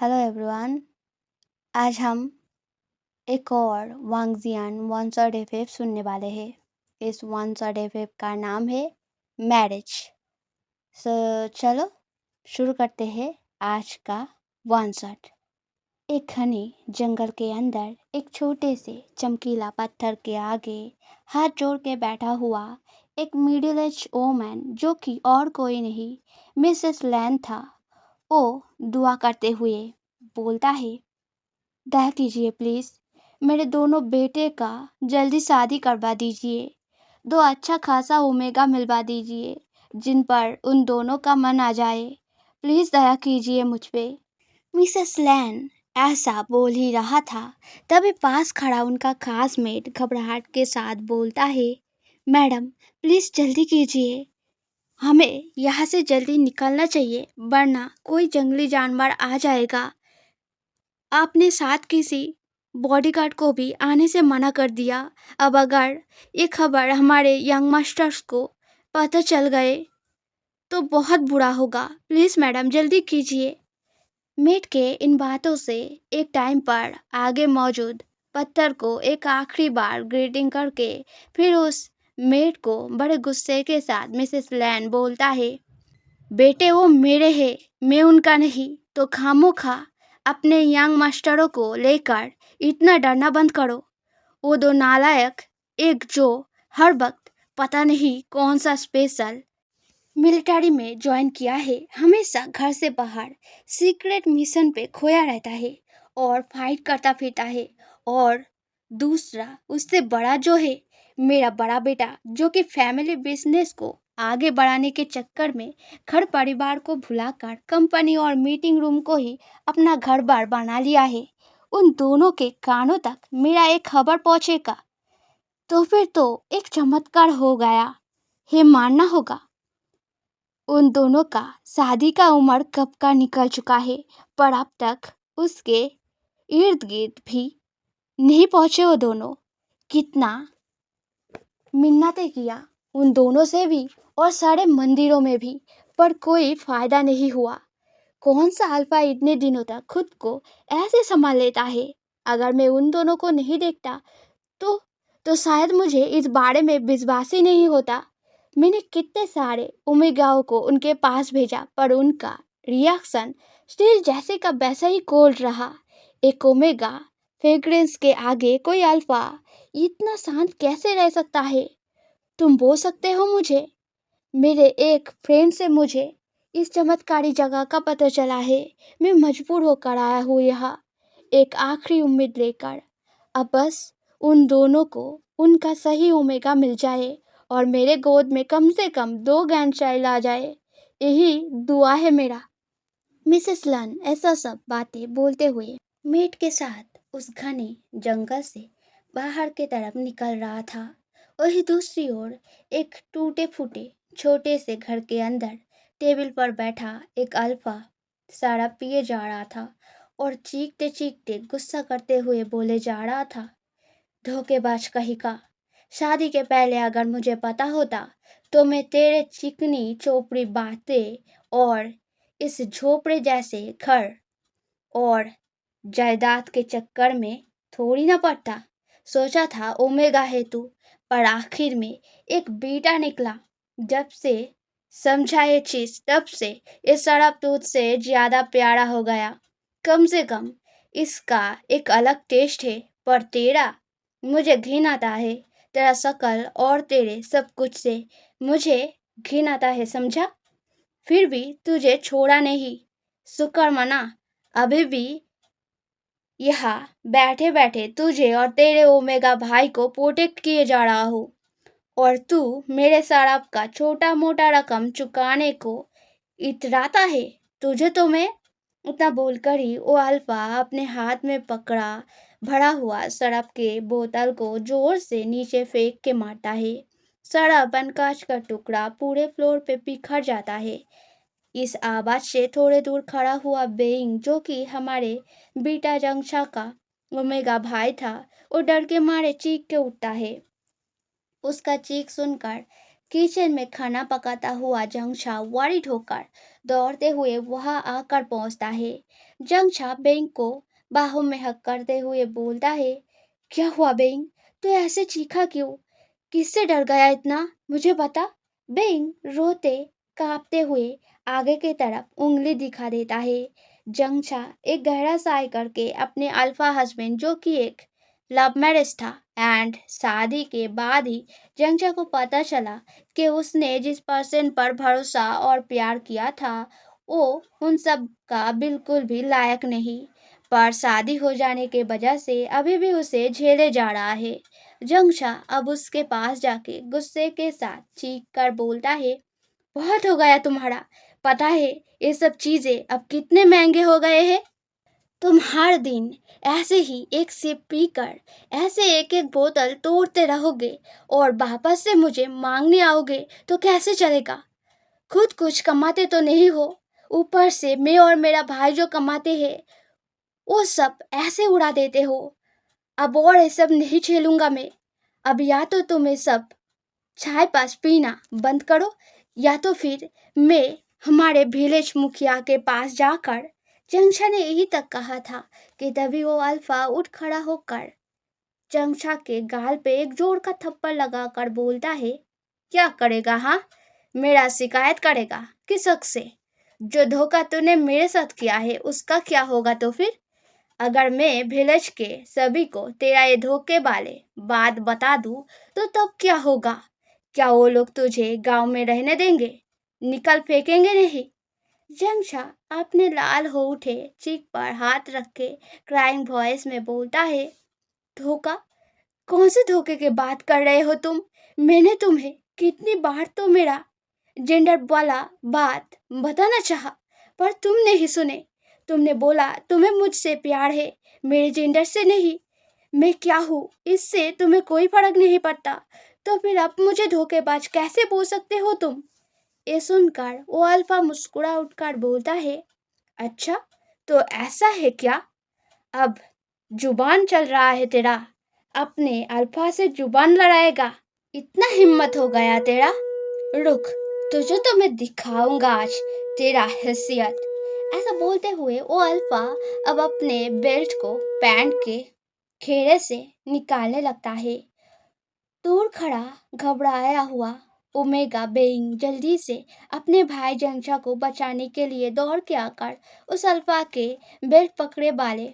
Hello everyone. आज हम एक और वांगजियान वन शॉट एफएफ सुनने वाले हैं। इस वन शॉट एफएफ का नाम है मैरिज। चलो शुरू करते हैं आज का वन शॉट। एक घने जंगल के अंदर एक छोटे से चमकीला पत्थर के आगे हाथ जोड़ के बैठा हुआ एक मिडिल एज वोमैन, जो कि और कोई नहीं मिसेस लैन था। वो दुआ करते हुए बोलता है, दया कीजिए प्लीज़, मेरे दोनों बेटे का जल्दी शादी करवा दीजिए। दो अच्छा खासा ओमेगा मिलवा दीजिए जिन पर उन दोनों का मन आ जाए। प्लीज़ दया कीजिए मुझ पे। मिसेस लैन ऐसा बोल ही रहा था, तभी पास खड़ा उनका क्लासमेट घबराहट के साथ बोलता है, मैडम प्लीज़ जल्दी कीजिए, हमें यहाँ से जल्दी निकलना चाहिए वरना कोई जंगली जानवर आ जाएगा। आपने साथ किसी बॉडीगार्ड को भी आने से मना कर दिया। अब अगर ये खबर हमारे यंग मास्टर्स को पता चल गए तो बहुत बुरा होगा। प्लीज़ मैडम जल्दी कीजिए। मेट के इन बातों से एक टाइम पर आगे मौजूद पत्थर को एक आखिरी बार ग्रीटिंग करके फिर उस मेट को बड़े गुस्से के साथ मिसेस लैन बोलता है, बेटे वो मेरे हैं, मैं उनका नहीं। तो खामोखा अपने यंग मास्टरों को लेकर इतना डरना बंद करो। वो दो नालायक, एक जो हर वक्त पता नहीं कौन सा स्पेशल मिलिट्री में ज्वाइन किया है, हमेशा घर से बाहर सीक्रेट मिशन पे खोया रहता है और फाइट करता फिरता है। और दूसरा उससे बड़ा जो है मेरा बड़ा बेटा, जो कि फैमिली बिजनेस को आगे बढ़ाने के चक्कर में घर परिवार को भुलाकर कंपनी और मीटिंग रूम को ही अपना घर बार बना लिया है। उन दोनों के कानों तक मेरा एक खबर पहुंचेगा तो फिर तो एक चमत्कार हो गया है मानना होगा। उन दोनों का शादी का उम्र कब का निकल चुका है, पर अब तक उसके इर्द गिर्द भी नहीं पहुंचे वो दोनों। कितना मिन्नतें किया उन दोनों से भी और सारे मंदिरों में भी, पर कोई फायदा नहीं हुआ। कौन सा अल्फा इतने दिनों तक खुद को ऐसे संभाल लेता है। अगर मैं उन दोनों को नहीं देखता तो तो शायद मुझे इस बारे में विश्वास ही नहीं होता। मैंने कितने सारे ओमेगाओं को उनके पास भेजा, पर उनका रिएक्शन स्टिल जैसे का वैसा ही कोल्ड रहा। एक ओमेगा फ्रेग्रेंस के आगे कोई अल्फा इतना शांत कैसे रह सकता है। तुम बोल सकते हो मुझे, मेरे एक फ्रेंड से मुझे इस चमत्कारी जगह का पता चला है। मैं मजबूर होकर आया हूँ यहाँ एक आखिरी उम्मीद लेकर। अब बस उन दोनों को उनका सही ओमेगा मिल जाए और मेरे गोद में कम से कम 2 ग्रैंड चाइल्ड आ जाए, यही दुआ है मेरा। मिसेस लन ऐसा सब बातें बोलते हुए मेट के साथ उस घने जंगल से बाहर की तरफ निकल रहा था। वही दूसरी ओर एक टूटे फूटे छोटे से घर के अंदर टेबल पर बैठा एक अल्फा शराब पिए जा रहा था और चीखते चीखते गुस्सा करते हुए बोले जा रहा था, धोखेबाज कहीं का, शादी के पहले अगर मुझे पता होता तो मैं तेरे चिकनी चोपड़ी बातें और इस झोपड़े जैसे घर और जायदाद के चक्कर में थोड़ी ना पड़ता। सोचा था ओमेगा है तू, पर आखिर में एक बीटा निकला। जब से समझा ये चीज, तब से ये शराब तुझसे ज्यादा प्यारा हो गया। कम से कम इसका एक अलग टेस्ट है, पर तेरा मुझे घिन आता है। तेरा शक्ल और तेरे सब कुछ से मुझे घिन आता है, समझा। फिर भी तुझे छोड़ा नहीं। शुक्र मना, अभी भी यहाँ बैठे बैठे तुझे और तेरे ओमेगा भाई को प्रोटेक्ट किए जा रहा हूँ, और तू मेरे शराब का छोटा मोटा रकम चुकाने को इतराता है। तुझे तो मैं उतना बोलकर ही वो अल्फा अपने हाथ में पकड़ा भरा हुआ शराब के बोतल को जोर से नीचे फेंक के मारता है। शराब बनकाच का टुकड़ा पूरे फ्लोर पे बिखर जाता है। इस आवाज से थोड़े दूर खड़ा हुआ बेइंग, जो कि हमारे बीटा जंक्शा का ओमेगा भाई था, वो डर के मारे चीख के उठता है। उसका चीख सुनकर किचन में खाना पकाता हुआ जंक्शा वरिड होकर दौड़ते हुए वहां आकर पहुंचता है। जंगछा बेंग को बाहों में हक करते हुए बोलता है, क्या हुआ बेंग? तू ऐसे चीखा क्यों? किससे डर गया इतना? मुझे बता। बेंग रोते कांपते हुए आगे की तरफ उंगली दिखा देता है। जंगछा एक गहरा साय करके अपने अल्फा हस्बैंड, जो कि एक लव मैरिज था, एंड शादी के बाद ही जंगछा को पता चला कि उसने जिस पर्सन पर भरोसा और प्यार किया था वो उन सब का बिल्कुल भी लायक नहीं, पर शादी हो जाने के वजह से अभी भी उसे झेले जा रहा है। जंगछा अब उसके पास जाके गुस्से के साथ चीख कर बोलता है, बहुत हो गया तुम्हारा। पता है ये सब चीजें अब कितने महंगे हो गए हैं? तुम हर दिन ऐसे ही एक सिप पीकर ऐसे एक एक बोतल तोड़ते रहोगे और वापस से मुझे मांगने आओगे तो कैसे चलेगा? खुद कुछ कमाते तो नहीं हो, ऊपर से मैं और मेरा भाई जो कमाते हैं वो सब ऐसे उड़ा देते हो। अब और ये सब नहीं झेलूंगा मैं। अब या तो तुम ये सब चाय पास पीना बंद करो, या तो फिर मैं हमारे विलेज मुखिया के पास जाकर। जंगछा ने यही तक कहा था कि तभी वो अल्फा उठ खड़ा होकर जंगछा के गाल पे एक जोर का थप्पड़ लगाकर बोलता है, क्या करेगा? हाँ, मेरा शिकायत करेगा? किस हक से? जो धोखा तूने मेरे साथ किया है उसका क्या होगा? तो फिर अगर मैं विलेज के सभी को तेरा ये धोखे वाले बात बता दूं तो तब क्या होगा? क्या वो लोग तुझे गांव में रहने देंगे? निकल फेंकेंगे नहीं? जंगछा अपने लाल हो उठे चीक पर हाथ रख के क्राइंग वॉइस में बोलता है, धोखा? कौन से धोखे की बात कर रहे हो तुम? मैंने तुम्हें कितनी बार तो मेरा जेंडर वाला बात बताना चाहा, पर तुम नहीं सुने। तुमने बोला तुम्हें मुझसे प्यार है, मेरे जेंडर से नहीं। मैं क्या हूँ इससे तुम्हें कोई फर्क नहीं पड़ता, तो फिर अब मुझे धोखेबाज कैसे बोल सकते हो तुम? ये सुनकर वो अल्फा मुस्कुरा उठकर बोलता है, अच्छा तो ऐसा है क्या? अब जुबान चल रहा है तेरा? अपने अल्फा से जुबान लड़ाएगा? इतना हिम्मत हो गया तेरा? रुक, तुझे तो मैं दिखाऊंगा आज तेरा हैसियत। ऐसा बोलते हुए वो अल्फा अब अपने बेल्ट को पैंट के घेरे से निकालने लगता है। दूर खड़ा घबराया हुआ ओमेगा बेइंग जल्दी से अपने भाई जंगछा को बचाने के लिए दौड़ के आकर उस अल्फा के बेल्ट पकड़े वाले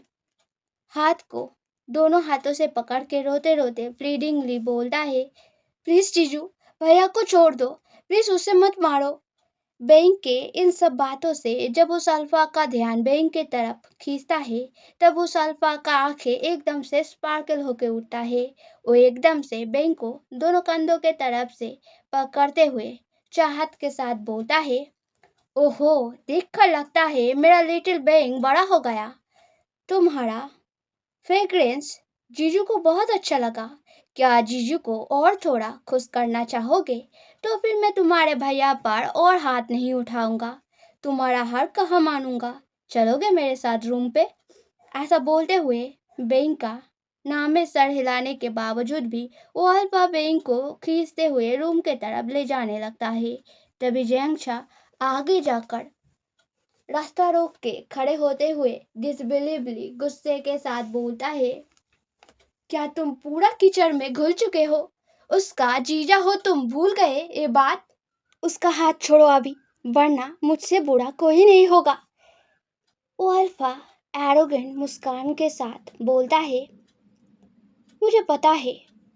हाथ को दोनों हाथों से पकड़ के रोते रोते प्लीडिंगली बोलता है, प्लीज जीजू, भैया को छोड़ दो, प्लीज उसे मत मारो। बैंक के इन सब बातों से जब उस अल्फा का ध्यान बैंक की तरफ खींचता है तब उस अल्फा का आंखें एकदम से स्पार्कल होकर उठता है। वो एकदम से बैंक को दोनों कंधों के तरफ से पकड़ते हुए चाहत के साथ बोलता है, ओहो, देखकर लगता है मेरा लिटिल बैंक बड़ा हो गया। तुम्हारा फ्रेग्रेंस जीजू को बहुत अच्छा लगा। क्या जीजू को और थोड़ा खुश करना चाहोगे? तो फिर मैं तुम्हारे भैया पर और हाथ नहीं उठाऊंगा, तुम्हारा हर कहा मानूंगा। चलोगे मेरे साथ रूम पे? ऐसा बोलते हुए बेंग का नाम में सर हिलाने के बावजूद भी वो अल्फा बेंग को खींचते हुए रूम के तरफ ले जाने लगता है। तभी जयंगछा आगे जाकर रास्ता रोक के खड़े होते हुए डिसबिलीवली गुस्से के साथ बोलता है, क्या तुम पूरा कीचड़ में घुल चुके हो? उसका जीजा हो तुम भूल गए ये बात? उसका हाथ छोड़ो अभी, वरना मुझसे बुरा कोई नहीं होगा। वो अल्फा एरोगेंट मुस्कान के साथ बोलता है, मुझे पता है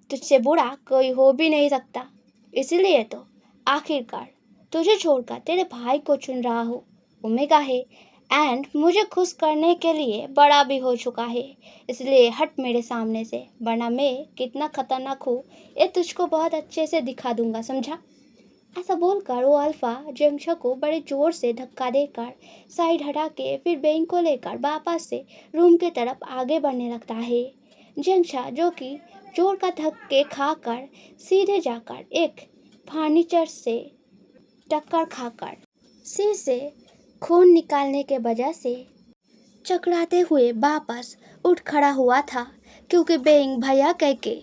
तुझसे बुरा कोई हो भी नहीं सकता, इसलिए तो आखिरकार तुझे छोड़कर तेरे भाई को चुन रहा हूँ। ओमेगा है एंड मुझे खुश करने के लिए बड़ा भी हो चुका है, इसलिए हट मेरे सामने से, वरना मैं कितना खतरनाक हूँ ये तुझको बहुत अच्छे से दिखा दूंगा, समझा? ऐसा बोलकर वो अल्फा जंगछा को बड़े जोर से धक्का देकर साइड हटा के फिर बैंक को लेकर वापस से रूम की तरफ आगे बढ़ने लगता है। जंगछा जो कि जोर का धक्के खाकर सीधे जाकर एक फर्नीचर से टक्कर खाकर सिर से खून निकालने के वजह से चकराते हुए वापस उठ खड़ा हुआ था, क्योंकि बेंग भैया कह के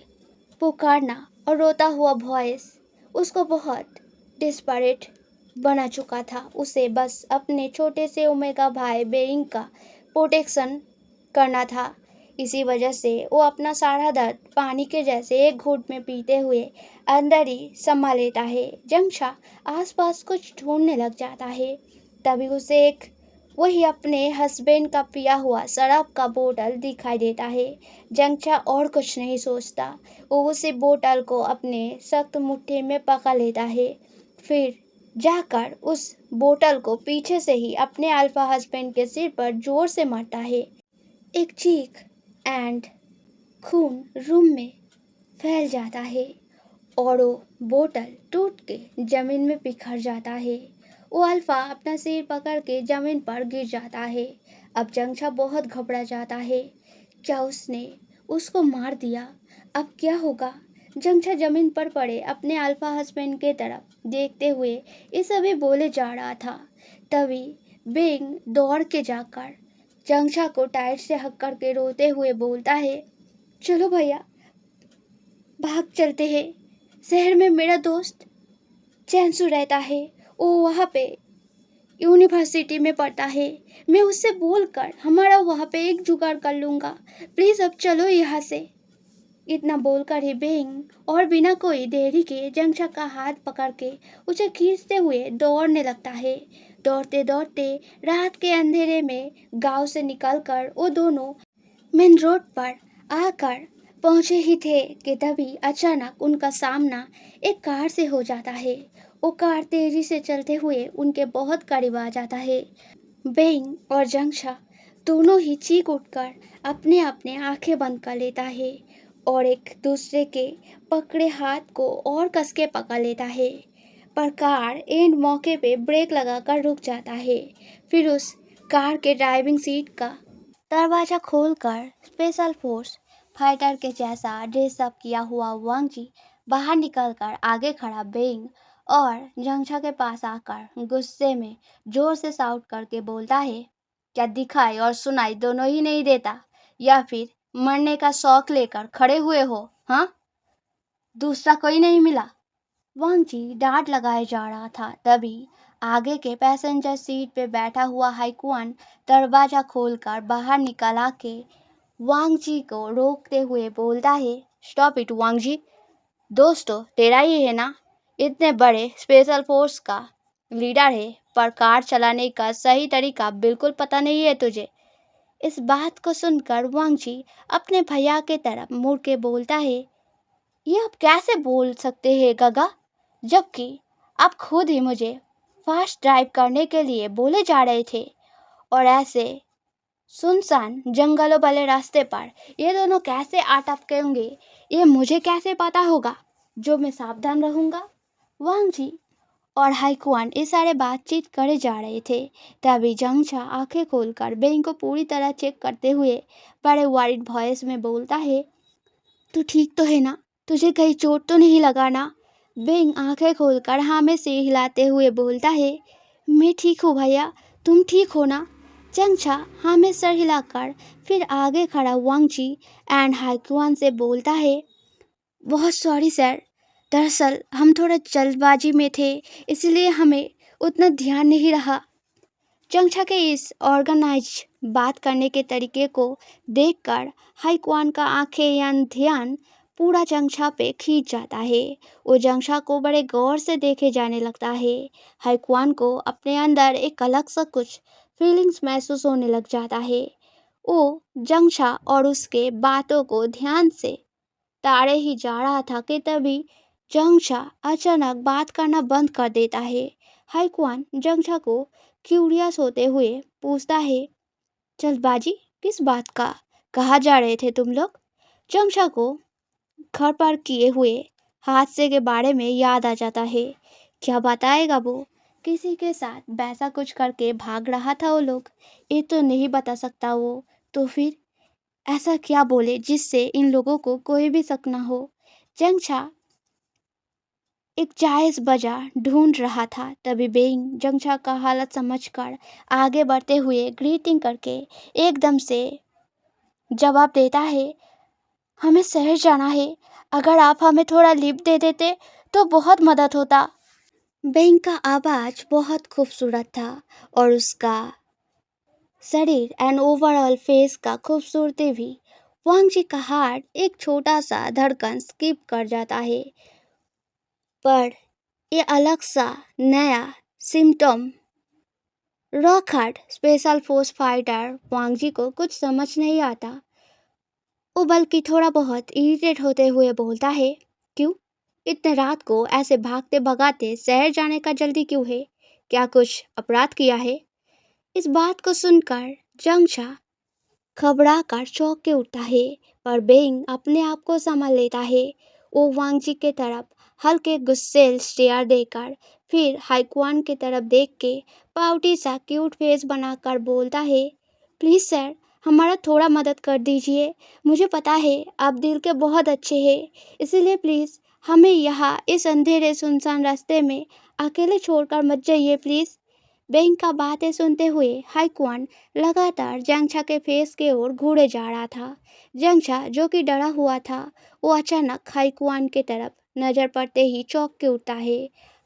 पुकारना और रोता हुआ वॉइस उसको बहुत डिस्परेट बना चुका था। उसे बस अपने छोटे से ओमेगा भाई बेइंग का प्रोटेक्शन करना था। इसी वजह से वो अपना सारा दर्द पानी के जैसे एक घूंट में पीते हुए अंदर ही समा लेता है। जंगशा आसपास कुछ ढूंढने लग जाता है। तभी उसे एक वही अपने हस्बैंड का पिया हुआ शराब का बोतल दिखाई देता है। जंगशा और कुछ नहीं सोचता, वो उसी बोतल को अपने सख्त मुट्ठी में पकड़ लेता है। फिर जाकर उस बोतल को पीछे से ही अपने अल्फा हस्बैंड के सिर पर जोर से मारता है। एक चीख एंड खून रूम में फैल जाता है और वो बोतल टूट के जमीन में बिखर जाता है। वो अल्फा अपना सिर पकड़ के जमीन पर गिर जाता है। अब जंगशा बहुत घबरा जाता है। क्या उसने उसको मार दिया? अब क्या होगा? जंगशा जमीन पर पड़े अपने अल्फा हस्बैंड के तरफ देखते हुए ये सभी बोले जा रहा था। तभी बिंग दौड़ के जाकर जंगशा को टाइट से हक करके रोते हुए बोलता है, चलो भैया, भाग चलते हैं। शहर में मेरा दोस्त चैंसू रहता है, वो वहाँ पे यूनिवर्सिटी में पढ़ता है। मैं उससे बोलकर हमारा वहाँ पे एक जुगाड़ कर लूँगा। प्लीज़ अब चलो यहाँ से। इतना बोलकर ही बिंग और बिना कोई देरी के जंगशा का हाथ पकड़ के उसे खींचते हुए दौड़ने लगता है। दौड़ते दौड़ते रात के अंधेरे में गांव से निकलकर वो दोनों मेन रोड पर आकर पहुंचे ही थे कि तभी अचानक उनका सामना एक कार से हो जाता है। वो कार तेजी से चलते हुए उनके बहुत करीब आ जाता है। बेंग और जंगशा दोनों ही चीख उठकर अपने अपने आंखें बंद कर लेता है और एक दूसरे के पकड़े हाथ को और कस के पकड़ लेता है। पर कार एंड मौके पे ब्रेक लगाकर रुक जाता है। फिर उस कार के ड्राइविंग सीट का दरवाजा खोलकर स्पेशल फोर्स फाइटर के जैसा ड्रेसअप किया हुआ वांगजी बाहर निकलकर आगे खड़ा बेंग और जंगशा के पास आकर गुस्से में जोर से साउट करके बोलता है, क्या दिखाई और सुनाई दोनों ही नहीं देता, या फिर मरने का शौक लेकर खड़े हुए हो? हाँ, दूसरा कोई नहीं मिला? वांगजी डांट लगाए जा रहा था। तभी आगे के पैसेंजर सीट पे बैठा हुआ हाइकुआन दरवाजा खोलकर बाहर निकल आके वांगजी को रोकते हुए बोलता है, स्टॉप इट वांगजी, दोस्तों तेरा ही है ना? इतने बड़े स्पेशल फोर्स का लीडर है, पर कार चलाने का सही तरीका बिल्कुल पता नहीं है तुझे। इस बात को सुनकर वांगजी अपने भैया के तरफ मुड़ के बोलता है, ये आप कैसे बोल सकते हैं गगा, जबकि आप खुद ही मुझे फास्ट ड्राइव करने के लिए बोले जा रहे थे, और ऐसे सुनसान जंगलों वाले रास्ते पर ये दोनों कैसे आ टपकेंगे, ये मुझे कैसे पता होगा जो मैं सावधान रहूंगा। वांगजी और हाइकुआन ये सारे बातचीत करे जा रहे थे। तभी जंगशा आंखें खोलकर बेंग को पूरी तरह चेक करते हुए बड़े वरिड वॉइस में बोलता है, तू ठीक तो है ना? तुझे कहीं चोट तो नहीं लगा ना? बेंग आंखें खोलकर हाँ में सिर हिलाते हुए बोलता है, मैं ठीक हूँ भैया, तुम ठीक हो ना? चंगछा हाँ में सर हिलाकर फिर आगे खड़ा वांगजी एंड हाइकुआन से बोलता है, बहुत सॉरी सर, दरअसल हम थोड़ा जल्दबाजी में थे, इसलिए हमें उतना ध्यान नहीं रहा। चंगछा के इस ऑर्गेनाइज बात करने के तरीके को देखकर हाइकुआन का आंखें या ध्यान पूरा चंगछा पे खींच जाता है। वो चंगछा को बड़े गौर से देखे जाने लगता है। हाइकुआन को अपने अंदर एक अलग सा कुछ फीलिंग्स महसूस होने लग जाता है। वो जंगछा और उसके बातों को ध्यान से ताड़े ही जा रहा था कि तभी जंगछा अचानक बात करना बंद कर देता है। हाइकुआन जंगछा को क्यूरियस होते हुए पूछता है, जल्दबाजी किस बात का? कहाँ जा रहे थे तुम लोग? जंगछा को घर पर किए हुए हादसे के बारे में याद आ जाता है। क्या बताएगा वो? किसी के साथ वैसा कुछ करके भाग रहा था वो लोग, ये तो नहीं बता सकता वो। तो फिर ऐसा क्या बोले जिससे इन लोगों को कोई भी शक ना हो? जंगछा एक जायज वजह ढूंढ रहा था। तभी बेइंग जंगछा का हालत समझकर आगे बढ़ते हुए ग्रीटिंग करके एकदम से जवाब देता है, हमें शहर जाना है, अगर आप हमें थोड़ा लिफ्ट दे देते तो बहुत मदद होता। बेइंग का आवाज़ बहुत खूबसूरत था और उसका शरीर एंड ओवरऑल फेस का खूबसूरती भी। वांग जी का हार्ट एक छोटा सा धड़कन स्किप कर जाता है, पर ये अलग सा नया symptom rock heart special force fighter Wang ji को कुछ समझ नहीं आता। वो बल्कि थोड़ा बहुत इरिटेट होते हुए बोलता है, क्यों इतने रात को ऐसे भागते भगाते शहर जाने का जल्दी क्यों है? क्या कुछ अपराध किया है? इस बात को सुनकर जंगशा घबरा कर चौंक के उठता है, पर बेइंग अपने आप को संभाल लेता है। वो वांग जी के तरफ हल्के गुस्सेल स्टेयर देकर फिर हाइक्वान की तरफ देख के पाउटी सा क्यूट फेस बनाकर बोलता है, प्लीज सर, हमारा थोड़ा मदद कर दीजिए। मुझे पता है आप दिल के बहुत अच्छे हैं, इसीलिए प्लीज हमें यहाँ इस अंधेरे सुनसान रास्ते में अकेले छोड़कर मत जाइए प्लीज। बैंक का बातें सुनते हुए हाइक्वान लगातार जंगछा के फेस की ओर घूरे जा रहा था। जंगछा जो कि डरा हुआ था, वो अचानक हाइक्वान की तरफ नजर पड़ते ही चौंक के उठता है।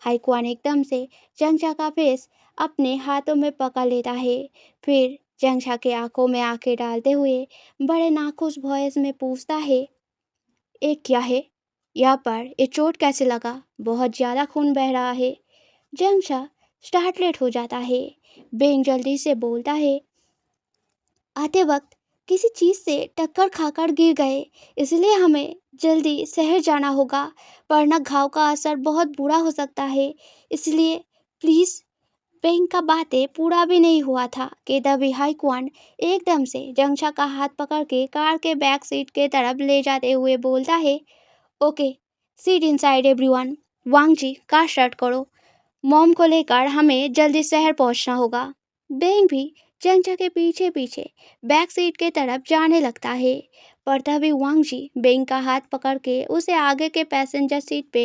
हाइक्वान एकदम से जंगछा का फेस अपने हाथों में पकड़ लेता है, फिर जंगछा के आंखों में आंखें डालते हुए बड़े नाखुश वॉइस में पूछता है, ये क्या है? यहाँ पर ये चोट कैसे लगा? बहुत ज्यादा खून बह रहा है। जंगछा स्टार्टलेट हो जाता है। बेंग जल्दी से बोलता है, आते वक्त किसी चीज से टक्कर खाकर गिर गए, इसलिए हमें जल्दी शहर जाना होगा, वरना घाव का असर बहुत बुरा हो सकता है, इसलिए प्लीज। बेंग का बातें पूरा भी नहीं हुआ था कि तभी हाइक्वान एकदम से जंगशा का हाथ पकड़ के कार के बैक सीट के तरफ ले जाते हुए बोलता है, ओके, सीट इनसाइड एवरीवन। वांग जी, कार स्टार्ट करो, मॉम को लेकर हमें जल्दी शहर पहुंचना होगा। बेंग भी चंचा के पीछे पीछे बैक सीट के तरफ जाने लगता है, पर तभी वांग जी बेंग का हाथ पकड़ के उसे आगे के पैसेंजर सीट पे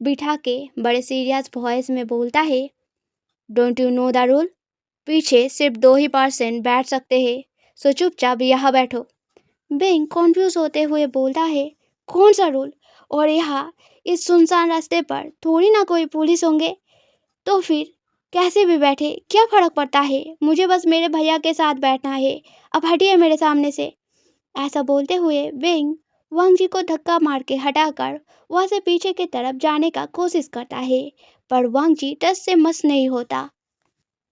बिठा के बड़े सीरियस वॉइस में बोलता है, don't you know the rule? पीछे सिर्फ 2% बैठ सकते हैं, सो चुपचाप यहाँ बैठो। बेंग कॉन्फ्यूज होते हुए बोलता है, कौन सा रूल? और यहाँ इस सुनसान रास्ते पर थोड़ी ना कोई पुलिस होंगे, तो फिर कैसे भी बैठे क्या फर्क पड़ता है, मुझे बस मेरे भैया के साथ बैठना है, अब हटिए मेरे सामने से। ऐसा बोलते हुए बेंग वांग जी को धक्का मार के हटाकर वहां से पीछे की तरफ जाने का कोशिश करता है, पर वांग जी टस से मस नहीं होता।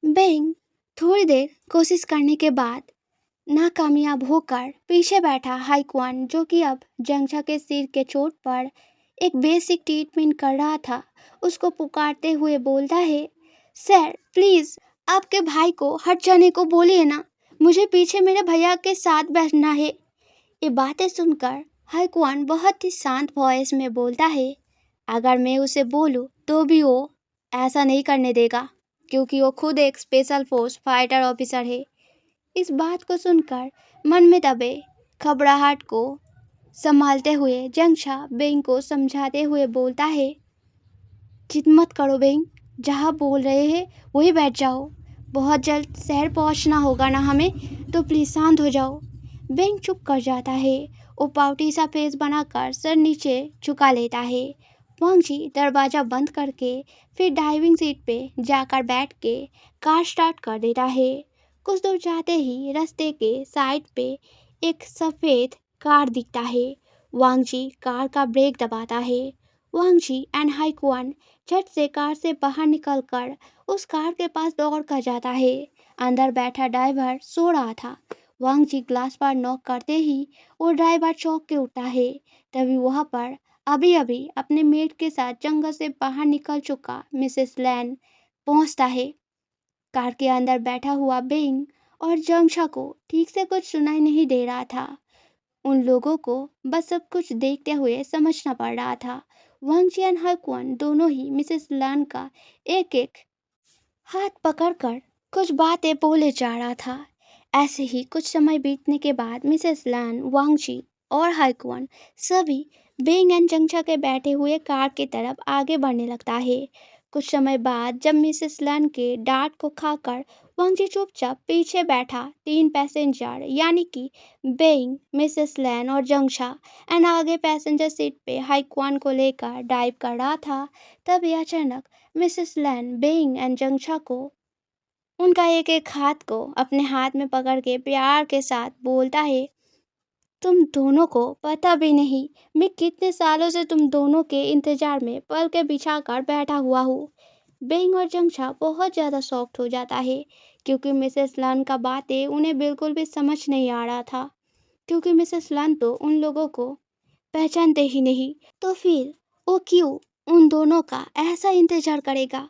बेंग थोड़ी देर कोशिश करने के बाद नाकामयाब होकर पीछे बैठा हाइक्वान, जो कि अब जंगछा के सिर के चोट पर एक बेसिक ट्रीटमेंट कर रहा था, उसको पुकारते हुए बोलता है, सर प्लीज आपके भाई को हट जाने को बोलिए ना, मुझे पीछे मेरे भैया के साथ बैठना है। ये बातें सुनकर हाइक्वान बहुत ही शांत वॉइस में बोलता है, अगर मैं उसे बोलूं तो भी वो ऐसा नहीं करने देगा, क्योंकि वो खुद एक स्पेशल फोर्स फाइटर ऑफिसर है। इस बात को सुनकर मन में दबे घबराहट को संभालते हुए जंगशा बेंग को समझाते हुए बोलता है, जिद मत करो बेंग, जहाँ बोल रहे हैं वही बैठ जाओ, बहुत जल्द शहर पहुँचना होगा ना हमें, तो प्लीज़ शांत हो जाओ। बेंग चुप कर जाता है, वो पाउटी सा फेस बनाकर सर नीचे झुका लेता है। वांग जी दरवाज़ा बंद करके फिर ड्राइविंग सीट पे जाकर बैठ के कार स्टार्ट कर देता है। कुछ दूर जाते ही रास्ते के साइड पे एक सफ़ेद कार दिखता है। वांग जी कार का ब्रेक दबाता है। वांग जी एंड हाइकुआन झट से कार से बाहर निकलकर उस कार के पास दौड़ कर जाता है। अंदर बैठा ड्राइवर सो रहा था। वांग जी ग्लास पर नॉक करते ही वो ड्राइवर चौंक के उठता है। तभी वहाँ पर अभी अभी अपने मेट के साथ जंगल से बाहर निकल चुका मिसेस लैन पहुँचता है। कार के अंदर बैठा हुआ बेंग और जंगशा को ठीक से कुछ सुनाई नहीं दे रहा था। उन लोगों को बस सब कुछ देखते हुए समझना पड़ रहा था। वांग जी और हाकुआन दोनों ही मिसेस लान का एक एक हाथ पकड़कर कुछ बातें बोले जा रहा था। ऐसे ही कुछ समय बीतने के बाद मिसेस लान, वांग जी और हाकुआन सभी बेंग एंड जंगशा के बैठे हुए कार की तरफ आगे बढ़ने लगता है। कुछ समय बाद जब मिसेस लान के डांट को खाकर वांग जी चुपचाप पीछे बैठा 3 पैसेंजर यानी कि बेइंग, मिसेस लैन और जंगशा एंड आगे पैसेंजर सीट पे हाइक्वान को लेकर ड्राइव कर रहा था, तभी अचानक मिसेस लैन बेइंग एंड जंगशा को उनका एक एक हाथ को अपने हाथ में पकड़ के प्यार के साथ बोलता है, तुम दोनों को पता भी नहीं मैं कितने सालों से तुम दोनों के इंतजार में पलकें बिछाकर बैठा हुआ हूँ। बेंग और जंगशा बहुत ज़्यादा सॉफ्ट हो जाता है क्योंकि मिसेस लन का बातें उन्हें बिल्कुल भी समझ नहीं आ रहा था, क्योंकि मिसेस लन तो उन लोगों को पहचानते ही नहीं, तो फिर वो क्यों उन दोनों का ऐसा इंतजार करेगा।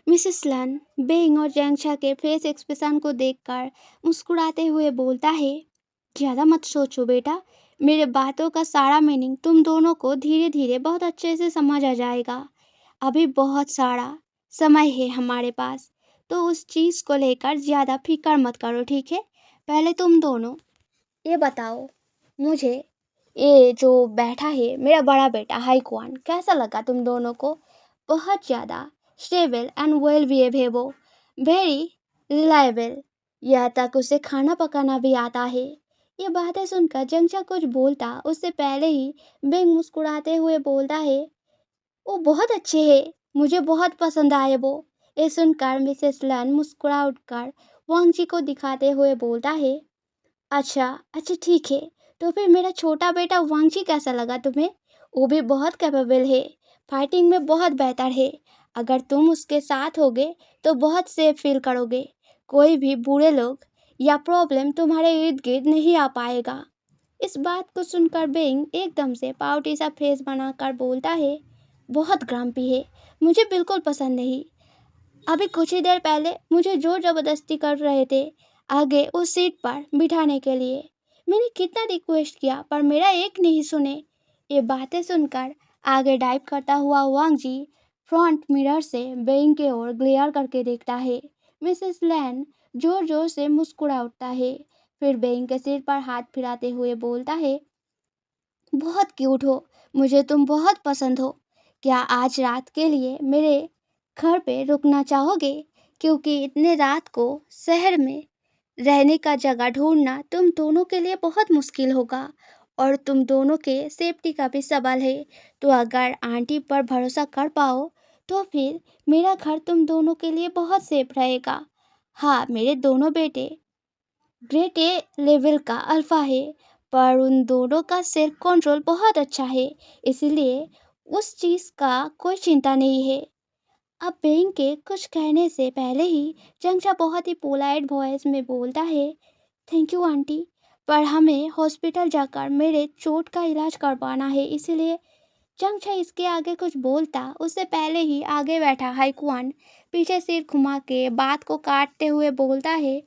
मिसेस लन बेंग और जंगशा के फेस एक्सप्रेशन को देखकर मुस्कुराते हुए बोलता है, ज़्यादा मत सोचो बेटा, मेरे बातों का सारा मीनिंग तुम दोनों को धीरे धीरे बहुत अच्छे से समझ आ जाएगा। अभी बहुत सारा समय है हमारे पास, तो उस चीज़ को लेकर ज़्यादा फिक्र मत करो, ठीक है। पहले तुम दोनों ये बताओ मुझे, ये जो बैठा है मेरा बड़ा बेटा हाईक्वान, कैसा लगा तुम दोनों को। बहुत ज़्यादा स्टेबल एंड वेल बिहेव है वो, वेरी रिलायबल, यहाँ तक उसे खाना पकाना भी आता है। ये बातें सुनकर जंगचा कुछ बोलता उससे पहले ही बेंग मुस्कुराते हुए बोलता है, वो बहुत अच्छे है, मुझे बहुत पसंद आए वो। ये सुनकर मिसेस लन मुस्कुरा उठकर वांग को दिखाते हुए बोलता है, अच्छा अच्छा ठीक है, तो फिर मेरा छोटा बेटा वांगची कैसा लगा तुम्हें। वो भी बहुत कैपेबल है, फाइटिंग में बहुत बेहतर है। अगर तुम उसके साथ होगे तो बहुत सेफ फील करोगे, कोई भी बुरे लोग या प्रॉब्लम तुम्हारे इर्द गिर्द नहीं आ पाएगा। इस बात को सुनकर बेंग एकदम से पाउटी सा फेस बनाकर बोलता है, बहुत ग्राम्पी है, मुझे बिल्कुल पसंद नहीं। अभी कुछ ही देर पहले मुझे जोर जबरदस्ती कर रहे थे आगे उस सीट पर बिठाने के लिए। मैंने कितना रिक्वेस्ट किया पर मेरा एक नहीं सुने। ये बातें सुनकर आगे डाइव करता हुआ वांग जी फ्रंट मिरर से बेइंग के ओर ग्लेयर करके देखता है। मिसेस लैन जोर जोर से मुस्कुरा उठता है, फिर बेइंग के सिर पर हाथ फिराते हुए बोलता है, बहुत क्यूट हो, मुझे तुम बहुत पसंद हो। क्या आज रात के लिए मेरे घर पे रुकना चाहोगे, क्योंकि इतने रात को शहर में रहने का जगह ढूंढना तुम दोनों के लिए बहुत मुश्किल होगा और तुम दोनों के सेफ्टी का भी सवाल है। तो अगर आंटी पर भरोसा कर पाओ तो फिर मेरा घर तुम दोनों के लिए बहुत सेफ रहेगा। हाँ, मेरे दोनों बेटे ग्रेट ए लेवल का अल्फा है, पर उन दोनों का सेल्फ कंट्रोल बहुत अच्छा है, इसलिए उस चीज़ का कोई चिंता नहीं है। अब बेंग के कुछ कहने से पहले ही चंचा बहुत ही पोलाइट वॉइस में बोलता है, थैंक यू आंटी, पर हमें हॉस्पिटल जाकर मेरे चोट का इलाज करवाना है, इसलिए चंचा इसके आगे कुछ बोलता उससे पहले ही आगे बैठा हाईकुआन पीछे सिर घुमा के बात को काटते हुए बोलता है,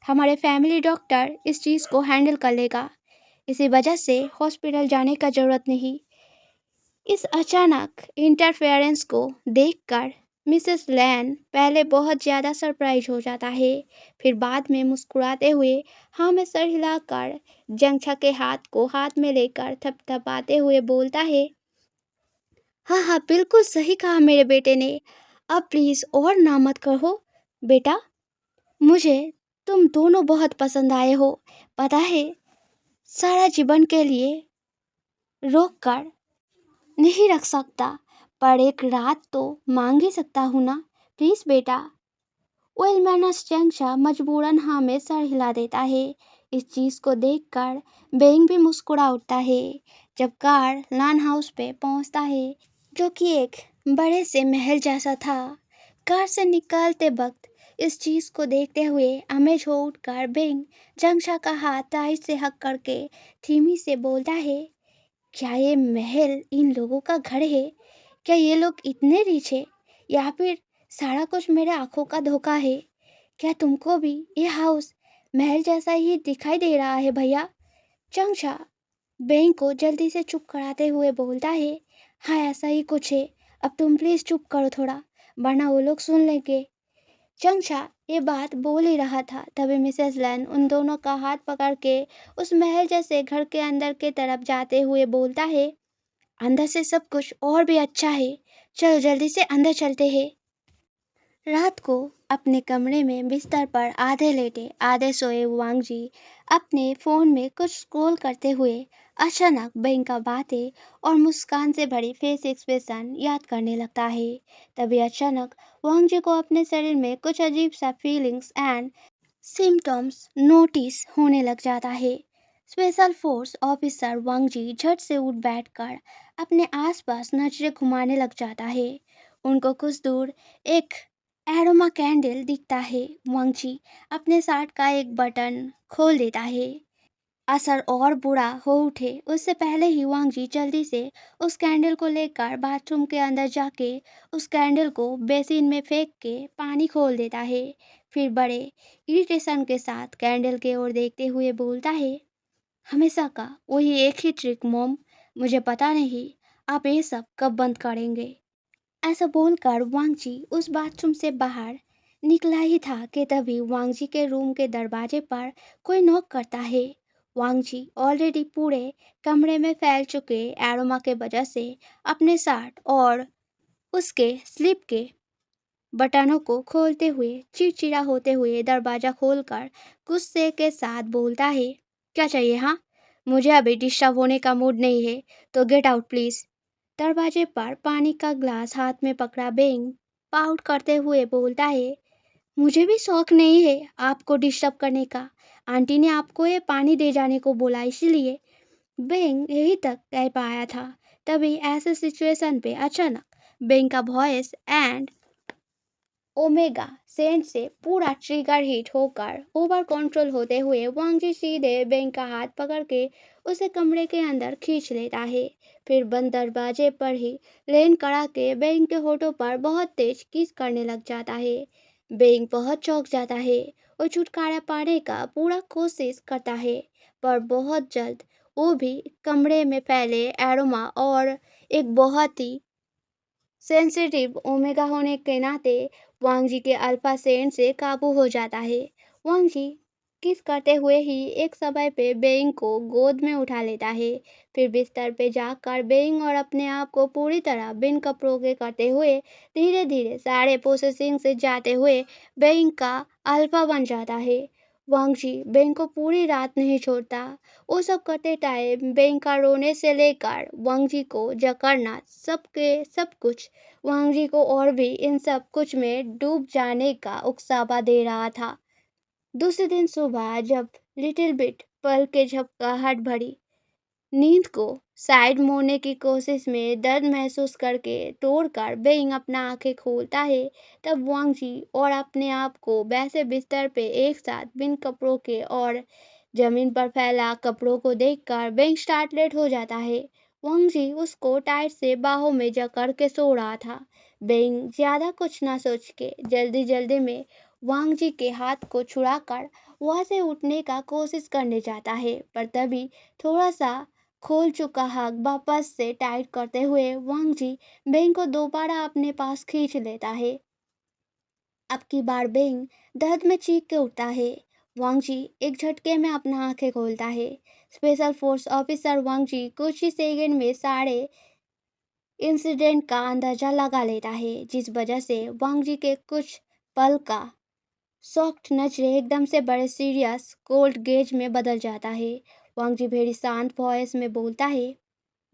हमारे फैमिली डॉक्टर इस चीज़ को हैंडल कर लेगा, इसी वजह से हॉस्पिटल जाने का ज़रूरत नहीं। इस अचानक इंटरफेरेंस को देखकर मिसेस लैन पहले बहुत ज़्यादा सरप्राइज हो जाता है, फिर बाद में मुस्कुराते हुए हाँ में सर हिलाकर जंगछा के हाथ को हाथ में लेकर थपथपाते हुए बोलता है, हाँ हाँ बिल्कुल सही कहा मेरे बेटे ने, अब प्लीज़ और ना मत कहो बेटा, मुझे तुम दोनों बहुत पसंद आए हो, पता है सारा जीवन के लिए रोक कर नहीं रख सकता, पर एक रात तो मांग ही सकता हूँ ना, प्लीज़ बेटा। वेल मैनर्स चंगशा मजबूरन हाँ में सर हिला देता है। इस चीज़ को देखकर बेंग भी मुस्कुरा उठता है। जब कार लान हाउस पे पहुंचता है, जो कि एक बड़े से महल जैसा था, कार से निकलते वक्त इस चीज़ को देखते हुए अमेज हो उठकर बेंग जंगशा का हाथ टाइट से हक करके धीमी से बोलता है, क्या ये महल इन लोगों का घर है, क्या ये लोग इतने रिच है, या फिर सारा कुछ मेरे आंखों का धोखा है। क्या तुमको भी ये हाउस महल जैसा ही दिखाई दे रहा है भैया। चंगशा बेंग को जल्दी से चुप कराते हुए बोलता है, हाँ ऐसा ही कुछ है, अब तुम प्लीज़ चुप करो थोड़ा, वरना वो लोग सुन लेंगे। चंगशा ये बात बोल ही रहा था तभी मिसेस लैन उन दोनों का हाथ पकड़ के उस महल जैसे घर के अंदर के तरफ जाते हुए बोलता है, अंदर से सब कुछ और भी अच्छा है, चलो जल्दी से अंदर चलते हैं। रात को अपने कमरे में बिस्तर पर आधे लेटे आधे सोए वांग जी अपने फोन में कुछ स्क्रॉल करते हुए अचानक बेंग का बातें और मुस्कान से भरी फेस एक्सप्रेशन याद करने लगता है। तभी अचानक वांग जी को अपने शरीर में कुछ अजीब सा फीलिंग्स एंड सिम्टम्स नोटिस होने लग जाता है। स्पेशल फोर्स ऑफिसर वांग जी झट से उठ बैठकर अपने आसपास नजरें घुमाने लग जाता है। उनको कुछ दूर एक एरोमा कैंडल दिखता है। वांग जी अपने शर्ट का एक बटन खोल देता है। असर और बुरा हो उठे उससे पहले ही वांग जी जल्दी से उस कैंडल को लेकर बाथरूम के अंदर जाके उस कैंडल को बेसिन में फेंक के पानी खोल देता है। फिर बड़े इरिटेशन के साथ कैंडल की ओर देखते हुए बोलता है, हमेशा का वही एक ही ट्रिक मॉम, मुझे पता नहीं आप ये सब कब बंद करेंगे। ऐसा बोलकर वांग जी उस बाथरूम से बाहर निकला ही था कि तभी वांग जी के रूम के दरवाजे पर कोई नॉक करता है। वांग जी ऑलरेडी पूरे कमरे में फैल चुके एरोमा के वजह से अपने शर्ट और उसके स्लीप के बटनों को खोलते हुए चिड़चिड़ा होते हुए दरवाजा खोलकर गुस्से के साथ बोलता है, क्या चाहिए हाँ? मुझे अभी डिस्टर्ब होने का मूड नहीं है, तो गेट आउट प्लीज। दरवाजे पर पानी का ग्लास हाथ में पकड़ा बेंग पाउट करते हुए बोलता है, मुझे भी शौक नहीं है आपको डिस्टर्ब करने का। आंटी ने आपको ये पानी दे जाने को बोला इसलिए बेंग यही तक कह पाया था। तभी ऐसे सिचुएशन पे अचानक बेंग का वॉइस एंड ओमेगा सेंट से पूरा ट्रिगर हिट होकर ओवर कंट्रोल होते हुए वांग जी सीधे बेंग का हाथ पकड़ के उसे कमरे के अंदर खींच लेता है। फिर बंद दरवाजे पर ही लेन कड़ा के बेंग के होठों पर बहुत तेज किस करने लग जाता है। बेंग बहुत चौंक जाता है और छुटकारा पाने का पूरा कोशिश करता है, पर बहुत जल्द वो भी कमरे में फैले एरोमा और एक बहुत ही सेंसिटिव ओमेगा होने के नाते वांग जी के अल्फा सेंट से काबू हो जाता है। वांग जी किस करते हुए ही एक समय पे बेइंग को गोद में उठा लेता है। फिर बिस्तर पे जाकर बेइंग और अपने आप को पूरी तरह बिन कपड़ों के करते हुए धीरे धीरे सारे प्रोसेसिंग से जाते हुए बेइंग का अल्फा बन जाता है। वांग जी बेइंग को पूरी रात नहीं छोड़ता। वो सब करते टाइम बेइंग का रोने से लेकर वांग जी को जकड़ना सबके सब कुछ वांग जी को और भी इन सब कुछ में डूब जाने का उकसावा दे रहा था। दूसरे दिन सुबह जब लिटिल बिट पल के झपकाहट भरी नींद को साइड मोड़ने की कोशिश में दर्द महसूस करके तोड़कर बेइंग अपना आंखें खोलता है, तब वांग जी और अपने आप को वैसे बिस्तर पे एक साथ बिन कपड़ों के और जमीन पर फैला कपड़ों को देखकर बेंग स्टार्टलेट हो जाता है। वांग जी उसको टाइट से बाहों में जकड़ के सो रहा था। बेंग ज्यादा कुछ ना सोच के जल्दी जल्दी में वांग जी के हाथ को छुड़ाकर वहां से उठने का कोशिश करने जाता है, पर तभी थोड़ा सा खोल चुका हक वापस से टाइट करते हुए वांग जी बेंग को दोबारा अपने पास खींच लेता है। अब की बार बेंग दर्द में चीख के उठता है। वांग जी एक झटके में अपना आंखें खोलता है। स्पेशल फोर्स ऑफिसर वांग जी कुछ ही सेकंड में सारे इंसिडेंट का अंदाजा लगा लेता है, जिस वजह से वांग जी के कुछ पल का सॉफ्ट नजरे एकदम से बड़े सीरियस कोल्ड गेज में बदल जाता है। वांग जी भेड़ी शांत वॉइस में बोलता है,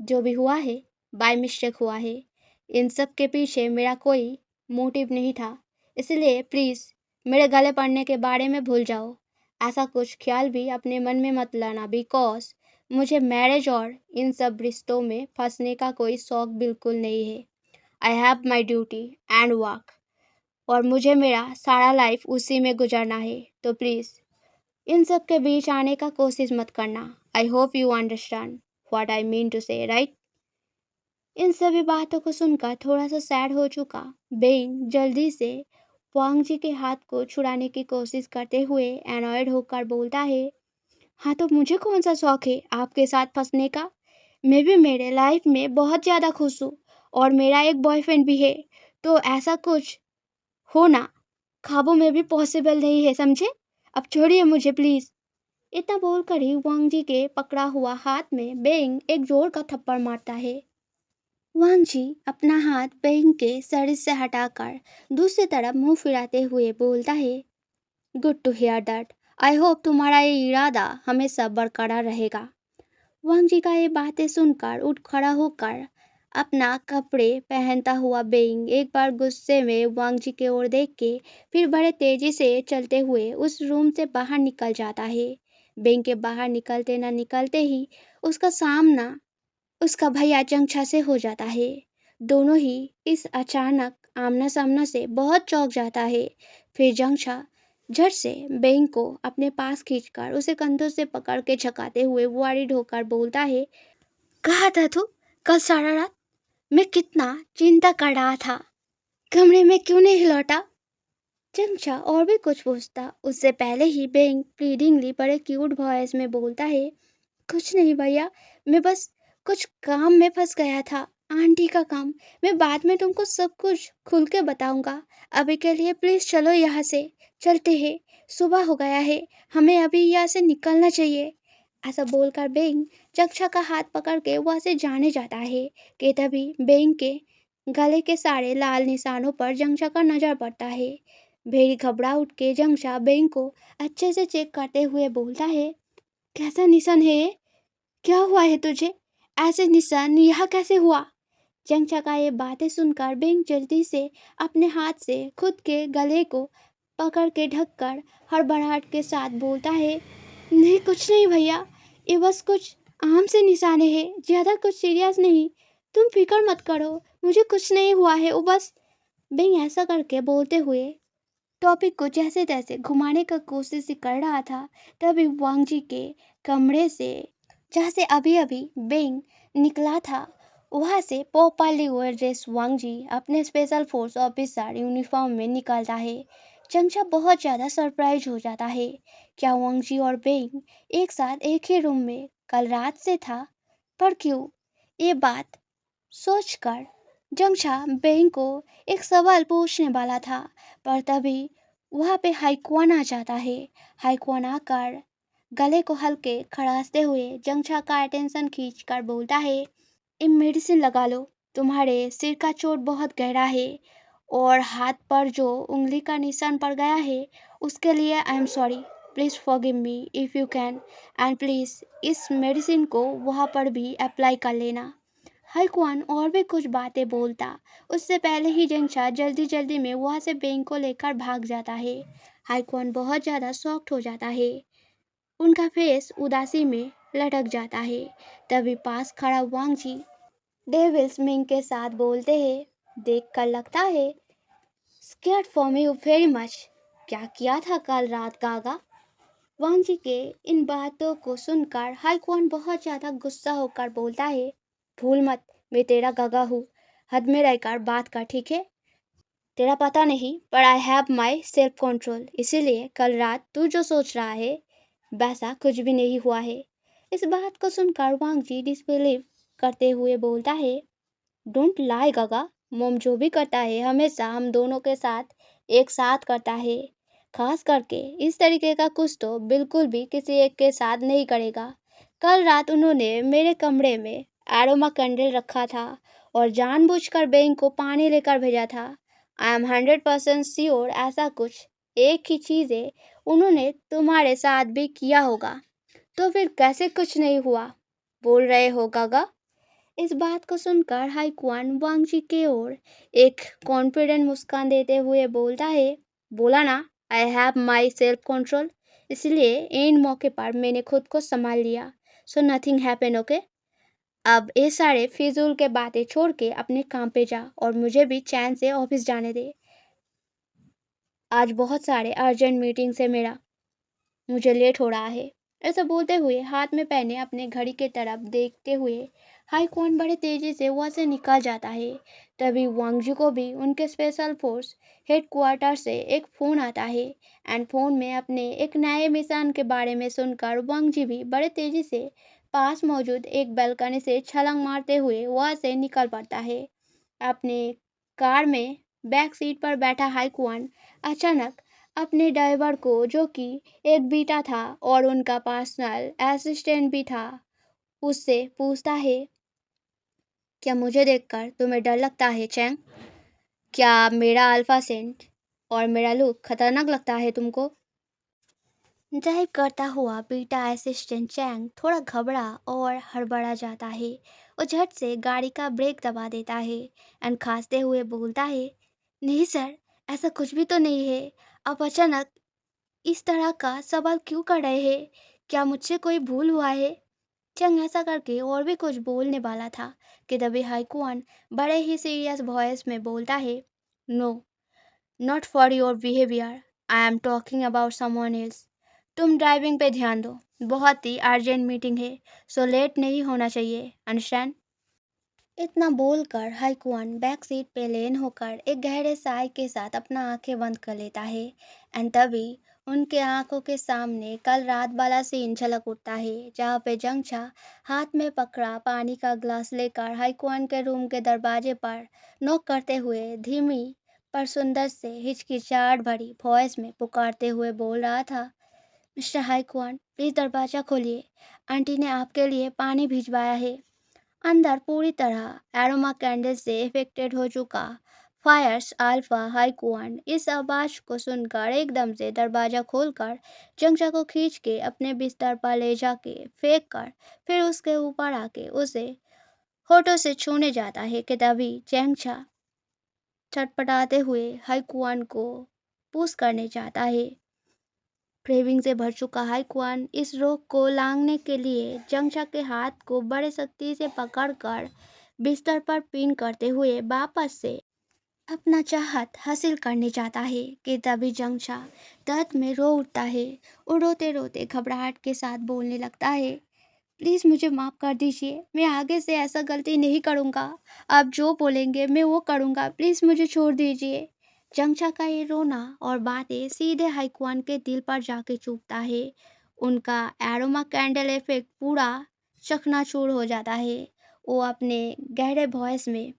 जो भी हुआ है बाय मिस्टेक हुआ है। इन सब के पीछे मेरा कोई मोटिव नहीं था, इसलिए प्लीज़ मेरे गले पड़ने के बारे में भूल जाओ। ऐसा कुछ ख्याल भी अपने मन में मत लाना, बिकॉज मुझे मैरिज और इन सब रिश्तों में फंसने का कोई शौक बिल्कुल नहीं है। I have my duty and work, और मुझे मेरा सारा लाइफ उसी में गुजरना है, तो प्लीज़ इन सब के बीच आने का कोशिश मत करना। I hope you understand what I mean to say, right? इन सभी बातों को सुनकर थोड़ा सा सैड हो चुका बेंग जल्दी से वांग जी के हाथ को छुड़ाने की कोशिश करते हुए एनॉयड होकर बोलता है, हाँ तो मुझे कौन सा शौक है आपके साथ फंसने का? मैं भी मेरे लाइफ में बहुत ज़्यादा खुश हूँ और मेरा एक बॉयफ्रेंड भी है, तो ऐसा कुछ होना ख्वाबों में भी पॉसिबल नहीं है, समझे? अब छोड़िए मुझे प्लीज़। इतना बोलकर ही वांग जी के पकड़ा हुआ हाथ में बेंग एक जोर का थप्पड़ मारता है। वांग जी अपना हाथ बेंग के शरीर से हटाकर दूसरी तरफ मुंह फिराते हुए बोलता है, good to hear that. I hope तुम्हारा ये इरादा हमेशा बरकरार रहेगा। वांग जी का ये बातें सुनकर उठ खड़ा होकर अपना कपड़े पहनता हुआ बेइंग एक बार गुस्से में वांग जी की ओर देख के फिर बड़े तेजी से चलते हुए उस रूम से बाहर निकल जाता है। बेइंग के बाहर निकलते न निकलते ही उसका सामना उसका भैया जंगछा से हो जाता है। दोनों ही इस अचानक आमना सामना से बहुत चौंक जाता है। फिर जंगछा झट से बेंग को अपने पास खींचकर उसे कंधों से पकड़ के झकाते हुए वॉरिड होकर बोलता है, कहा था तू कल सारा रात मैं कितना चिंता कर रहा था, कमरे में क्यों नहीं लौटा। जंगछा और भी कुछ पूछता उससे पहले ही बेंग प्लीडिंगली बड़े क्यूट वॉइस में बोलता है, कुछ नहीं भैया, मैं बस कुछ काम में फंस गया था, आंटी का काम। मैं बाद में तुमको सब कुछ खुल के बताऊंगा। अभी के लिए प्लीज चलो यहाँ से, चलते हैं, सुबह हो गया है, हमें अभी यहाँ से निकलना चाहिए। ऐसा बोलकर बेंग जक्षा का हाथ पकड़ के वहाँ से जाने जाता है कि तभी बेंग के गले के सारे लाल निशानों पर जंगछा का नजर पड़ता है। भेड़ी घबरा उठ के जंगछा बेंग को अच्छे से चेक करते हुए बोलता है, कैसा निशान है ये? क्या हुआ है तुझे? ऐसे निशान यहाँ कैसे हुआ? जंगछा का ये बातें सुनकर बेंग जल्दी से अपने हाथ से खुद के गले को पकड़ के ढककर हड़बड़ाहट के साथ बोलता है, नहीं कुछ नहीं भैया, ये बस कुछ आम से निशाने हैं, ज़्यादा कुछ सीरियस नहीं, तुम फिक्र मत करो, मुझे कुछ नहीं हुआ है, वो बस। बेंग ऐसा करके बोलते हुए टॉपिक को जैसे तैसे घुमाने का कोशिश कर रहा था, तभी वांग जी के कमरे से जहाँ से अभी अभी बेंग निकला था वहाँ से प्रॉपरली वेयर ड्रेस वांग जी अपने स्पेशल फोर्स ऑफिसर यूनिफॉर्म में निकलता है। चंचा बहुत ज़्यादा सरप्राइज हो जाता है, क्या वांग जी और बेंग एक साथ एक ही रूम में कल रात से था, पर क्यों? ये बात सोचकर जंगछा बेंग को एक सवाल पूछने वाला था, पर तभी वहाँ पे हाइकुआन आ जाता है। हाइकुआन आकर गले को हल्के खड़ासते हुए जंगछा का अटेंशन खींचकर बोलता है, ये मेडिसिन लगा लो, तुम्हारे सिर का चोट बहुत गहरा है और हाथ पर जो उंगली का निशान पड़ गया है उसके लिए I am sorry, please forgive me if you can, and please इस मेडिसिन को वहाँ पर भी अप्लाई कर लेना। हाइकुआन और भी कुछ बातें बोलता उससे पहले ही जंगछा जल्दी जल्दी में वहाँ से बेंग को लेकर भाग जाता है। हाइकुआन बहुत ज़्यादा शॉक्ड हो जाता है, उनका फेस उदासी में लटक जाता है। तभी पास खड़ा वांग जी डेविल्स मिंग के साथ बोलते हैं, देख कर लगता है scared for me very much. क्या किया था कल रात गागा? वांग जी के इन बातों को सुनकर हाइकुआन बहुत ज़्यादा गुस्सा होकर बोलता है, भूल मत मैं तेरा गगा हूँ, हद में रहकर बात कर, ठीक है? तेरा पता नहीं पर I have my self control, इसीलिए कल रात तू जो सोच रहा है वैसा कुछ भी नहीं हुआ है। इस बात को सुनकर वांग जी डिसबिलीव करते हुए बोलता है, डोंट लाई गगा, मोम जो भी करता है हमेशा हम दोनों के साथ एक साथ करता है, खास करके इस तरीके का कुछ तो बिल्कुल भी किसी एक के साथ नहीं करेगा। कल रात उन्होंने मेरे कमरे में एरोमा कैंडल रखा था और जानबूझकर बैंक को पानी लेकर भेजा था। आई एम 100% श्योर ऐसा कुछ एक ही चीज़ें उन्होंने तुम्हारे साथ भी किया होगा, तो फिर कैसे कुछ नहीं हुआ बोल रहे हो गागा? इस बात को सुनकर हाइकुआन वांगजी की ओर एक कॉन्फिडेंट मुस्कान देते हुए बोलता है, बोला ना I have my self control, इसलिए इन मौके पर मैंने खुद को संभाल लिया, सो नथिंग हैपन, ओके? अब ये सारे फिजूल के बातें छोड़ के अपने काम पे जा और मुझे भी चैन से ऑफिस जाने दे। आज बहुत सारे अर्जेंट मीटिंग्स है मेरा, मुझे लेट हो रहा है। ऐसा बोलते हुए हाथ में पहने अपने घड़ी की तरफ देखते हुए हाईकॉन बड़े तेजी से वहाँ से निकल जाता है। तभी वांगजू को भी उनके स्पेशल फोर्स हेडक्वार्टर से एक फ़ोन आता है एंड फ़ोन में अपने एक नए मिशन के बारे में सुनकर वांगजी भी बड़े तेजी से पास मौजूद एक बालकनी से छलांग मारते हुए वहाँ से निकल पड़ता है। अपने कार में बैक सीट पर बैठा हाईकुआन अचानक अपने ड्राइवर को, जो कि एक बीटा था और उनका पर्सनल असिस्टेंट भी था, उससे पूछता है, क्या मुझे देखकर तुम्हें डर लगता है चैंग? क्या मेरा अल्फा सेंट और मेरा लुक खतरनाक लगता है तुमको? ड्राइव करता हुआ बीटा असिस्टेंट चैंग थोड़ा घबरा और हड़बड़ा जाता है। वो झट से गाड़ी का ब्रेक दबा देता है एंड खांसते हुए बोलता है, नहीं सर, ऐसा कुछ भी तो नहीं है। आप अचानक इस तरह का सवाल क्यों कर रहे हैं? क्या मुझसे कोई भूल हुआ है? चंग ऐसा करके और भी कुछ बोलने वाला था कि तभी हाईकुआन बड़े ही सीरियस वॉइस में बोलता है, no, not for your behaviour, I am talking about someone else. तुम ड्राइविंग पे ध्यान दो, बहुत ही अर्जेंट मीटिंग है, सो लेट नहीं होना चाहिए, अंडरस्टैंड? इतना बोलकर हाईकुआन बैक सीट पे लेन होकर एक गहरे साय के साथ अपना आंखें बंद कर लेता है एंड तभी उनके आंखों के सामने कल रात वाला सीन झलक उठता है जहाँ पे जंगछा हाथ में पकड़ा पानी का ग्लास लेकर हाईकुआन के रूम के दरवाजे पर नॉक करते हुए धीमी पर सुंदर से हिचकिचाहट भरी वॉइस में पुकारते हुए बोल रहा था, मिस्टर हाईकुआन प्लीज दरवाजा खोलिए, आंटी ने आपके लिए पानी भिजवाया है। अंदर पूरी तरह एरोमा कैंडल से इफेक्टेड हो चुका फायर्स अल्फा हाईकुआन इस आवाज को सुनकर एकदम से दरवाजा खोलकर जंगचा को खींच के अपने बिस्तर पर ले जाके फेंक कर फिर उसके ऊपर आके उसे होठों से छूने जाता है कि तभी जंगचा छटपटाते हुए हाईकुआन को पुश करने जाता है। क्रेविंग से भर चुका हाईकुआन इस रोग को लांघने के लिए जंगचा के हाथ को बड़े सख्ती से पकड़कर बिस्तर पर पिन करते हुए वापस से अपना चाहत हासिल करने जाता है कि तभी जंगचा दर्द में रो उठता है और रोते रोते घबराहट के साथ बोलने लगता है, प्लीज़ मुझे माफ़ कर दीजिए, मैं आगे से ऐसा गलती नहीं करूँगा। आप जो बोलेंगे मैं वो करूँगा, प्लीज़ मुझे छोड़ दीजिए। जंगचा का ये रोना और बातें सीधे हाईकुआन के दिल पर जाके चुभता है। उनका एरोमा कैंडल इफेक्ट पूरा चकनाचूर हो जाता है। वो अपने गहरे वॉइस में,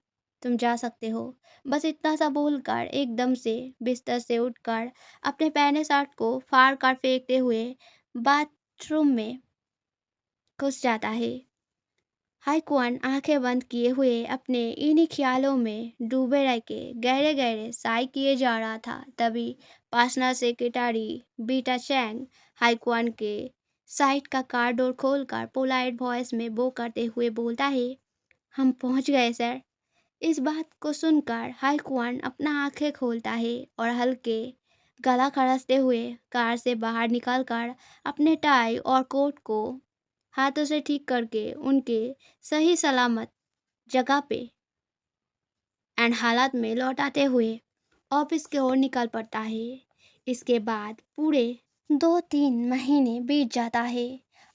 तुम जा सकते हो, बस इतना सा बोलकर एकदम से बिस्तर से उठकर अपने पहने शर्ट को फाड़ कर फेंकते हुए बाथरूम में घुस जाता है। हाईकुआन आंखें बंद किए हुए अपने इन्हीं ख्यालों में डूबे रह के गहरे गहरे साय किए जा रहा था तभी पासना सेक्रेटरी बीटा चैंग हाईकुआन के साइड का कार डोर खोलकर पोलाइट वॉइस में वो करते हुए बोलता है, हम पहुंच गए सर। इस बात को सुनकर हाईकुआन अपना आंखें खोलता है और हल्के गला खड़सते हुए कार से बाहर निकलकर अपने टाई और कोट को हाथों से ठीक करके उनके सही सलामत जगह पे एंड हालात में लौटाते हुए ऑफिस की ओर निकल पड़ता है। इसके बाद पूरे 2-3 महीने बीत जाता है।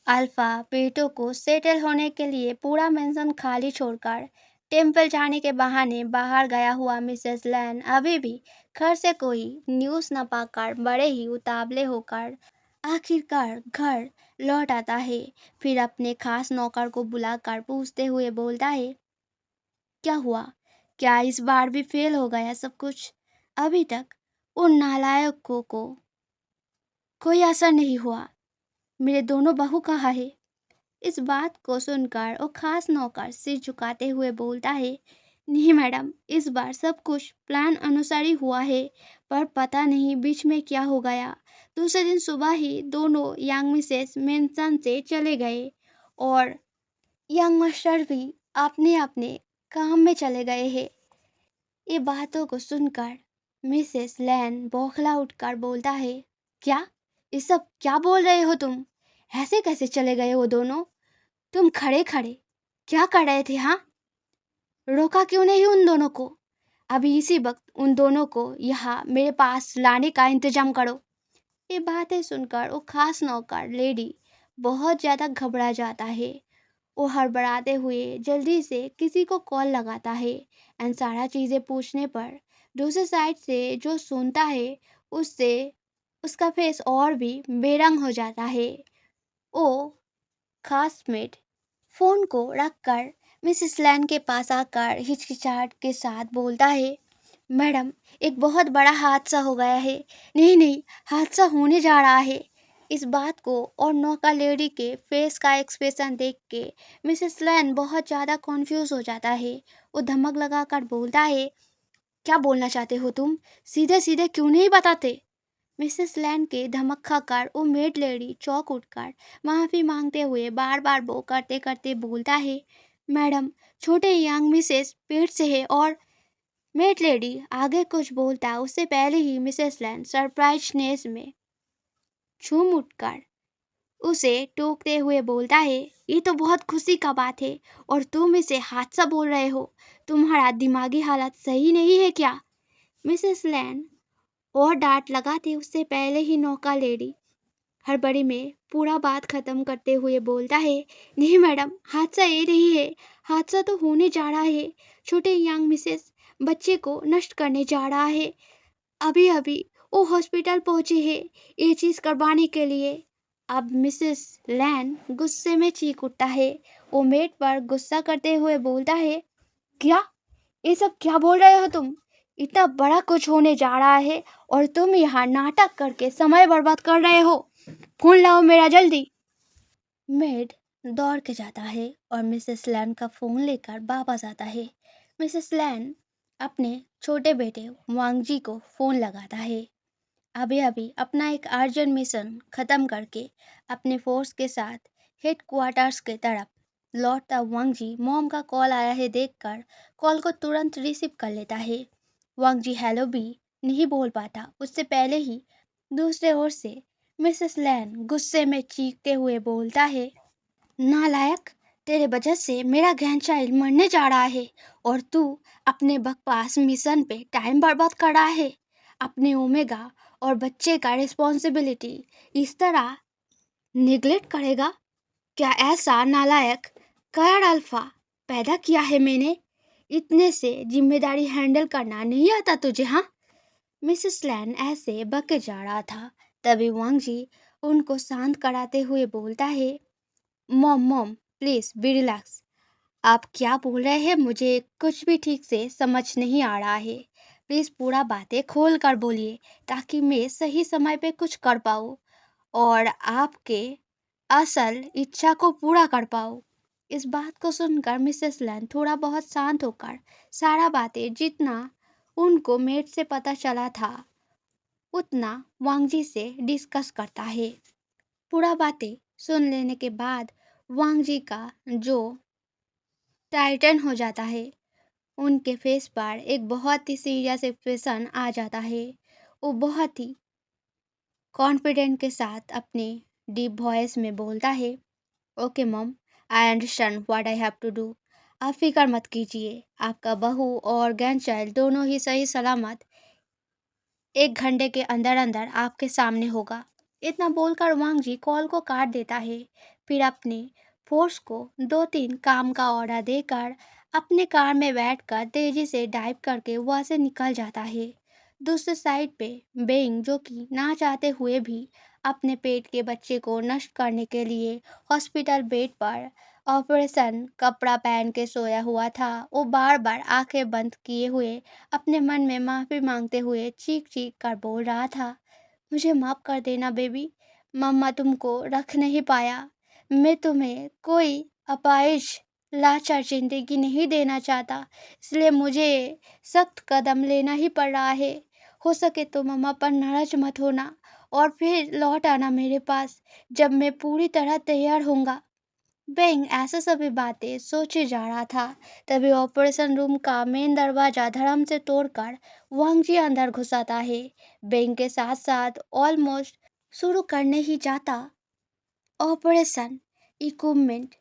अल्फा पेटो को सेटल होने के लिए पूरा मेंशन खाली छोड़कर टेम्पल जाने के बहाने बाहर गया हुआ मिसेस लैन अभी भी घर से कोई न्यूज़ न पाकर बड़े ही उतावले होकर आखिरकार घर लौट आता है। फिर अपने खास नौकर को बुलाकर पूछते हुए बोलता है, क्या हुआ? क्या इस बार भी फेल हो गया सब कुछ? अभी तक उन नालायकों को कोई असर नहीं हुआ। मेरे दोनों बहू कहाँ है? इस बात को सुनकर वो खास नौकर सिर झुकाते हुए बोलता है, नहीं मैडम, इस बार सब कुछ प्लान अनुसार ही हुआ है, पर पता नहीं बीच में क्या हो गया। दूसरे दिन सुबह ही दोनों यंग मिसेस मेंशन से चले गए और यंग मास्टर भी अपने अपने काम में चले गए हैं। ये बातों को सुनकर मिसेस लैन बौखला उठकर बोलता है, क्या? ये सब क्या बोल रहे हो तुम? ऐसे कैसे चले गए वो दोनों? तुम खड़े खड़े क्या कर रहे थे? हाँ, रोका क्यों नहीं उन दोनों को? अभी इसी वक्त उन दोनों को यहाँ मेरे पास लाने का इंतजाम करो। ये बातें सुनकर वो खास नौकर लेडी बहुत ज़्यादा घबरा जाता है। वो हड़बड़ाते हुए जल्दी से किसी को कॉल लगाता है एंड सारा चीज़ें पूछने पर दूसरे साइड से जो सुनता है उससे उसका फेस और भी बेरंग हो जाता है। वो खासमेट फोन को रखकर मिसेस लैन के पास आकर हिचकिचाहट के साथ बोलता है, मैडम, एक बहुत बड़ा हादसा हो गया है। नहीं नहीं, हादसा होने जा रहा है। इस बात को और नौका लेडी के फेस का एक्सप्रेशन देख के मिसेस लैन बहुत ज़्यादा कॉन्फ्यूज हो जाता है। वो धमक लगाकर बोलता है, क्या बोलना चाहते हो तुम? सीधे सीधे क्यों नहीं बताते? मिसेस लैन के धमक खाकर वो मेड लेडी चौंक उठकर माफ़ी मांगते हुए बार बार वो करते करते बोलता है, मैडम, छोटे यंग मिसेस पेट से है। और मेड लेडी आगे कुछ बोलता उससे पहले ही मिसेस लैन सरप्राइजनेस में झूम उठकर उसे टोकते हुए बोलता है, ये तो बहुत खुशी का बात है और तुम इसे हादसा बोल रहे हो। तुम्हारा दिमागी हालत सही नहीं है क्या? मिसेस लैन और डांट लगाते उससे पहले ही नौका लेडी हड़बड़ी में पूरा बात खत्म करते हुए बोलता है, नहीं मैडम, हादसा ये नहीं है। हादसा तो होने जा रहा है। छोटे यंग मिसेस बच्चे को नष्ट करने जा रहा है। अभी अभी वो हॉस्पिटल पहुंचे हैं ये चीज़ करवाने के लिए। अब मिसेस लैन गुस्से में चीख उठता है। वो मेड पर गुस्सा करते हुए बोलता है, क्या? ये सब क्या बोल रहे हो तुम? इतना बड़ा कुछ होने जा रहा है और तुम यहाँ नाटक करके समय बर्बाद कर रहे हो। फोन लाओ मेरा जल्दी। मेड दौड़ के जाता है और मिसेस लैन का फ़ोन लेकर वापस आता है। मिसेस लैन अपने छोटे बेटे वांगजी को फ़ोन लगाता है। अभी अभी अपना एक अर्जेंट मिशन ख़त्म करके अपने फोर्स के साथ हेड क्वार्टर्स की तरफ लौटता वांगजी मॉम का कॉल आया है देखकर कॉल को तुरंत रिसीव कर लेता है। वांगजी हेलो भी नहीं बोल पाता उससे पहले ही दूसरे ओर से मिसेस लैन गुस्से में चीखते हुए बोलता है, नालायक, तेरे वजह से मेरा ग्रैंडचाइल्ड मरने जा रहा है और तू अपने बकवास मिशन पे टाइम बर्बाद कर रहा है। अपने ओमेगा और बच्चे का रिस्पॉन्सिबिलिटी इस तरह निगलेक्ट करेगा? क्या ऐसा नालायक कार अल्फा पैदा किया है मैंने? इतने से जिम्मेदारी हैंडल करना नहीं आता तुझे? हाँ? मिसेस लैन ऐसे बके जा रहा था तभी वांगजी उनको शांत कराते हुए बोलता है, मॉम प्लीज़ बी रिलैक्स। आप क्या बोल रहे हैं मुझे कुछ भी ठीक से समझ नहीं आ रहा है। प्लीज़ पूरा बातें खोल कर बोलिए ताकि मैं सही समय पे कुछ कर पाऊँ और आपके असल इच्छा को पूरा कर पाऊँ। इस बात को सुनकर मिसेस लैन थोड़ा बहुत शांत होकर सारा बातें जितना उनको मेड से पता चला था उतना वांगजी से डिस्कस करता है। पूरा बातें सुन लेने के बाद वांगजी का जो टाइटन हो जाता है उनके फेस पर एक बहुत ही सीरियस एक्सप्रेशन आ जाता है। वो बहुत ही कॉन्फिडेंट के साथ अपने डीप वॉइस में बोलता है, okay mom, I understand what I have to do. आप फिक्र मत कीजिए, आपका बहू और ग्रैंड चाइल्ड दोनों ही सही सलामत 1 घंटे के अंदर अंदर आपके सामने होगा। इतना बोलकर वांगजी कॉल को काट देता है। फिर अपने फोर्स को 2-3 काम का ऑर्डर देकर अपने कार में बैठकर तेजी से ड्राइव करके वहाँ से निकल जाता है। दूसरे साइड पे बेइंग जो कि ना चाहते हुए भी अपने पेट के बच्चे को नष्ट करने के लिए हॉस्पिटल बेड पर ऑपरेशन कपड़ा पहन के सोया हुआ था, वो बार बार आंखें बंद किए हुए अपने मन में माफ़ी मांगते हुए चीख चीख कर बोल रहा था, मुझे माफ़ कर देना बेबी, मम्मा तुमको रख नहीं पाया। मैं तुम्हें कोई अपाहिज लाचार जिंदगी नहीं देना चाहता, इसलिए मुझे सख्त कदम लेना ही पड़ रहा है। हो सके तो मम्मा पर नाराज मत होना और फिर लौट आना मेरे पास जब मैं पूरी तरह तैयार होऊंगा। बेंग ऐसे सभी बातें सोचे जा रहा था तभी ऑपरेशन रूम का मेन दरवाजा धड़म से तोड़कर वांगजी अंदर घुस आता है। बेंग के साथ साथ ऑलमोस्ट शुरू करने ही जाता ऑपरेशन इक्विपमेंट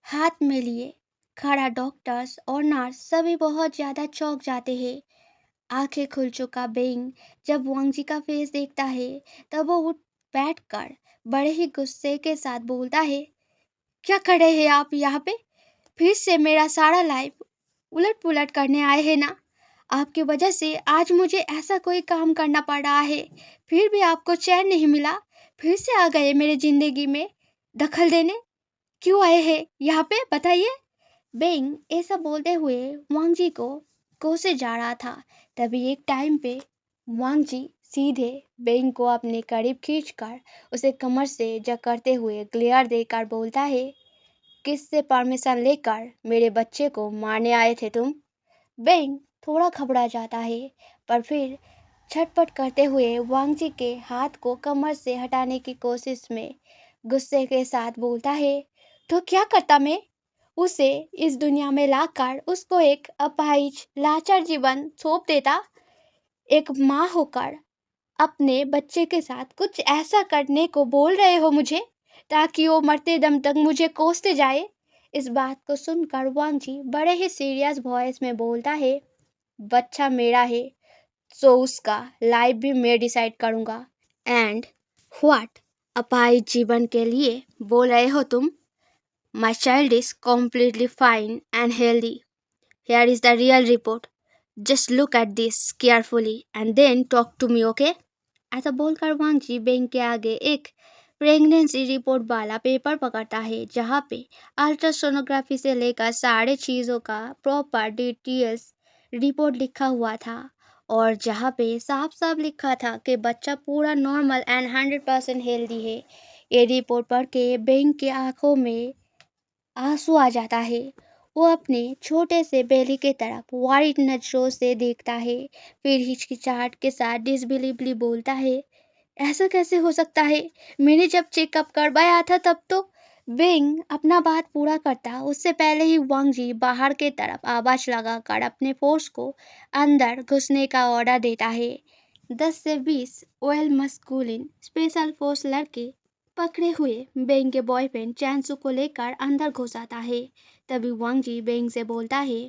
हाथ में लिए खड़ा डॉक्टर्स और नर्स सभी बहुत ज़्यादा चौंक जाते हैं। आंखें खुल चुका बेंग जब वांगजी का फेस देखता है तब वो उठ बैठकर बड़े ही गुस्से के साथ बोलता है, क्या खड़े हैं आप यहाँ पे? फिर से मेरा सारा लाइफ उलट पुलट करने आए हैं ना? आपकी वजह से आज मुझे ऐसा कोई काम करना पड़ रहा है, फिर भी आपको चैन नहीं मिला। फिर से आ गए मेरे जिंदगी में दखल देने। क्यों आए हैं यहाँ पे बताइए? बेंग ऐसा बोलते हुए वांगजी को कोसे जा रहा था तभी एक टाइम पे वांगजी सीधे बेंग को अपने करीब खींचकर उसे कमर से जकड़ते हुए ग्लेयर देकर बोलता है, किससे परमिशन लेकर मेरे बच्चे को मारने आए थे तुम? बेंग थोड़ा घबरा जाता है, पर फिर छटपट करते हुए वांगजी के हाथ को कमर से हटाने की कोशिश में गुस्से के साथ बोलता है, तो क्या करता मैं? उसे इस दुनिया में लाकर उसको एक अपाहिज लाचार जीवन सौंप देता। एक माँ होकर अपने बच्चे के साथ कुछ ऐसा करने को बोल रहे हो मुझे, ताकि वो मरते दम तक मुझे कोसते जाए? इस बात को सुनकर वांगजी बड़े ही सीरियस वॉइस में बोलता है, बच्चा मेरा है, सो उसका लाइफ भी मैं डिसाइड करूंगा। And what? अपाहिज जीवन के लिए बोल रहे हो तुम? My child is completely fine and healthy. Here is the real report. Just look at this carefully and then talk to me, okay? ऐसा बोलकर वांगजी बेंग के आगे एक प्रेगनेंसी रिपोर्ट वाला पेपर पकड़ता है, जहाँ पे अल्ट्रासोनोग्राफी से लेकर सारे चीज़ों का प्रॉपर डिटेल्स रिपोर्ट लिखा हुआ था, और जहाँ पे साफ साफ लिखा था कि बच्चा पूरा नॉर्मल एंड 100% हेल्दी है। ये रिपोर्ट पढ़ के बेंग की आंखों में आंसू आ जाता है। वो अपने छोटे से बेली की तरफ वाइड नजरों से देखता है, फिर हिचकिचाहट के साथ डिसबिलीवली बोलता है, ऐसा कैसे हो सकता है? मैंने जब चेकअप करवाया था तब तो। बिंग अपना बात पूरा करता उससे पहले ही वांगजी बाहर के तरफ आवाज लगाकर अपने फोर्स को अंदर घुसने का ऑर्डर देता है। 10 से 20 वेल मस्कुलिन स्पेशल फोर्स लड़के पकड़े हुए बेंग के बॉयफ्रेंड चैंसू को लेकर अंदर घुस आता है। तभी वांगजी बेंग से बोलता है,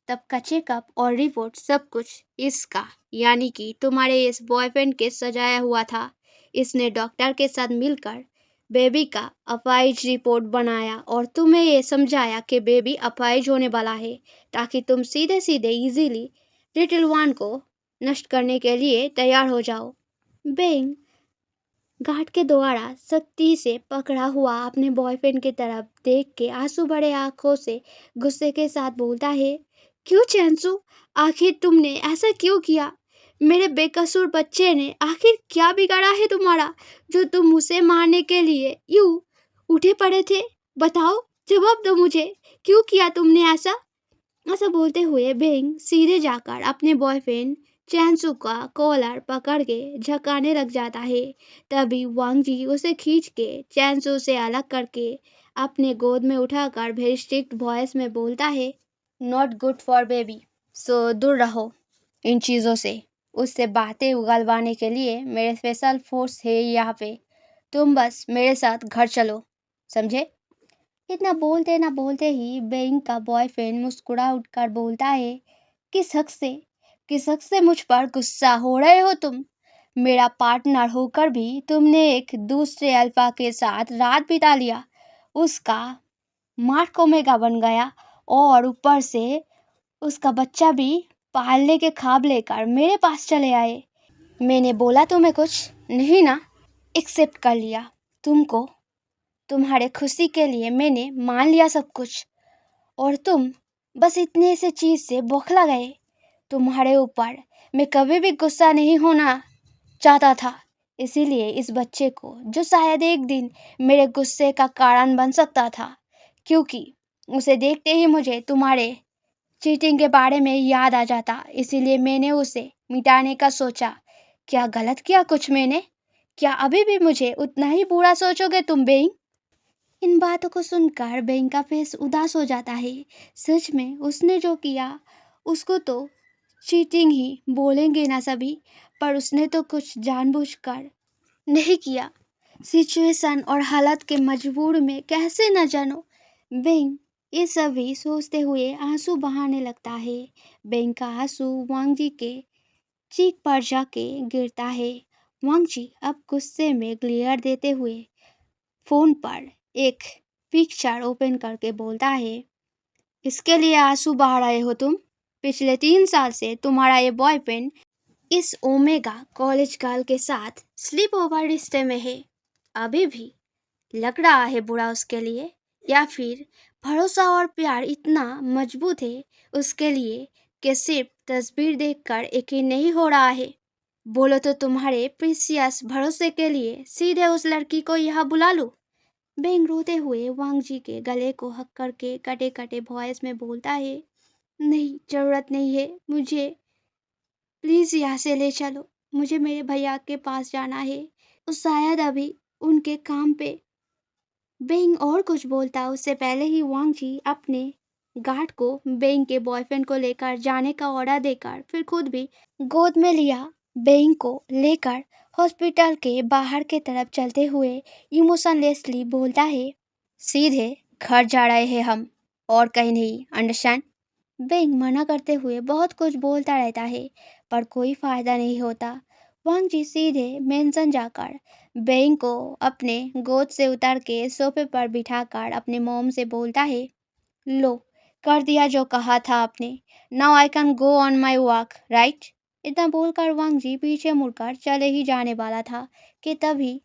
तब का चेकअप और रिपोर्ट सब कुछ इसका, यानी कि तुम्हारे इस बॉयफ्रेंड के सजाया हुआ था। इसने डॉक्टर के साथ मिलकर बेबी का अपाहिज रिपोर्ट बनाया और तुम्हें ये समझाया कि बेबी अपाहिज होने वाला है, ताकि तुम सीधे सीधे इजीली लिटिल वन को नष्ट करने के लिए तैयार हो जाओ। बेंग गार्ड के द्वारा सख्ती से पकड़ा हुआ अपने बॉयफ्रेंड की तरफ देख के आंसू भरे आंखों से गुस्से के साथ बोलता है, क्यों चैंसू? आखिर तुमने ऐसा क्यों किया? मेरे बेकसूर बच्चे ने आखिर क्या बिगाड़ा है तुम्हारा, जो तुम उसे मारने के लिए यूं उठे पड़े थे? बताओ, जवाब दो मुझे, क्यों किया तुमने ऐसा? ऐसा बोलते हुए बेंग सीधे जाकर अपने बॉयफ्रेंड चैंसू का कॉलर पकड़ के झकाने लग जाता है। तभी वांगजी उसे खींच के चैंसू से अलग करके अपने गोद में उठाकर वेरी स्ट्रिक्ट वॉइस में बोलता है, नॉट गुड फॉर बेबी, सो दूर रहो इन चीज़ों से। उससे बातें उगलवाने के लिए मेरे स्पेशल फोर्स है यहाँ पे। तुम बस मेरे साथ घर चलो, समझे? इतना बोलते ना बोलते ही बेंग का बॉयफ्रेंड मुस्कुरा उठकर बोलता है, किस हक से, किस हक से मुझ पर गुस्सा हो रहे हो तुम? मेरा पार्टनर होकर भी तुमने एक दूसरे अल्फा के साथ रात बिता लिया, उसका मार्क ओमेगा बन गया, और ऊपर से उसका बच्चा भी पालने के ख्वाब लेकर मेरे पास चले आए। मैंने बोला तुम्हें कुछ नहीं ना? एक्सेप्ट कर लिया तुमको। तुम्हारे खुशी के लिए मैंने मान लिया सब कुछ, और तुम बस इतने से चीज़ से बौखला गए। तुम्हारे ऊपर मैं कभी भी गुस्सा नहीं होना चाहता था, इसीलिए इस बच्चे को, जो शायद एक दिन मेरे गुस्से का कारण बन सकता था, क्योंकि उसे देखते ही मुझे तुम्हारे चीटिंग के बारे में याद आ जाता, इसीलिए मैंने उसे मिटाने का सोचा। क्या गलत किया कुछ मैंने? क्या अभी भी मुझे उतना ही बुरा सोचोगे तुम बेइंग? इन बातों को सुनकर बेंग का फेस उदास हो जाता है। सच में उसने जो किया उसको तो चीटिंग ही बोलेंगे ना सभी, पर उसने तो कुछ जानबूझकर नहीं किया। सिचुएशन और हालत के मजबूर में कैसे न जानो। बेंग ये सभी सोचते हुए आंसू बहाने लगता है। बेंग का आंसू वांगजी के चीख पर जाके गिरता है। वांगजी अब गुस्से में ग्लेयर देते हुए फोन पर एक पिक्चर ओपन करके बोलता है, इसके लिए आंसू बहा रहे हो तुम? पिछले 3 साल से तुम्हारा ये बॉयफ्रेंड इस ओमेगा कॉलेज गर्ल के साथ स्लीप ओवर रिश्ते में है। अभी भी लग रहा है बुरा उसके लिए, या फिर भरोसा और प्यार इतना मजबूत है उसके लिए कि सिर्फ तस्वीर देखकर यकीन नहीं हो रहा है? बोलो तो तुम्हारे प्रीसियस भरोसे के लिए सीधे उस लड़की को यहाँ बुला लूं। बेंग रोते हुए वांग जी के गले को हक करके कटे कटे वॉइस में बोलता है, नहीं, जरूरत नहीं है मुझे, प्लीज यहाँ से ले चलो, मुझे मेरे भैया के पास जाना है, वो शायद अभी उनके काम पे। बेंग और कुछ बोलता उससे पहले ही वांग जी अपने गार्ड को बेंग के बॉयफ्रेंड को लेकर जाने का ऑर्डर देकर फिर खुद भी गोद में लिया। बेंग को लेकर हॉस्पिटल के बाहर के तरफ चलते हुए इमोशनलेसली बोलता है, सीधे घर जा रहे हैं हम, और कहीं नहीं, अंडरस्टैंड। बेंग मना करते हुए बहुत कुछ बोलता रहता है पर कोई फायदा नहीं होता। वांग जी सीधे मेंशन जाकर बेंग को अपने गोद से उतार के सोफे पर बिठाकर अपने मोम से बोलता है, लो, कर दिया जो कहा था आपने, now I can go on my walk, right. इतना बोलकर वांग जी पीछे मुड़कर चले ही जाने वाला था कि तभी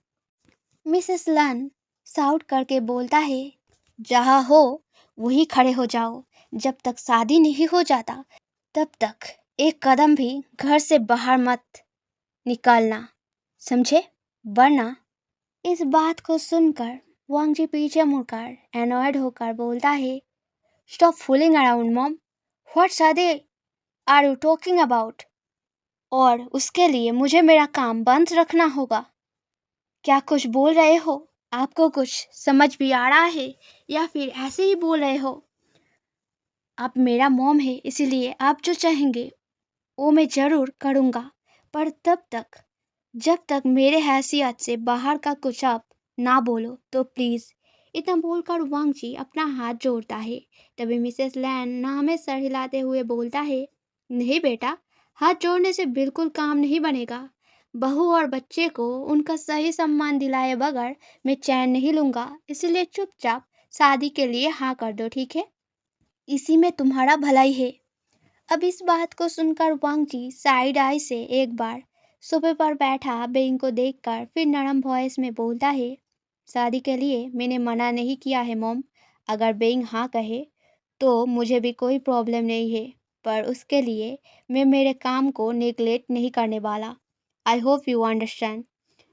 मिसेस लन साउट करके बोलता है, जहाँ हो वहीं खड़े हो जाओ, जब तक शादी नहीं हो जाता तब तक एक कदम भी घर से बाहर मत निकलना, समझे, वरना। इस बात को सुनकर वांग जी पीछे मुड़कर एनॉयड होकर बोलता है, stop fooling around mom, what शादी आर यू टॉकिंग अबाउट, और उसके लिए मुझे मेरा काम बंद रखना होगा। क्या कुछ बोल रहे हो? आपको कुछ समझ भी आ रहा है या फिर ऐसे ही बोल रहे हो? आप मेरा मॉम है, इसीलिए आप जो चाहेंगे वो मैं ज़रूर करूँगा, पर तब तक, जब तक मेरे हैसियत से बाहर का कुछ आप ना बोलो तो प्लीज़। इतना बोलकर वांग जी अपना हाथ जोड़ता है। तभी मिसेस लैन नाम में सर हिलाते हुए बोलता है, नहीं बेटा, हाथ जोड़ने से बिल्कुल काम नहीं बनेगा। बहू और बच्चे को उनका सही सम्मान दिलाए बगैर मैं चैन नहीं लूँगा, इसलिए चुपचाप शादी के लिए हाँ कर दो, ठीक है? इसी में तुम्हारा भलाई है। अब इस बात को सुनकर वांग जी साइड आई से एक बार सोफे पर बैठा बेंग को देखकर फिर नरम वॉइस में बोलता है, शादी के लिए मैंने मना नहीं किया है मॉम, अगर बेंग हाँ कहे तो मुझे भी कोई प्रॉब्लम नहीं है, पर उसके लिए मैं मेरे काम को नेग्लेक्ट नहीं करने वाला। आई होप यू अंडरस्टैंड।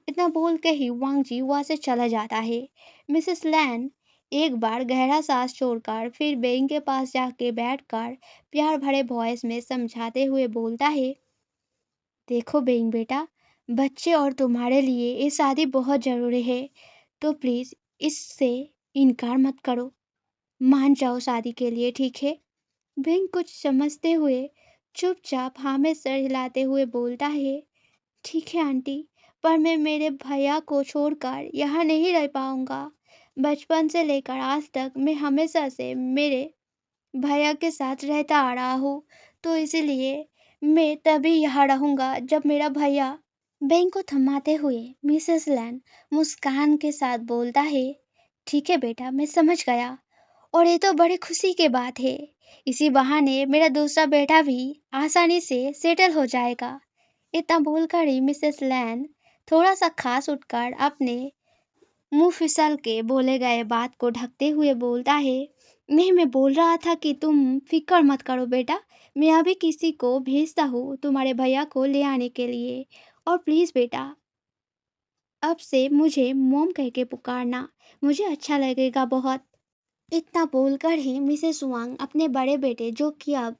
इतना बोल के ही वांग जी वहाँ से चला जाता है। मिसेस लैन एक बार गहरा सांस छोड़कर फिर बेंग के पास जाके बैठकर प्यार भरे वॉइस में समझाते हुए बोलता है, देखो बेंग बेटा, बच्चे और तुम्हारे लिए ये शादी बहुत ज़रूरी है, तो प्लीज़ इससे इनकार मत करो, मान जाओ शादी के लिए, ठीक है। बेंग कुछ समझते हुए चुपचाप हाँ में सर हिलाते हुए बोलता है, ठीक है आंटी, पर मैं मेरे भैया को छोड़कर यहाँ नहीं रह पाऊँगा। बचपन से लेकर आज तक मैं हमेशा से मेरे भैया के साथ रहता आ रहा हूँ, तो इसीलिए मैं तभी यहाँ रहूँगा जब मेरा भैया। बेंग को थमाते हुए मिसेस लैन मुस्कान के साथ बोलता है, ठीक है बेटा, मैं समझ गया, और ये तो बड़ी खुशी की बात है। इसी बहाने मेरा दूसरा बेटा भी आसानी से सेटल हो जाएगा। इतना बोलकर ही मिसेस लैन थोड़ा सा खास उठकर अपने मुंह फिसल के बोले गए बात को ढकते हुए बोलता है, नहीं, मैं बोल रहा था कि तुम फिक्र मत करो बेटा, मैं अभी किसी को भेजता हूँ तुम्हारे भैया को ले आने के लिए, और प्लीज़ बेटा, अब से मुझे मोम कह के पुकारना, मुझे अच्छा लगेगा बहुत। इतना बोलकर ही मिसेस वांग अपने बड़े बेटे, जो कि अब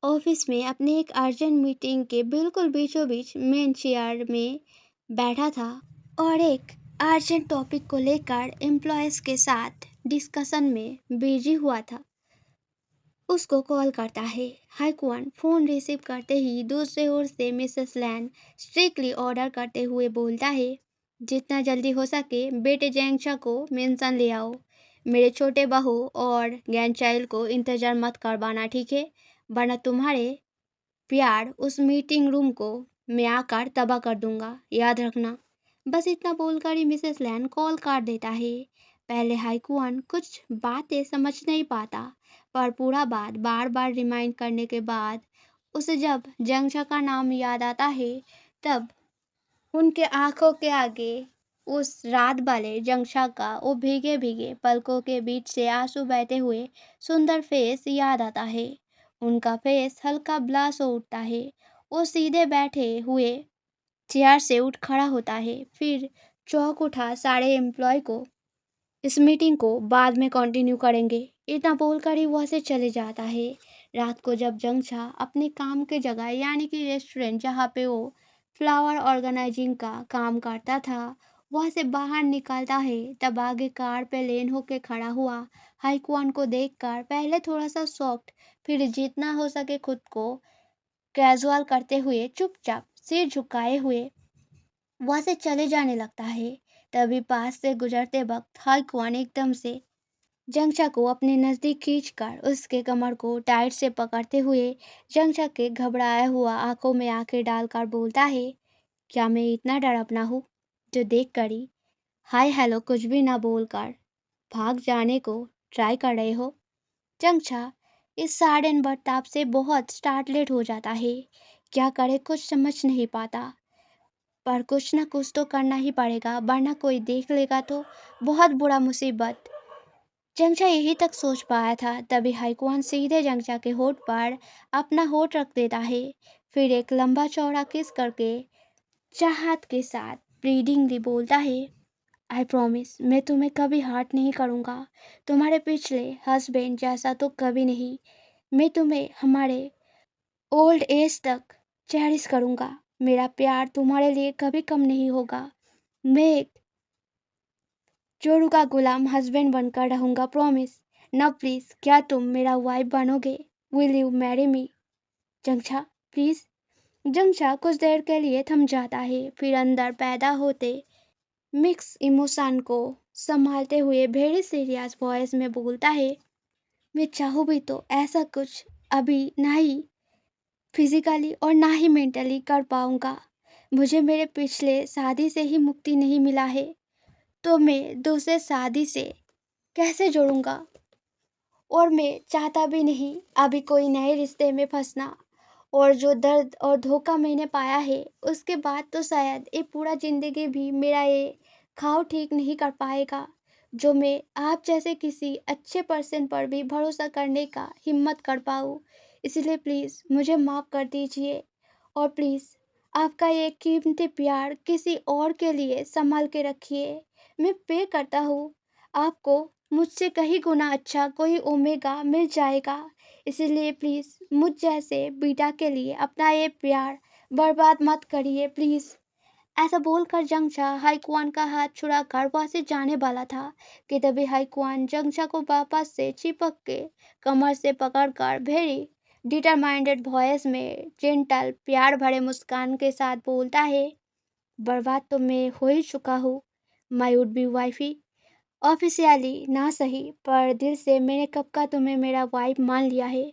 ऑफिस में अपने एक अर्जेंट मीटिंग के बिल्कुल बीचों बीच मेन चेयर में बैठा था और एक अर्जेंट टॉपिक को लेकर एम्प्लॉयज़ के साथ डिस्कशन में बिजी हुआ था, उसको कॉल करता है। हाईक्वान फोन रिसीव करते ही दूसरे ओर से मिसेस लैन स्ट्रिक्टली ऑर्डर करते हुए बोलता है, जितना जल्दी हो सके बेटे जैंगशा को मेंशन ले आओ, मेरे छोटे बहू और ग्रैंड चाइल्ड को इंतजार मत करवाना, ठीक है, वरना तुम्हारे प्यार उस मीटिंग रूम को मैं आकर तबाह कर दूंगा, याद रखना। बस इतना बोलकर ही मिसेस लैन कॉल काट देता है। पहले हाईकुआन कुछ बातें समझ नहीं पाता, पर पूरा बात बार बार रिमाइंड करने के बाद उसे जब जंगशा का नाम याद आता है, तब उनके आंखों के आगे उस रात वाले जंगशा का वो भीगे भीगे पलकों के बीच से आंसू बहते हुए सुंदर फेस याद आता है। उनका फेस हल्का ब्लास हो उठता है। वो सीधे बैठे हुए चेयर से उठ खड़ा होता है, फिर चौक उठा सारे एम्प्लॉय को इस मीटिंग को बाद में कंटिन्यू करेंगे, इतना बोलकर ही वहाँ से चले जाता है। रात को जब जंगछा अपने काम की जगह यानी कि रेस्टोरेंट जहाँ पे वो फ्लावर ऑर्गेनाइजिंग का काम करता था वहाँ से बाहर निकलता है, तब आगे कार पे लेन होके खड़ा हुआ हाईकुआन को देखकर पहले थोड़ा सा शॉक्ड, फिर जितना हो सके खुद को कैजुअल करते हुए चुपचाप सिर झुकाए हुए वहाँ से चले जाने लगता है। तभी पास से गुजरते वक्त हाईकुआन एकदम से जंगचा को अपने नज़दीक खींचकर उसके कमर को टाइट से पकड़ते हुए जंगचा के घबराया हुआ आंखों में आंखें डालकर बोलता है, क्या मैं इतना डरावना हूँ जो देख कर ही हाय हेलो कुछ भी ना बोलकर भाग जाने को ट्राई कर रहे हो? जंगचा इस सडन बर्ताव से बहुत स्टार्टलेट हो जाता है। क्या करे कुछ समझ नहीं पाता, पर कुछ ना कुछ तो करना ही पड़ेगा वरना कोई देख लेगा तो बहुत बुरा मुसीबत। जंगचा यही तक सोच पाया था, तभी हाईकुआन सीधे जंगचा के होठ पर अपना होठ रख देता है, फिर एक लंबा चौड़ा किस करके चाहत के साथ ब्रीडिंगली बोलता है, आई प्रॉमिस मैं तुम्हें कभी हर्ट नहीं करूँगा, तुम्हारे पिछले हस्बैंड जैसा तो कभी नहीं। मैं तुम्हें हमारे ओल्ड एज तक चेरिश करूँगा, मेरा प्यार तुम्हारे लिए कभी कम नहीं होगा। मैं एक जोरू का गुलाम हस्बैंड बनकर रहूँगा, प्रॉमिस। नाउ प्लीज क्या तुम मेरा वाइफ बनोगे? Will you marry me? Jangcha please. Jangcha कुछ देर के लिए थम जाता है, फिर अंदर पैदा होते मिक्स इमोशन को संभालते हुए वेरी सीरियस वॉइस में बोलता है, मैं चाहूँ भी तो ऐसा कुछ अभी ना ही फिजिकली और ना ही मेंटली कर पाऊँगा। मुझे मेरे पिछले शादी से ही मुक्ति नहीं मिला है, तो मैं दूसरे शादी से कैसे जोड़ूंगा? और मैं चाहता भी नहीं अभी कोई नए रिश्ते में फंसना, और जो दर्द और धोखा मैंने पाया है उसके बाद तो शायद ये पूरा ज़िंदगी भी मेरा ये घाव ठीक नहीं कर पाएगा, जो मैं आप जैसे किसी अच्छे पर्सन पर भी भरोसा करने का हिम्मत कर पाऊँ। इसलिए प्लीज़ मुझे माफ़ कर दीजिए, और प्लीज़ आपका ये कीमती प्यार किसी और के लिए संभाल के रखिए। मैं पे करता हूँ आपको, मुझसे कहीं गुना अच्छा कोई ओमेगा मिल जाएगा, इसीलिए प्लीज़ मुझ जैसे बीटा के लिए अपना ये प्यार बर्बाद मत करिए प्लीज़। ऐसा बोलकर जंगचा हाईकुआन का हाथ छुड़ाकर वहाँ से जाने वाला था कि तभी हाईकुआन जंगचा को वापस से चिपक के कमर से पकड़कर वेरी डिटरमाइंडेड वॉइस में जेंटल प्यार भरे मुस्कान के साथ बोलता है, बर्बाद तो मैं हो ही चुका हूँ माई वुड बी वाइफी। ऑफिशियली ना सही पर दिल से मैंने कब का तुम्हें मेरा वाइफ मान लिया है,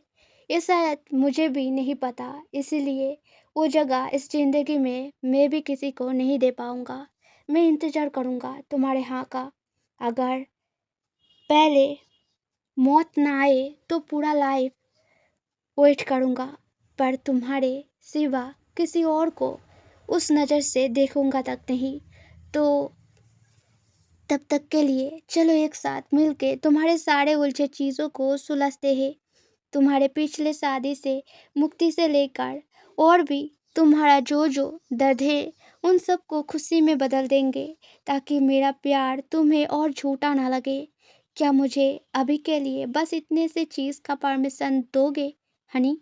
ये शायद मुझे भी नहीं पता, इसीलिए वो जगह इस जिंदगी में मैं भी किसी को नहीं दे पाऊँगा। मैं इंतज़ार करूँगा तुम्हारे हाँ का, अगर पहले मौत ना आए तो पूरा लाइफ वेट करूँगा, पर तुम्हारे सिवा किसी और को उस नज़र से देखूँगा तक नहीं, तो तब तक के लिए चलो एक साथ मिलके तुम्हारे सारे उलझे चीज़ों को सुलझते हैं। तुम्हारे पिछले शादी से मुक्ति से लेकर और भी तुम्हारा जो जो दर्द है उन सब को खुशी में बदल देंगे, ताकि मेरा प्यार तुम्हें और झूठा ना लगे। क्या मुझे अभी के लिए बस इतने से चीज़ का परमिशन दोगे हनी?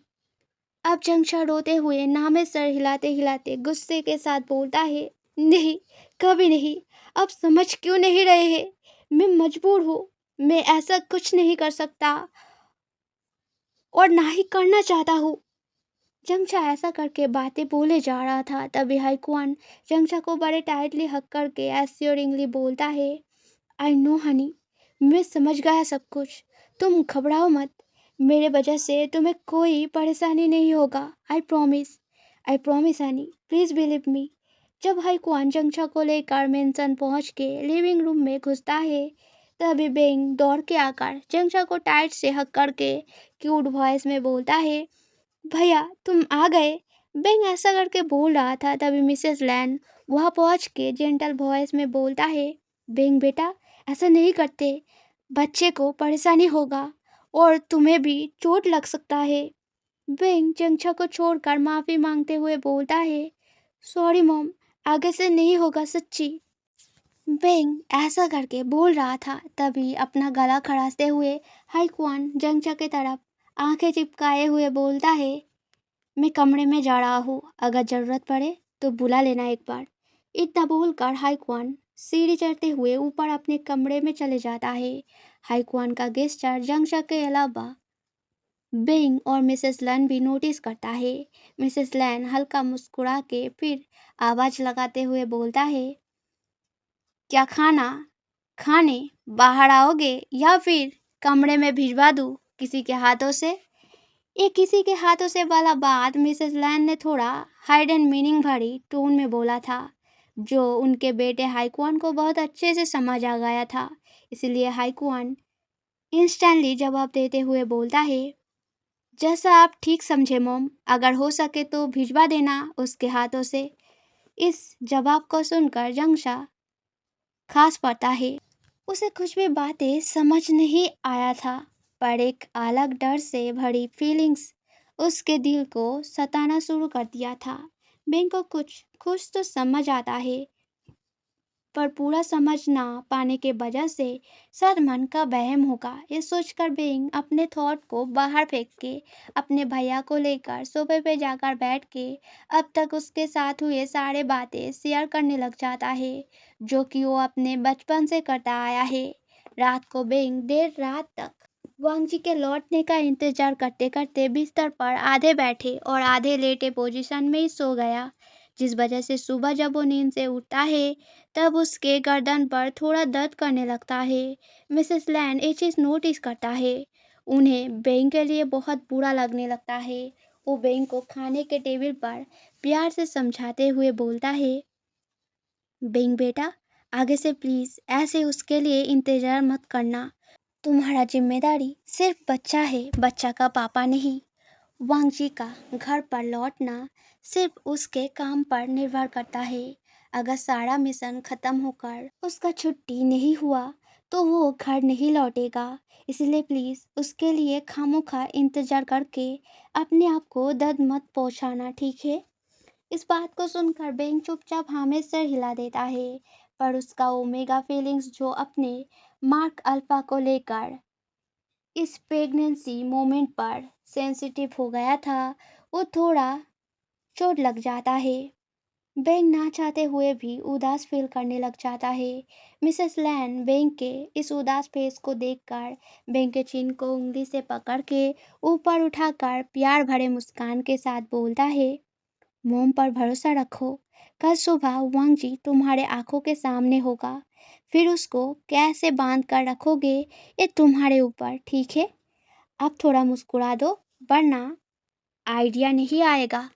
अब जंगशा रोते हुए नामे सर हिलाते हिलाते गुस्से के साथ बोलता है, नहीं कभी नहीं। अब समझ क्यों नहीं रहे हैं? मैं मजबूर हूँ, मैं ऐसा कुछ नहीं कर सकता और ना ही करना चाहता हूँ। जंगचा ऐसा करके बातें बोले जा रहा था, तभी हाईकुआन जंगचा को बड़े टाइटली हक करके एश्योरिंगली बोलता है, आई नो हनी, मैं समझ गया सब कुछ, तुम घबराओ मत, मेरे वजह से तुम्हें कोई परेशानी नहीं होगा, I promise Honey, please believe me. जब हाईकुआन जंगचा को लेकर मेंशन पहुंच के लिविंग रूम में घुसता है, तभी बेंग दौड़ के आकर जंगचा को टाइट से हक करके क्यूट वॉइस में बोलता है, भैया तुम आ गए। बेंग ऐसा करके बोल रहा था, तभी मिसेस लैन वहाँ पहुँच के जेंटल वॉइस में बोलता है, बेंग बेटा ऐसा नहीं करते, बच्चे को परेशानी होगा और तुम्हें भी चोट लग सकता है। बिंग जंगछा को छोड़कर माफी मांगते हुए बोलता है, सॉरी मॉम, आगे से नहीं होगा सच्ची। बिंग ऐसा करके बोल रहा था तभी अपना गला खड़ासते हुए हाईक्वान जंगछा की तरफ आंखें चिपकाए हुए बोलता है, मैं कमरे में जा रहा हूँ, अगर जरूरत पड़े तो बुला लेना एक बार। इतना बोलकर हाईक्वान सीढ़ी चढ़ते हुए ऊपर अपने कमरे में चले जाता है। हाईक्वान का गेस्चर जंगछा के अलावा बिंग और मिसेस लन भी नोटिस करता है। मिसेस लैन हल्का मुस्कुरा के फिर आवाज लगाते हुए बोलता है, क्या खाने बाहर आओगे या फिर कमरे में भिजवा दूँ किसी के हाथों से। ये किसी के हाथों से वाला बात मिसेस लैन ने थोड़ा हाइड एंड मीनिंग भरी टोन में बोला था, जो उनके बेटे हाईक्वान को बहुत अच्छे से समझ आ गया था। इसलिए हाईक्वान इंस्टेंटली जवाब देते हुए बोलता है, जैसा आप ठीक समझे मॉम, अगर हो सके तो भिजवा देना उसके हाथों से। इस जवाब को सुनकर जंगशा खास पड़ता है। उसे कुछ भी बातें समझ नहीं आया था, पर एक अलग डर से भरी फीलिंग्स उसके दिल को सताना शुरू कर दिया था। बिंग को कुछ तो समझ आता है, पर पूरा समझ ना पाने के वजह से शायद मन का वहम होगा। ये सोचकर बिंग अपने थॉट को बाहर फेंक के अपने भैया को लेकर सोफे पे जाकर बैठ के अब तक उसके साथ हुए सारे बातें शेयर करने लग जाता है, जो कि वो अपने बचपन से करता आया है। रात को बिंग देर रात तक वांगजी के लौटने का इंतजार करते करते बिस्तर पर आधे बैठे और आधे लेटे पोजीशन में ही सो गया, जिस वजह से सुबह जब वो नींद से उठता है तब उसके गर्दन पर थोड़ा दर्द करने लगता है। मिसेस लैंड ये चीज़ नोटिस करता है। उन्हें बेंग के लिए बहुत बुरा लगने लगता है। वो बेंग को खाने के टेबल पर प्यार से समझाते हुए बोलता है, बेंग बेटा, आगे से प्लीज़ ऐसे उसके लिए इंतज़ार मत करना। तुम्हारा जिम्मेदारी सिर्फ बच्चा है, बच्चा का पापा नहीं। वांगजी का घर पर लौटना सिर्फ उसके काम पर निर्भर करता है। अगर सारा मिशन खत्म होकर उसका छुट्टी नहीं हुआ तो वो घर नहीं लौटेगा। इसलिए प्लीज़ उसके लिए खामोखा इंतज़ार करके अपने आप को दर्द मत पहुंचाना, ठीक है। इस बात को सुनकर बेंग चुपचाप हाँ में सिर हिला देता है, पर उसका ओमेगा फीलिंग्स जो अपने मार्क अल्फा को लेकर इस प्रेगनेंसी मोमेंट पर सेंसिटिव हो गया था, वो थोड़ा चोट लग जाता है। बेंग ना चाहते हुए भी उदास फील करने लग जाता है। मिसेस लैन बेंग के इस उदास फेस को देखकर बेंग के चिन को उंगली से पकड़ के ऊपर उठाकर प्यार भरे मुस्कान के साथ बोलता है, मोम पर भरोसा रखो, कल सुबह वांगजी तुम्हारे आंखों के सामने होगा, फिर उसको कैसे बांध कर रखोगे ये तुम्हारे ऊपर, ठीक है। अब थोड़ा मुस्कुरा दो, वरना आइडिया नहीं आएगा।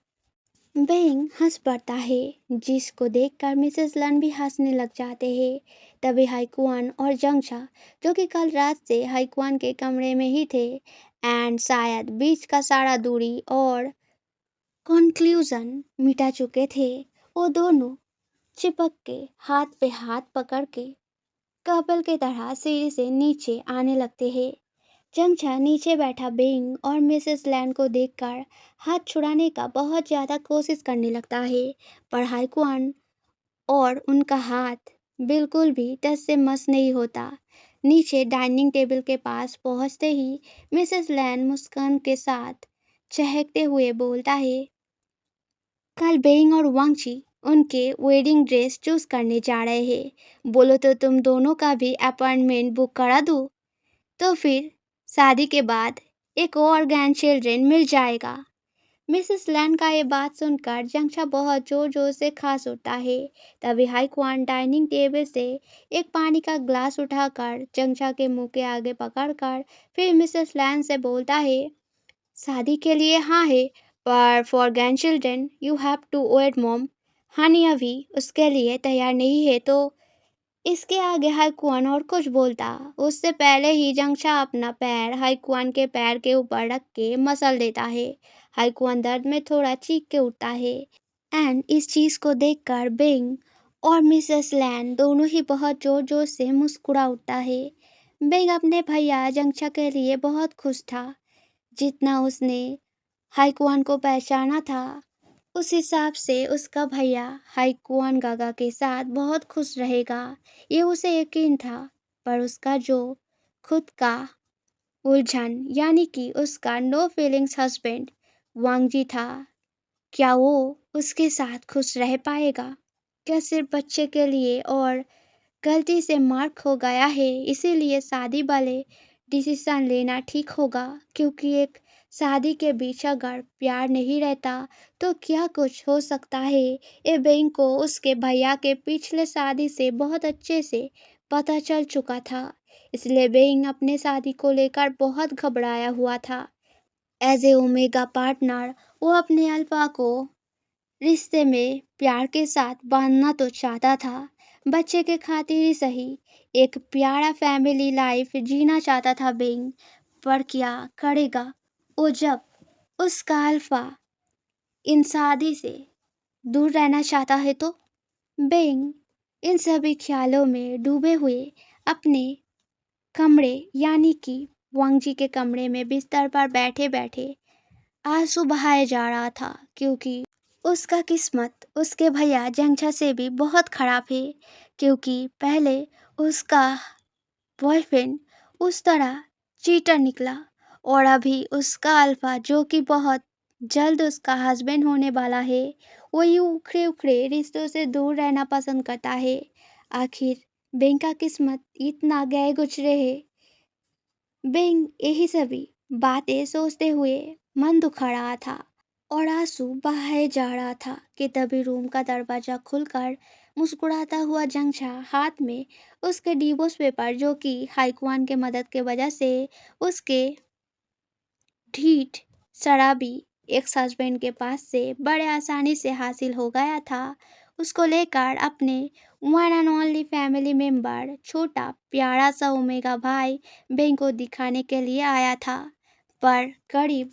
बेंग हंस पड़ता है, जिसको देखकर मिसेस लन भी हंसने लग जाते हैं। तभी हाईकुआन और जंगशा, जो कि कल रात से हाईकुआन के कमरे में ही थे एंड शायद बीच का सारा दूरी और कंक्लूजन मिटा चुके थे, वो दोनों चिपक के हाथ पे हाथ पकड़ के कपल की तरह सीढ़ी से नीचे आने लगते हैं। जंगछा नीचे बैठा बेंग और मिसेस लैंड को देखकर हाथ छुड़ाने का बहुत ज़्यादा कोशिश करने लगता है, पर हाईकुआन और उनका हाथ बिल्कुल भी टस से मस नहीं होता। नीचे डाइनिंग टेबल के पास पहुंचते ही मिसेस लैंड मुस्कान के साथ चहकते हुए बोलता है, कल बेइंग और वांगची उनके वेडिंग ड्रेस चूज करने जा रहे हैं, बोलो तो तुम दोनों का भी अपॉइंटमेंट बुक करा दूँ। तो फिर शादी के बाद एक और ग्रैंड चिल्ड्रन मिल जाएगा। मिसेस लैन का ये बात सुनकर जंगशा बहुत जोर जोर से खांस उठता है। तभी हाईकुआन डाइनिंग टेबल से एक पानी का ग्लास उठाकर जंगशा के मुंह के आगे पकड़कर फिर मिसेस लैन से बोलता है, शादी के लिए हाँ है, पर for grandchildren you have to wait mom. Honey अभी उसके लिए तैयार नहीं है। तो इसके आगे हाईकुआन और कुछ बोलता उससे पहले ही जंगशा अपना पैर हाईकुआन के पैर के ऊपर रख के मसल देता है। हाईकुआन दर्द में थोड़ा चीख के उठता है एंड इस चीज़ को देखकर बिंग और मिसेस लैन दोनों ही बहुत जोर जोर से मुस्कुरा उठता है। बिंग अपने भैया जंगशा के लिए बहुत खुश था, जितना उसने हाईकुआन को पहचाना था, उस हिसाब से उसका भैया हाईकुआन गागा के साथ बहुत खुश रहेगा, ये उसे यकीन था। पर उसका जो खुद का उलझन यानी कि उसका नो फीलिंग्स हस्बैंड वांगजी था, क्या वो उसके साथ खुश रह पाएगा? क्या सिर्फ बच्चे के लिए और गलती से मार्क हो गया है इसीलिए शादी वाले डिसीजन लेना ठीक होगा? क्योंकि एक शादी के बीच अगर प्यार नहीं रहता तो क्या कुछ हो सकता है, ये बेंग को उसके भैया के पिछले शादी से बहुत अच्छे से पता चल चुका था। इसलिए बेंग अपने शादी को लेकर बहुत घबराया हुआ था। एज ए ओमेगा पार्टनर वो अपने अल्फा को रिश्ते में प्यार के साथ बांधना तो चाहता था, बच्चे के खातिर ही सही, एक प्यारा फैमिली लाइफ जीना चाहता था बेंग। पर क्या करेगा वो जब उसका अल्फा इन शादी से दूर रहना चाहता है तो? बेंग इन सभी ख्यालों में डूबे हुए अपने कमरे यानी कि वांगजी के कमरे में बिस्तर पर बैठे बैठे आंसू बहाए जा रहा था, क्योंकि उसका किस्मत उसके भैया जंगछा से भी बहुत खराब है। क्योंकि पहले उसका बॉयफ्रेंड उस तरह चीटर निकला और अभी उसका अल्फा जो कि बहुत जल्द उसका हस्बैंड होने वाला है, वो यूं उखड़े उखड़े रिश्तों से दूर रहना पसंद करता है। आखिर बेंग का किस्मत इतना गए गुजरे है। बेंग यही सभी बातें सोचते हुए मन दुखा रहा था और आंसू बहाए जा रहा था कि तभी रूम का दरवाजा खुलकर मुस्कुराता हुआ जंगछा हाथ में उसके डिवोर्स पेपर, जो कि हाईकुआन के मदद के वजह से उसके ढीठ शराबी एक्स हस्बैंड के पास से बड़े आसानी से हासिल हो गया था, उसको लेकर अपने one and only family member छोटा प्यारा सा ओमेगा भाई बेंग को दिखाने के लिए आया था। पर करीब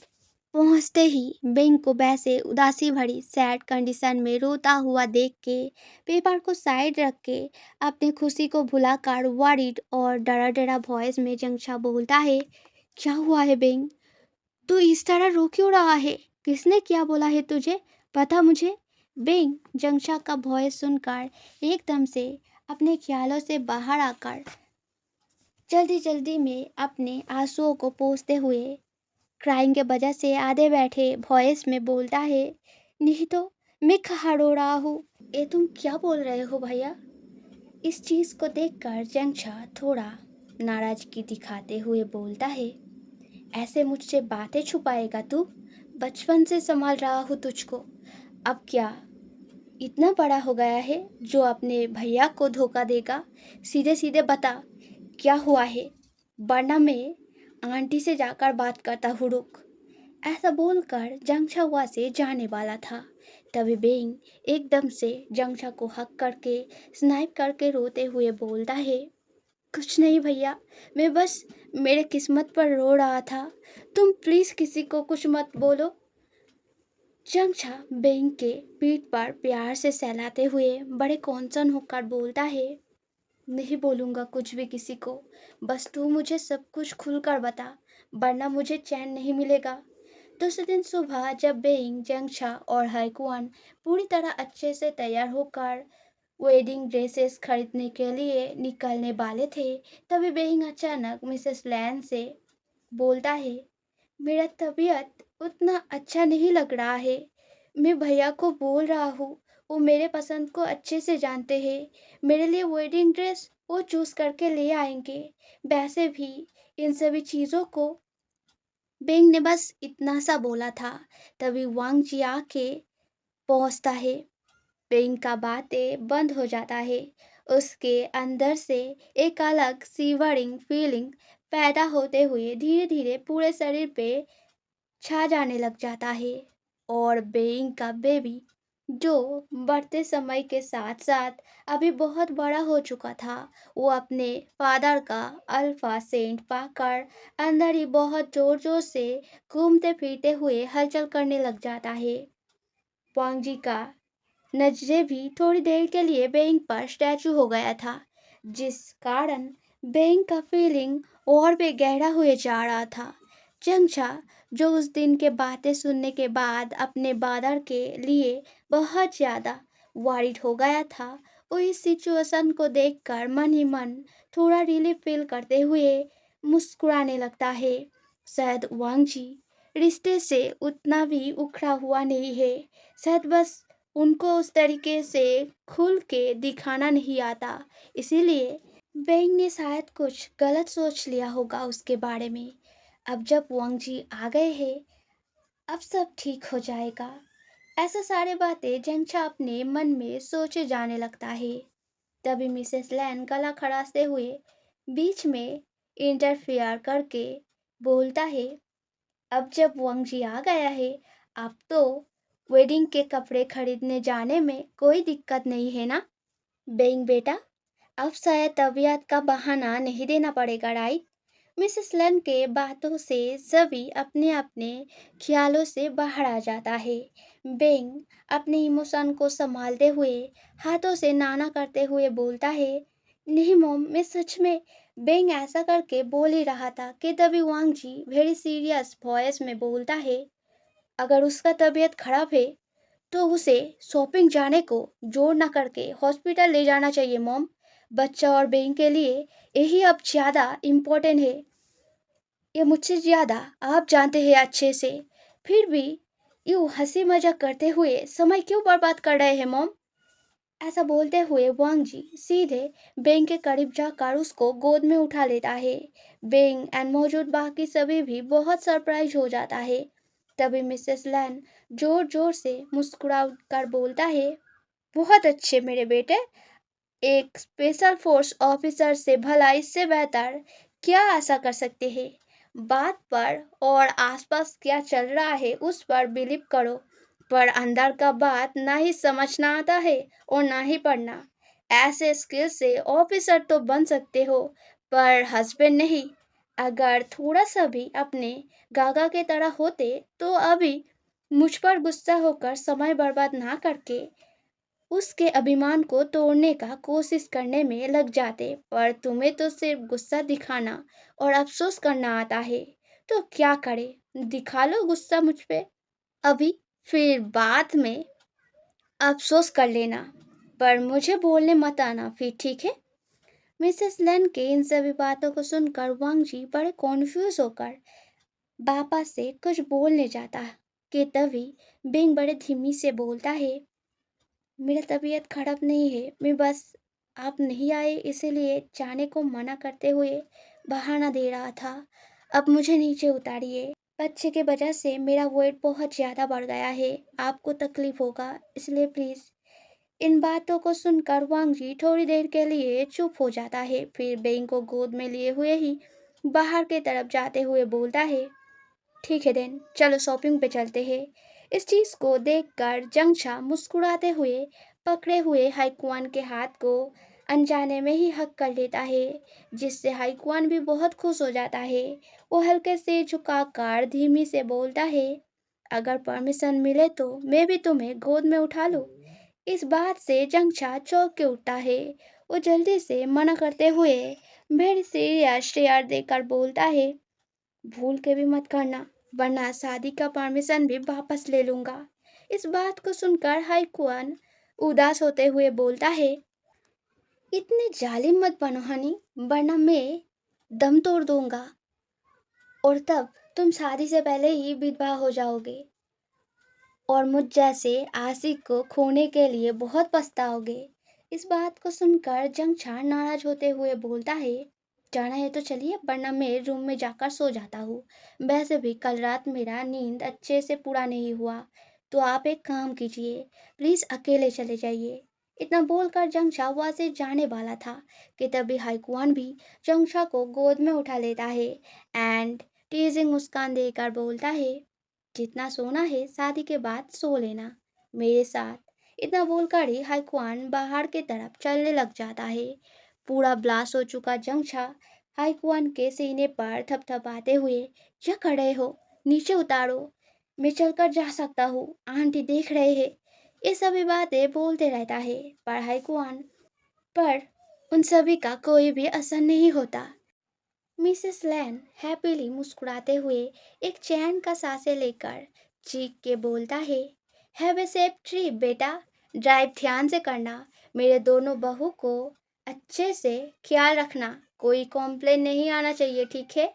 पहुंचते ही बेंग को वैसे उदासी भरी सैड कंडीशन में रोता हुआ देख के पेपर को साइड रख के अपनी खुशी को भुलाकर वरीड और डरा डरा वॉइस में जंगछा बोलता है, क्या हुआ है बेंग? तू इस तरह रो क्यों रहा है? किसने क्या बोला है तुझे? पता मुझे? बेंग जंगछा का वॉइस सुनकर एकदम से अपने ख्यालों से बाहर आकर जल्दी जल्दी में अपने आंसुओं को पोंछते हुए क्राइंग के वजह से आधे बैठे वॉइस में बोलता है, नहीं तो मैं कहाँ रो रहा हूँ? ये तुम क्या बोल रहे हो भैया? इस चीज को देखकर जंगछा थोड़ा नाराजगी दिखाते हुए बोलता है, ऐसे मुझसे बातें छुपाएगा तू? बचपन से संभाल रहा हूँ तुझको, अब क्या इतना बड़ा हो गया है जो अपने भैया को धोखा देगा? सीधे सीधे बता क्या हुआ है, वरना मैं आंटी से जाकर बात करता हूँ, रुक। ऐसा बोलकर जंगछा वहाँ से जाने वाला था, तभी बेंग एकदम से जंगछा को हक करके स्नाइप करके रोते हुए बोलता है, कुछ नहीं भैया, मैं बस मेरे किस्मत पर रो रहा था, तुम प्लीज किसी को कुछ मत बोलो। जंगछा बेंग के पीठ पर प्यार से सहलाते हुए बड़े कॉन्सर्न होकर बोलता है, नहीं बोलूँगा कुछ भी किसी को, बस तू मुझे सब कुछ खुलकर बता, वरना मुझे चैन नहीं मिलेगा। दूसरे दिन सुबह जब बेइंग जंगछा और हाईकुआन पूरी तरह अच्छे से तैयार होकर वेडिंग ड्रेसेस खरीदने के लिए निकलने वाले थे, तभी बेइंग अचानक मिसेस लैन से बोलता है, मेरा तबीयत उतना अच्छा नहीं लग रहा है। मैं भैया को बोल रहा हूँ, वो मेरे पसंद को अच्छे से जानते हैं, मेरे लिए वेडिंग ड्रेस वो चूज करके ले आएंगे। वैसे भी इन सभी चीज़ों को बेंग ने बस इतना सा बोला था, तभी वांग जी आके पहुंचता है। बेंग का बातें बंद हो जाता है, उसके अंदर से एक अलग सीवरिंग फीलिंग पैदा होते हुए धीरे धीरे पूरे शरीर पे छा जाने लग जाता है। और बेइंग का बेबी जो बढ़ते समय के साथ साथ अभी बहुत बड़ा हो चुका था, वो अपने फादर का अल्फा सेंट पाकर अंदर ही बहुत जोर जोर से घूमते फिरते हुए हलचल करने लग जाता है। वांग जी का नजरे भी थोड़ी देर के लिए बेइंग पर स्टैचू हो गया था, जिस कारण बेइंग का फीलिंग और भी गहरा हुए जा रहा था। जंगछा, जो उस दिन के बातें सुनने के बाद अपने बादर के लिए बहुत ज़्यादा वरीड हो गया था, वो इस सिचुएशन को देखकर मन ही मन थोड़ा रिलीफ फील करते हुए मुस्कुराने लगता है। शायद वांगजी रिश्ते से उतना भी उखड़ा हुआ नहीं है, शायद बस उनको उस तरीके से खुल के दिखाना नहीं आता, इसीलिए बेंग ने शायद कुछ गलत सोच लिया होगा उसके बारे में। अब जब वांग जी आ गए हैं, अब सब ठीक हो जाएगा। ऐसा सारे बातें जंगछा अपने मन में सोचे जाने लगता है। तभी मिसेस लैन गला खड़ासते हुए बीच में इंटरफियर करके बोलता है, अब जब वांग जी आ गया है, अब तो वेडिंग के कपड़े खरीदने जाने में कोई दिक्कत नहीं है ना? बेंग बेटा, अब शायद तबीयत का बहाना नहीं देना पड़ेगा, राइट? मिसेस लन के बातों से सभी अपने अपने ख्यालों से बाहर आ जाता है। बेंग अपने इमोशन को संभालते हुए हाथों से नाना करते हुए बोलता है, नहीं मोम, मैं सच में। बेंग ऐसा करके बोल ही रहा था कि तभी वांग जी वेरी सीरियस वॉइस में बोलता है, अगर उसका तबीयत खराब है तो उसे शॉपिंग जाने को जोर न करके हॉस्पिटल ले जाना चाहिए मॉम। बच्चा और बेंग के लिए यही अब ज़्यादा इम्पोर्टेंट है, ये मुझसे ज़्यादा आप जानते हैं अच्छे से। फिर भी यूँ हंसी मजाक करते हुए समय क्यों बर्बाद कर रहे हैं मॉम? ऐसा बोलते हुए वांग जी सीधे बेंग के करीब जाकर उसको गोद में उठा लेता है। बेंग एंड मौजूद बाकी सभी भी बहुत सरप्राइज हो जाता है। तभी मिसेस लैन जोर जोर से मुस्कुरा कर बोलता है, बहुत अच्छे मेरे बेटे, एक स्पेशल फोर्स ऑफिसर से भला इससे बेहतर क्या आशा कर सकते हैं? बात पर और आसपास क्या चल रहा है उस पर बिलीव करो, पर अंदर का बात ना ही समझना आता है और ना ही पढ़ना। ऐसे स्किल से ऑफिसर तो बन सकते हो, पर हस्बैंड नहीं। अगर थोड़ा सा भी अपने गागा के तरह होते तो अभी मुझ पर गुस्सा होकर समय बर्बाद ना करके उसके अभिमान को तोड़ने का कोशिश करने में लग जाते, पर तुम्हें तो सिर्फ गुस्सा दिखाना और अफसोस करना आता है। तो क्या करे, दिखा लो गुस्सा मुझ पे अभी, फिर बाद में अफसोस कर लेना, पर मुझे बोलने मत आना फिर, ठीक है? मिसेस लेन के इन सभी बातों को सुनकर वांग जी बड़े कॉन्फ्यूज होकर पापा से कुछ बोलने जाता कि तभी बिंग बड़े धीमी से बोलता है, मेरा तबीयत खराब नहीं है, मैं बस आप नहीं आए इसीलिए जाने को मना करते हुए बहाना दे रहा था। अब मुझे नीचे उतारिए, बच्चे के वजह से मेरा वेट बहुत ज़्यादा बढ़ गया है, आपको तकलीफ होगा, इसलिए प्लीज़। इन बातों को सुनकर वांग जी थोड़ी देर के लिए चुप हो जाता है, फिर बेंग को गोद में लिए हुए ही बाहर की तरफ जाते हुए बोलता है, ठीक है देन, चलो शॉपिंग पे चलते हैं। इस चीज को देखकर जंगछा मुस्कुराते हुए पकड़े हुए हाईकुआन के हाथ को अनजाने में ही हक कर लेता है, जिससे हाईकुआन भी बहुत खुश हो जाता है। वो हल्के से झुकाकर धीमी से बोलता है, अगर परमिशन मिले तो मैं भी तुम्हें गोद में उठा लूं। इस बात से जंगछा चौंक के उठता है। वो जल्दी से मना करते हुए भेड़ से शेयर देकर बोलता है, भूल के भी मत करना, वरना शादी का परमिशन भी वापस ले लूंगा। इस बात को सुनकर हाईकुआन उदास होते हुए बोलता है, इतने जालिम मत बनो हनी, वरना मैं दम तोड़ दूंगा और तब तुम शादी से पहले ही विधवा हो जाओगे और मुझ जैसे आशिक को खोने के लिए बहुत पछताओगे। इस बात को सुनकर जंगछा नाराज होते हुए बोलता है, जाना है तो चलिए, वरना मैं रूम में जाकर सो जाता हूँ। वैसे भी कल रात मेरा नींद अच्छे से पूरा नहीं हुआ, तो आप एक काम कीजिए, प्लीज़ अकेले चले जाइए। इतना बोलकर जंगछा वहाँ से जाने वाला था कि तभी हाईकुआन भी जंगछा को गोद में उठा लेता है एंड टीजिंग मुस्कान देकर बोलता है, जितना सोना है शादी के बाद सो लेना मेरे साथ। इतना बोलकर ही हाईकुआन बाहर की तरफ चलने लग जाता है। पूरा ब्लास्ट हो चुका जंगछा हाईकुआन के सीने पर थपथपाते हुए, क्या कर रहे हो, नीचे उतारो, मैं चलकर जा सकता हूँ, आंटी देख रहे हैं। ये सभी बातें बोलते रहता है, पर उन सभी का कोई भी असर नहीं होता। मिसेस लैन हैप्पीली मुस्कुराते हुए एक चैन का सांसें लेकर चीख के बोलता है, हैव ए सेफ ट्रिप बेटा, ड्राइव ध्यान से करना, मेरे दोनों बहू को अच्छे से ख्याल रखना, कोई कॉम्प्लेन नहीं आना चाहिए, ठीक है।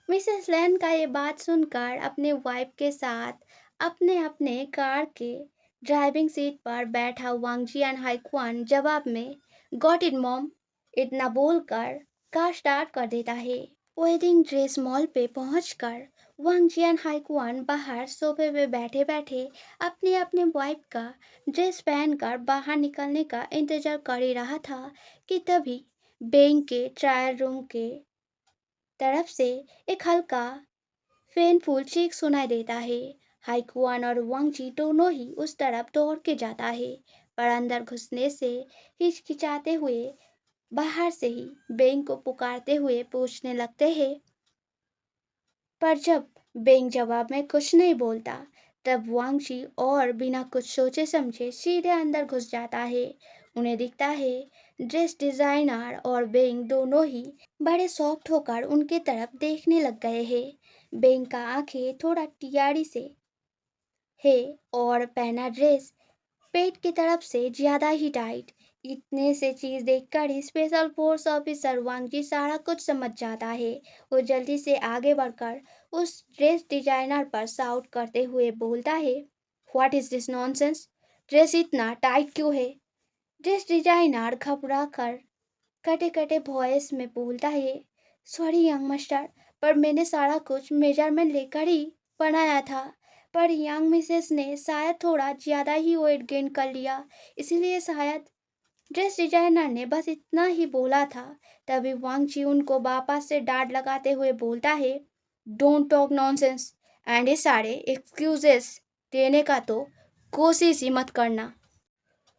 मिसेस लैन का ये बात सुनकर अपने वाइफ के साथ अपने अपने कार के ड्राइविंग सीट पर बैठा वांग जियान हाइकुआन जवाब में गॉट इट मॉम इतना बोलकर कार स्टार्ट कर देता है। वेडिंग ड्रेस मॉल पे पहुंचकर वांग जियान हाइकुआन बाहर सोफे पे बैठे बैठे अपने अपने वाइफ का ड्रेस पहनकर बाहर निकलने का इंतजार कर ही रहा था कि तभी बैंक के ट्रायल रूम के तरफ से एक हल्का पेनफुल चीख सुनाई देता है। हाइकुआन और वांगजी दोनों ही उस तरफ दौड़ के जाता है, पर अंदर घुसने से हिचकिचाते हुए बाहर से ही बेंग को पुकारते हुए पूछने लगते हैं। पर जब बेंग जवाब में कुछ नहीं बोलता, तब वांगजी और बिना कुछ सोचे समझे सीधे अंदर घुस जाता है। उन्हें दिखता है ड्रेस डिजाइनर और बेंग दोनों ही बड़े सॉफ्ट होकर उनके तरफ देखने लग गए हैं। बेंग का आंखें थोड़ा टियाड़ी से है और पहना ड्रेस पेट की तरफ से ज्यादा ही टाइट। इतने से चीज देखकर ही स्पेशल फोर्स ऑफिसर वांगजी सारा कुछ समझ जाता है। वो जल्दी से आगे बढ़कर उस ड्रेस डिजाइनर पर शाउट करते हुए बोलता है, what is this nonsense, dress इतना टाइट क्यों है। ड्रेस डिजाइनर घबरा कर कटे कटे वॉइस में बोलता है, सॉरी यंग मास्टर, पर मैंने सारा कुछ मेजरमेंट लेकर ही बनाया था, पर यंग मिसेस ने शायद थोड़ा ज़्यादा ही वेट गेन कर लिया, इसीलिए शायद। ड्रेस डिजाइनर ने बस इतना ही बोला था। तभी वांग जी उनको वापस से डांट लगाते हुए बोलता है, डोंट टॉक नॉनसेंस, एंड ये सारे एक्सक्यूजेस देने का तो कोशिश ही मत करना।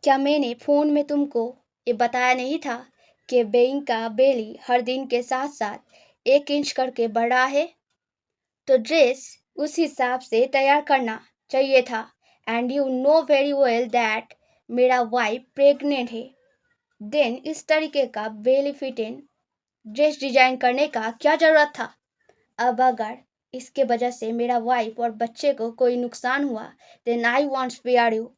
क्या मैंने फ़ोन में तुमको ये बताया नहीं था कि बेइंग का बेली हर दिन के साथ साथ 1 इंच करके बढ़ रहा है? तो ड्रेस उस हिसाब से तैयार करना चाहिए था। And you know very well that मेरा वाइफ प्रेग्नेंट है। देन इस तरीके का बेली फिटिंग ड्रेस डिजाइन करने का क्या ज़रूरत था? अब अगर इसके वजह से मेरा वाइफ और बच्चे को कोई नुकसान हुआ, then I won't spare you.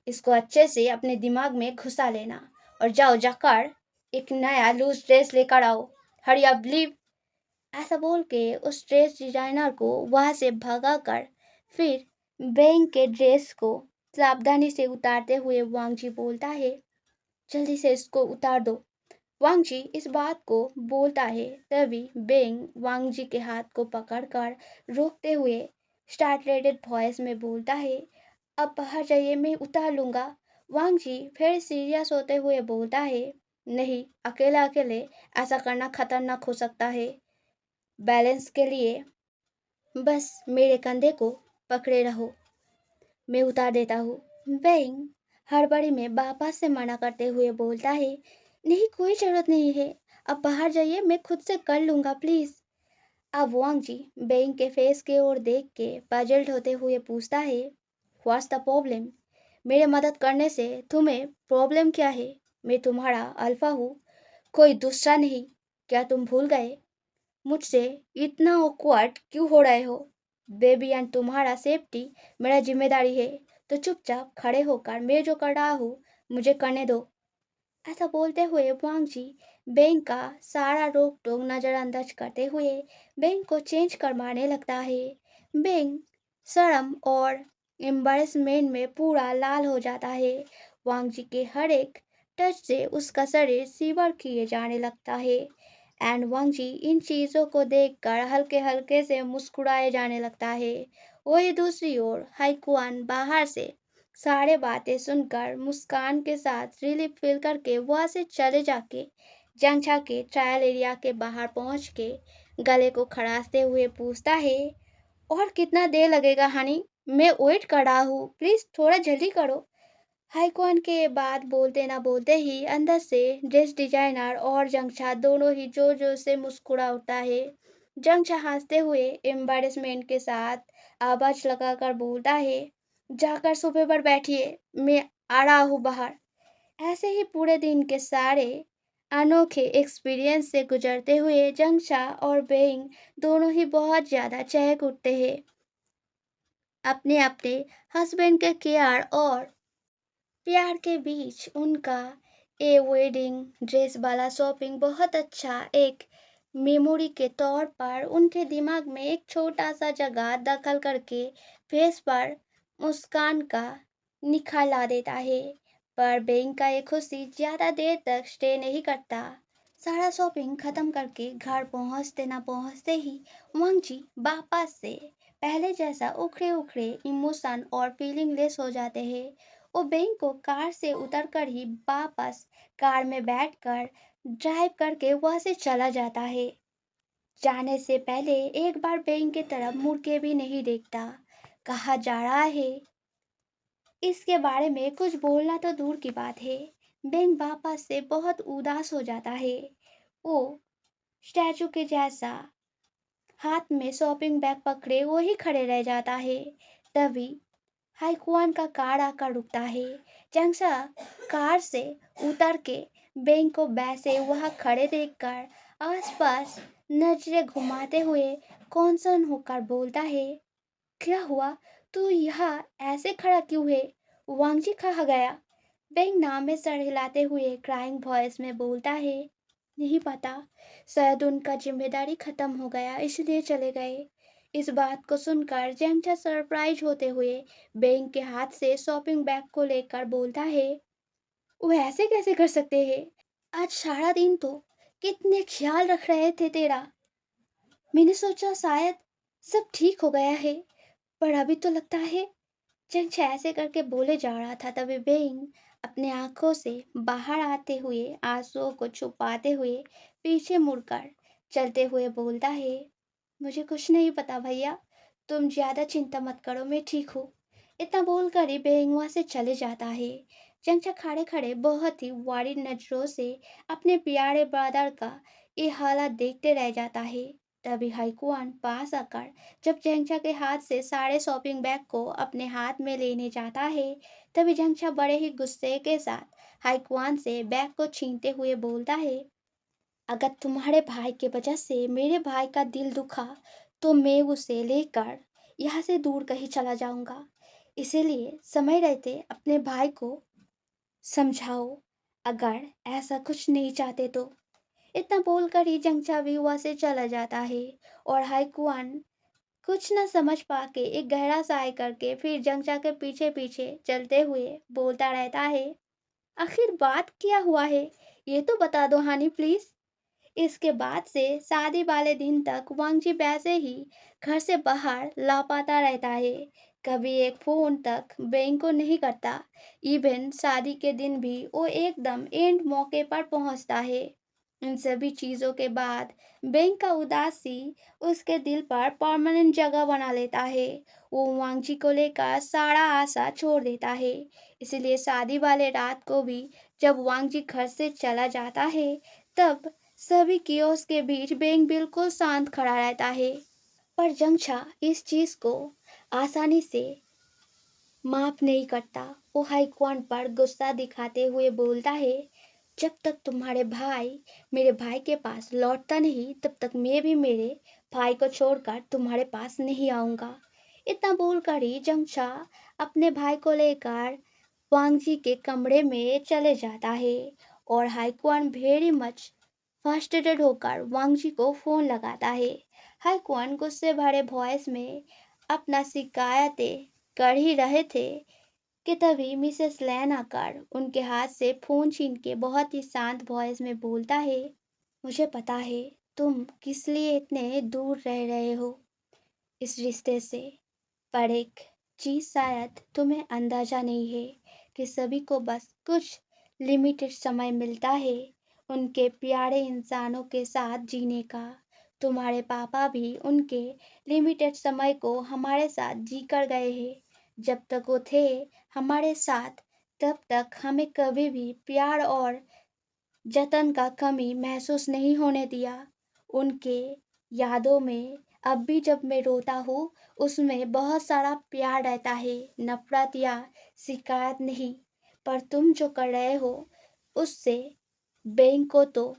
इसको अच्छे से अपने दिमाग में घुसा लेना और जाओ जाकर एक नया लूज ड्रेस लेकर आओ। Hurry up leave. ऐसा बोल के उस ड्रेस डिजाइनर को वहां से भगा कर फिर बैंक के ड्रेस को सावधानी से उतारते हुए वांगजी बोलता है, जल्दी से इसको उतार दो। वांगजी इस बात को बोलता है, तभी बेंग वांगजी के हाथ को पकड़कर रोकते हुए स्टार्टलेटेड वॉइस में बोलता है, अब बाहर जाइए, मैं उतार लूंगा। वांगजी फिर सीरियस होते हुए बोलता है, नहीं, अकेले अकेले ऐसा करना खतरनाक हो सकता है। बैलेंस के लिए बस मेरे कंधे को पकड़े रहो, मैं उतार देता हूँ। बेंग हड़बड़ी में वापस से मना करते हुए बोलता है, नहीं, कोई जरूरत नहीं है, अब बाहर जाइए, मैं खुद से कर लूंगा, प्लीज। अब वांग जी बेंग के फेस के ओर देख के पजल्ड होते हुए पूछता है, व्हाट्स द प्रॉब्लम, मेरे मदद करने से तुम्हें प्रॉब्लम क्या है? मैं तुम्हारा अल्फा हूँ, कोई दूसरा नहीं। क्या तुम भूल गए मुझसे इतना ऑकवर्ड क्यों हो रहे हो? बेबी एंड तुम्हारा सेफ्टी मेरा जिम्मेदारी है, तो चुपचाप खड़े होकर मैं जो कर रहा हूँ मुझे करने दो। ऐसा बोलते हुए वांग जी बेंग का सारा रोक टोक नजरअंदाज करते हुए बेंग को चेंज कर मारने लगता है। बेंग शर्म और एम्बैरेसमेंट में पूरा लाल हो जाता है। वांग जी के हर एक टच से उसका शरीर सीवर किए जाने लगता है। एंड वांग जी इन चीज़ों को देखकर हल्के हल्के से मुस्कुराए जाने लगता है। वही दूसरी ओर हाइकुआन बाहर से सारे बातें सुनकर मुस्कान के साथ रिलीफ फील करके वहाँ से चले जाके जंगछा के ट्रायल एरिया के बाहर पहुँच के गले को खड़ासते हुए पूछता है, और कितना देर लगेगा हनी, मैं वेट कर रहा हूँ, प्लीज़ थोड़ा जल्दी करो। हाईकॉन के बाद बोलते ना बोलते ही अंदर से ड्रेस डिजाइनर और जंगछा दोनों ही जोर जोर से मुस्कुरा उठता है। जंगछा हंसते हुए एम्बैरेसमेंट के साथ आवाज लगाकर बोलता है, जाकर सोफे पर बैठिए, मैं आ रहा हूँ बाहर। ऐसे ही पूरे दिन के सारे अनोखे एक्सपीरियंस से गुजरते हुए जंगशा और बेइंग दोनों ही बहुत ज़्यादा चहक उठते हैं। अपने अपने हस्बैंड के केयर और प्यार के बीच उनका ए वेडिंग ड्रेस वाला शॉपिंग बहुत अच्छा एक मेमोरी के तौर पर उनके दिमाग में एक छोटा सा जगह दखल करके फेस पर मुस्कान का निखार ला देता है। पर बैंक का ये खुशी ज्यादा देर तक स्टे नहीं करता। सारा शॉपिंग खत्म करके घर पहुंचते ना पहुंचते ही वांगजी वापस से पहले जैसा उखड़े उखड़े इमोशन और फीलिंग लेस हो जाते हैं। वो बैंक को कार से उतरकर ही वापस कार में बैठकर ड्राइव करके वहां से चला जाता है। जाने से पहले एक बार बैंक की तरफ मुड़ के भी नहीं देखता। कहा जा रहा है इसके बारे में कुछ बोलना तो दूर की बात है। बैंक वापस से बहुत उदास हो जाता है। वो स्टैचू के जैसा हाथ में शॉपिंग बैग पकड़े वो ही खड़े रह जाता है। तभी हाईकुआन का कार आकर रुकता है। जंगसा कार से उतर के बैंक को बैसे वहां खड़े देखकर आसपास नजरें घुमाते हुए कॉन्सर्न होकर बोलता है, क्या हुआ? तू यहाँ ऐसे खड़ा क्यों है? वांगजी कहाँ गया? बैंक नाम में सर हिलाते हुए क्राइंग वॉइस में बोलता है, नहीं पता, शायद उनका जिम्मेदारी खत्म हो गया इसलिए चले गए। इस बात को सुनकर जेंटा सरप्राइज होते हुए बैंक के हाथ से शॉपिंग बैग को लेकर बोलता है, वो ऐसे कैसे कर सकते हैं? आज सारा दिन तो कितने ख्याल रख रहे थे तेरा। मैंने सोचा शायद सब ठीक हो गया है, पर अभी तो लगता है। चंचल ऐसे करके बोले जा रहा था तभी बेइंग अपने आंखों से बाहर आते हुए आंसुओं को छुपाते हुए पीछे मुड़कर चलते हुए बोलता है, मुझे कुछ नहीं पता भैया, तुम ज्यादा चिंता मत करो, मैं ठीक हूँ। इतना बोलकर ही बेइंग वहां से चले जाता है। चंचा खड़े खड़े बहुत ही वारी नजरों से अपने प्यारे ब्रदर का ये हालत देखते रह जाता है। तभी हाईकुआन पास आकर जब जंगचा के हाथ से सारे शॉपिंग बैग को अपने हाथ में लेने जाता है, तभी जंगचा बड़े ही गुस्से के साथ हाईकुआन से बैग को छीनते हुए बोलता है, अगर तुम्हारे भाई के वजह से मेरे भाई का दिल दुखा तो मैं उसे लेकर यहाँ से दूर कहीं चला जाऊंगा। इसीलिए समय रहते अपने भाई को समझाओ, अगर ऐसा कुछ नहीं चाहते तो। इतना बोलकर ही जंगचा भी वहां से चला जाता है और हाईकुआन कुछ न समझ पाके एक गहरा साय करके फिर जंगचा के पीछे पीछे चलते हुए बोलता रहता है, आखिर बात क्या हुआ है, ये तो बता दो हानी प्लीज। इसके बाद से शादी वाले दिन तक वांगजी वैसे ही घर से बाहर लापता रहता है। कभी एक फोन तक बैंक को नहीं करता। इवन शादी के दिन भी वो एकदम एंड मौके पर पहुंचता है। इन सभी चीजों के बाद बैंक का उदासी उसके दिल पर परमानेंट जगह बना लेता है। वो वांगजी को लेकर सारा आशा छोड़ देता है। इसलिए शादी वाले रात को भी जब वांगजी घर से चला जाता है, तब सभी कियोस्क के बीच बेंग बिल्कुल शांत खड़ा रहता है। पर जंगछा इस चीज को आसानी से माफ नहीं करता। वो हाईक्वान पर गुस्सा दिखाते हुए बोलता है, जब तक तुम्हारे भाई मेरे भाई के पास लौटता नहीं तब तक मैं भी मेरे भाई को छोड़कर तुम्हारे पास नहीं आऊंगा। इतना बोलकर ही जंगछा अपने भाई को लेकर वांगजी के कमरे में चले जाता है और हाईक्वान वेरी मच फ्रस्ट्रेटेड होकर वांगजी को फोन लगाता है। हाईक्वान गुस्से भरे वॉइस में अपना शिकायतें कर ही रहे थे कि तभी मिसेस लैन आकर उनके हाथ से फोन छीन के बहुत ही शांत वॉइस में बोलता है, मुझे पता है तुम किस लिए इतने दूर रह रहे हो इस रिश्ते से, पर एक चीज शायद तुम्हें अंदाजा नहीं है कि सभी को बस कुछ लिमिटेड समय मिलता है उनके प्यारे इंसानों के साथ जीने का। तुम्हारे पापा भी उनके लिमिटेड समय को हमारे साथ जी कर गए हैं। जब तक वो थे हमारे साथ, तब तक हमें कभी भी प्यार और जतन का कमी महसूस नहीं होने दिया। उनके यादों में अब भी जब मैं रोता हूँ उसमें बहुत सारा प्यार रहता है, नफरत या शिकायत नहीं। पर तुम जो कर रहे हो उससे बेंग को तो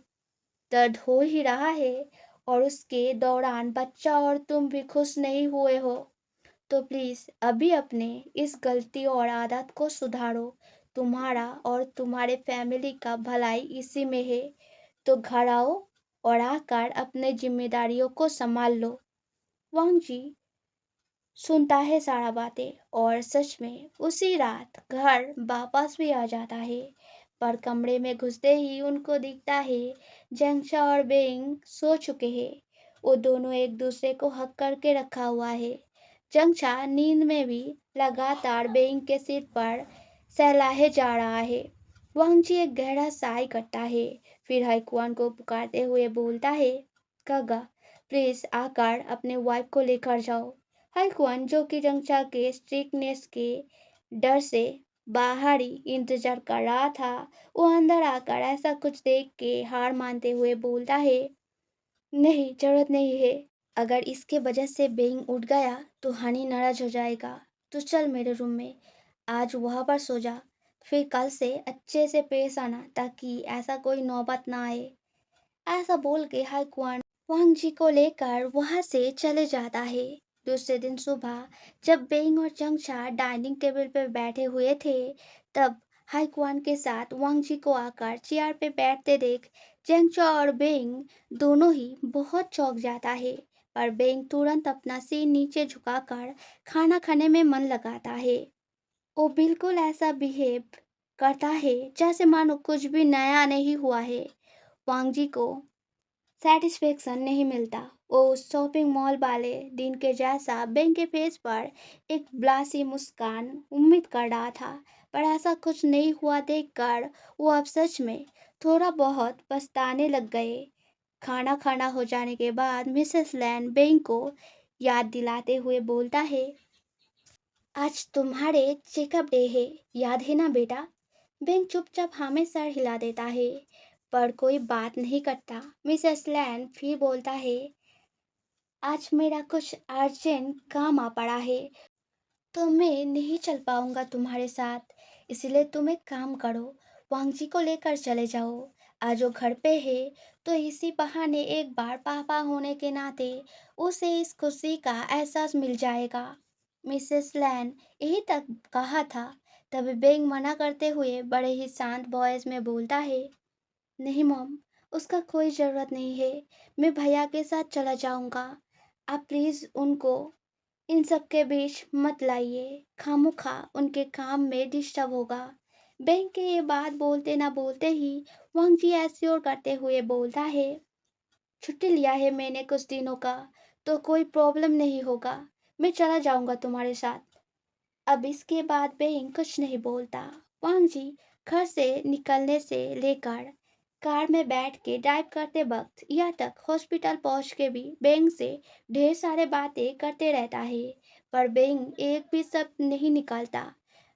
दर्द हो ही रहा है, और उसके दौरान बच्चा और तुम भी खुश नहीं हुए हो। तो प्लीज अभी अपने इस गलती और आदत को सुधारो। तुम्हारा और तुम्हारे फैमिली का भलाई इसी में है। तो घर आओ और आकर अपने जिम्मेदारियों को संभाल लो। वांग जी सुनता है सारा बातें, और सच में उसी रात घर वापस भी आ जाता है। पर कमरे में घुसते ही उनको दिखता है जंगशा और बेंग सो चुके हैं। वो दोनों एक दूसरे को हक करके रखा हुआ है। जंगशा नींद में भी लगातार बेंग के सिर पर सहलाए जा रहा है। वांग जी एक गहरा साह करता है, फिर हाइकुआन को पुकारते हुए बोलता है, कागा प्लीज आकर अपने वाइफ को लेकर जाओ। हाइकुआन जो कि जंगचा के स्ट्रिक्टनेस के डर से बाहर ही इंतजार कर रहा था, वो अंदर आकर ऐसा कुछ देख के हार मानते हुए बोलता है, नहीं जरूरत नहीं है। अगर इसके वजह से बेइंग उठ गया तो हनी नाराज हो जाएगा। तो चल मेरे रूम में, आज वहाँ पर सो जा। फिर कल से अच्छे से पेश आना ताकि ऐसा कोई नौबत ना आए। ऐसा बोल के हाईकुआन वांग जी को लेकर वहां से चले जाता है। दूसरे दिन सुबह जब बेंग और चंगछा डाइनिंग टेबल पर बैठे हुए थे, तब हाईकुआन के साथ वांग जी को आकर चेयर पे बैठते देख चंगछा और बेंग दोनों ही बहुत चौंक जाता है। पर बेंग तुरंत अपना सिर नीचे झुकाकर खाना खाने में मन लगाता है। वो बिल्कुल ऐसा बिहेव करता है जैसे मानो कुछ भी नया नहीं हुआ है। वांग जी को सेटिस्फेक्शन नहीं मिलता। वो उस शॉपिंग मॉल वाले दिन के जैसा बेंग के फेस पर एक ब्लासी मुस्कान उम्मीद कर रहा था, पर ऐसा कुछ नहीं हुआ देखकर वो अब सच में थोड़ा बहुत पछताने लग गए। खाना खाना हो जाने के बाद मिसेस लैन बेंग को याद दिलाते हुए बोलता है, आज तुम्हारे चेकअप डे है, याद है ना बेटा। बेंग चुपचाप हमें सर हिला देता है, पर कोई बात नहीं करता। मिसेस लैन फिर बोलता है, आज मेरा कुछ अर्जेंट काम आ पड़ा है, तो मैं नहीं चल पाऊंगा तुम्हारे साथ। इसलिए तुम एक काम करो, वांग जी को लेकर चले जाओ। आज वो घर पे है, तो इसी बहाने एक बार पापा होने के नाते उसे इस खुशी का एहसास मिल जाएगा। मिसेस लैन यही तक कहा था, तभी बेंग मना करते हुए बड़े ही शांत वॉइस में बोलता है, नहीं मॉम, उसका कोई ज़रूरत नहीं है। मैं भैया के साथ चला जाऊंगा। आप प्लीज़ उनको इन सब के बीच मत लाइए, खामोखा उनके काम में डिस्टर्ब होगा। बैंक के ये बात बोलते ना बोलते ही वांग जी एश्योर करते हुए बोलता है, छुट्टी लिया है मैंने कुछ दिनों का, तो कोई प्रॉब्लम नहीं होगा। मैं चला जाऊंगा तुम्हारे साथ। अब इसके बाद बेंग कुछ नहीं बोलता। वांग जी घर से निकलने से लेकर कार में बैठ के ड्राइव करते वक्त यहाँ तक हॉस्पिटल पहुंच के भी बेंग से ढेर सारे बातें करते रहता है, पर बेंग एक भी शब्द नहीं निकालता।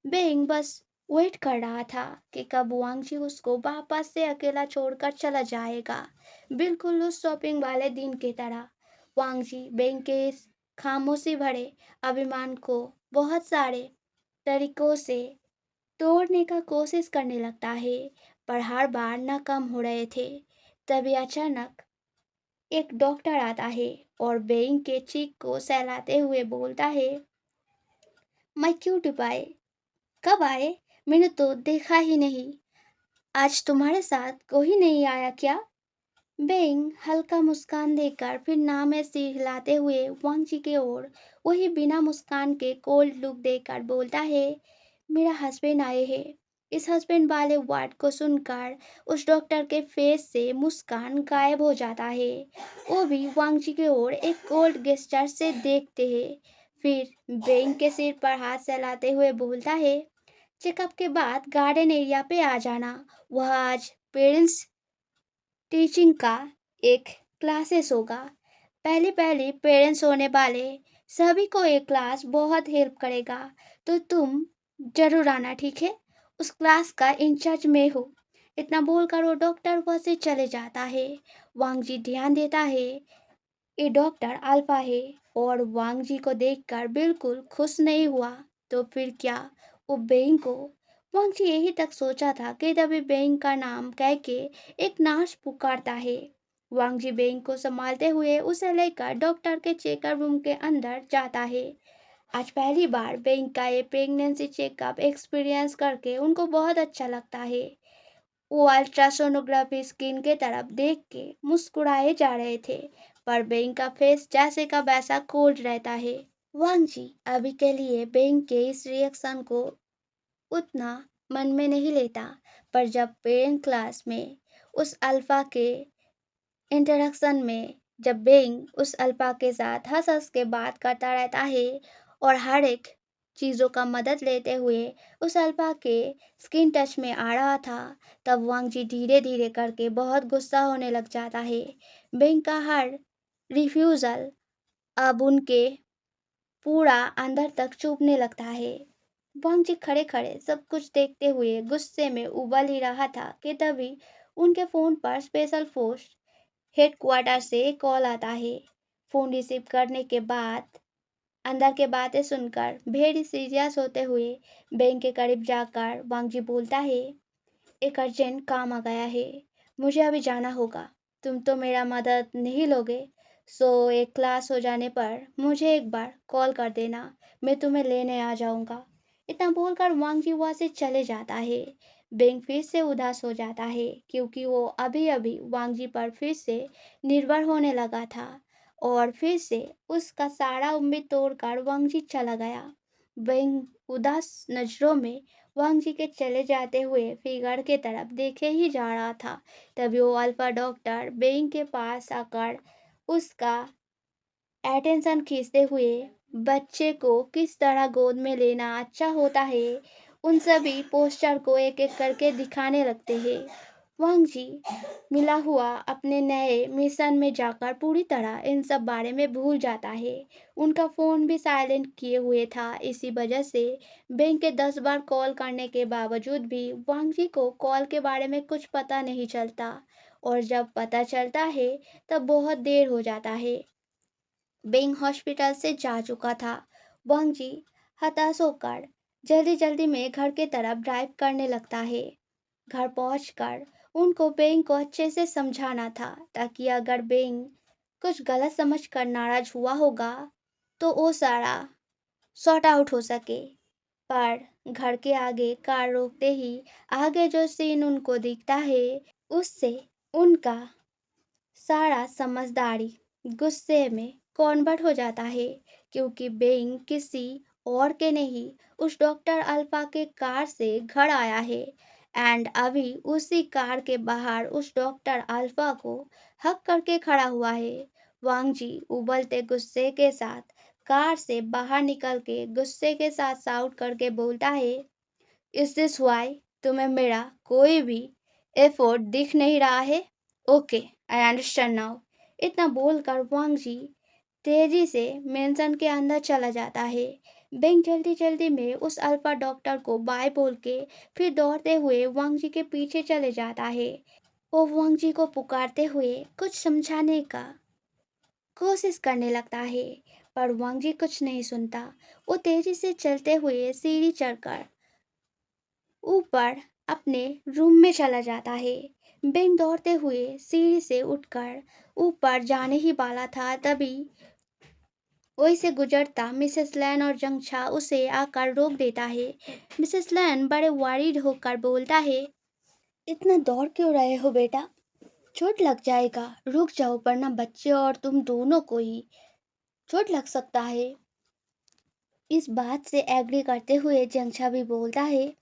बेंग बस वेट कर रहा था कि कब वांग जी उसको वापस से अकेला छोड़कर चला जाएगा, बिल्कुल उस शॉपिंग वाले दिन की तरह। वांग जी बेंग के इस खामोशी भरे अभिमान को बहुत सारे तरीकों से तोड़ने का कोशिश करने लगता है, पर हर बार नाकाम हो रहे थे। तभी अचानक एक डॉक्टर आता है और बेइंग के चीख को सहलाते हुए बोलता है, मैं क्यों डिपाए, कब आए, मैंने तो देखा ही नहीं। आज तुम्हारे साथ कोई नहीं आया क्या। बेंग हल्का मुस्कान देकर फिर ना में सिर हिलाते हुए वांग जी की ओर वही बिना मुस्कान के कोल्ड लुक देकर बोलता है, मेरा हस्बैंड आए हैं। इस हस्बैंड वाले वर्ड को सुनकर उस डॉक्टर के फेस से मुस्कान गायब हो जाता है। वो भी वांग जी की ओर एक कोल्ड गेस्चर से देखते हैं। फिर बेंग के सिर पर हाथ सहलाते हुए बोलता है, चेकअप के बाद गार्डन एरिया पे आ जाना, वह आज पेरेंट्स टीचिंग का एक क्लासेस होगा। पहले पहले पेरेंट्स होने वाले सभी को एक क्लास बहुत हेल्प करेगा, तो तुम जरूर आना, ठीक है। उस क्लास का इंचार्ज मैं हूँ। इतना बोलकर वो डॉक्टर वहाँ से चले जाता है। वांग जी ध्यान देता है, ये डॉक्टर अल्फा है, और वांग जी को देखकर बिल्कुल खुश नहीं हुआ। तो फिर क्या, वो बेइंग को वांग जी यही तक सोचा था कि तभी बैंक का नाम कह के एक नर्स पुकारता है। वांग जी बैंक को संभालते हुए उसे लेकर डॉक्टर के चेकअप रूम के अंदर जाता है। आज पहली बार बैंक का ये प्रेगनेंसी चेकअप एक्सपीरियंस करके उनको बहुत अच्छा लगता है। वो अल्ट्रासोनोग्राफी स्क्रीन के तरफ देख के मुस्कुराए जा रहे थे, पर बेंग का फेस जैसे का वैसा कोल्ड रहता है। वांग जी अभी के लिए बेंग के इस रिएक्शन को उतना मन में नहीं लेता, पर जब पेरेंट क्लास में उस अल्फा के इंटरेक्शन में जब बेंग उस अल्फा के साथ हंस हंस के बात करता रहता है और हर एक चीज़ों का मदद लेते हुए उस अल्फा के स्किन टच में आ रहा था, तब वांग जी धीरे धीरे करके बहुत गुस्सा होने लग जाता है। बेंग का हर रिफ्यूज़ल अब उनके पूरा अंदर तक चुभने लगता है। वांग जी खड़े खड़े सब कुछ देखते हुए गुस्से में उबल ही रहा था कि तभी उनके फोन पर स्पेशल फोर्स हेडक्वार्टर से कॉल आता है। फोन रिसीव करने के बाद अंदर के बातें सुनकर भेड़ी सीरियस होते हुए बैंक के करीब जाकर वांग जी बोलता है, एक अर्जेंट काम आ गया है, मुझे अभी जाना होगा। तुम तो मेरा मदद नहीं लोगे, सो एक क्लास हो जाने पर मुझे एक बार कॉल कर देना, मैं तुम्हें लेने आ जाऊंगा। इतना बोलकर वांग जी वहाँ से चले जाता है। बेंग फिर से उदास हो जाता है क्योंकि वो अभी अभी वांग जी पर फिर से निर्भर होने लगा था और फिर से उसका सारा उम्मीद तोड़कर वांग जी चला गया। बेंग उदास नजरों में वांग जी के चले जाते हुए फिगर के तरफ देखे ही जा रहा था। तभी वो अल्फा डॉक्टर बेइंग के पास आकर उसका अटेंशन खींचते हुए बच्चे को किस तरह गोद में लेना अच्छा होता है उन सभी पोस्टर को एक एक करके दिखाने लगते हैं। वांग जी मिला हुआ अपने नए मिशन में जाकर पूरी तरह इन सब बारे में भूल जाता है। उनका फ़ोन भी साइलेंट किए हुए था, इसी वजह से बैंक के 10 बार कॉल करने के बावजूद भी वांग जी को कॉल के बारे में कुछ पता नहीं चलता और जब पता चलता है तब बहुत देर हो जाता है। बेंग हॉस्पिटल से जा चुका था। वांग जी हताश होकर जल्दी जल्दी में घर के तरफ ड्राइव करने लगता है। घर पहुंचकर उनको बेंग को अच्छे से समझाना था ताकि अगर बेंग कुछ गलत समझ कर नाराज हुआ होगा तो वो सारा सॉर्ट आउट हो सके। पर घर के आगे कार रोकते ही आगे जो सीन उनको दिखता है उससे उनका सारा समझदारी गुस्से में कन्वर्ट हो जाता है क्योंकि बेइंग किसी और के नहीं उस डॉक्टर अल्फा के कार से घर आया है एंड अभी उसी कार के बाहर उस डॉक्टर अल्फा को हक करके खड़ा हुआ है। वांग जी उबलते गुस्से के साथ कार से बाहर निकल के गुस्से के साथ साउट करके बोलता है, इज दिस वाई तुम्हें मेरा कोई भी एफर्ट दिख नहीं रहा है? Okay, I understand now. इतना बोलकर वांग जी तेजी से मेंशन के अंदर चला जाता है। बेंग जल्दी जल्दी में उस अल्फा डॉक्टर को बाय बोल के फिर दौड़ते हुए वांग जी के पीछे चले जाता है। वो वांग जी को पुकारते हुए कुछ समझाने का कोशिश करने लगता है, पर वांग जी कुछ नहीं सुनता। वो तेजी से चलते हुए सीढ़ी चढ़कर ऊपर अपने रूम में चला जाता है। बेन दौड़ते हुए सीढ़ी से उठकर ऊपर जाने ही वाला था तभी वहीं से गुजरता मिसेस लैन और जंगछा उसे आकर रोक देता है। मिसेस लैन बड़े वरीड होकर बोलता है, इतना दौड़ क्यों रहे हो बेटा? चोट लग जाएगा, रुक जाओ वरना बच्चे और तुम दोनों को ही चोट लग सकता है। इस बात से एग्री करते हुए जंगछा भी बोलता है,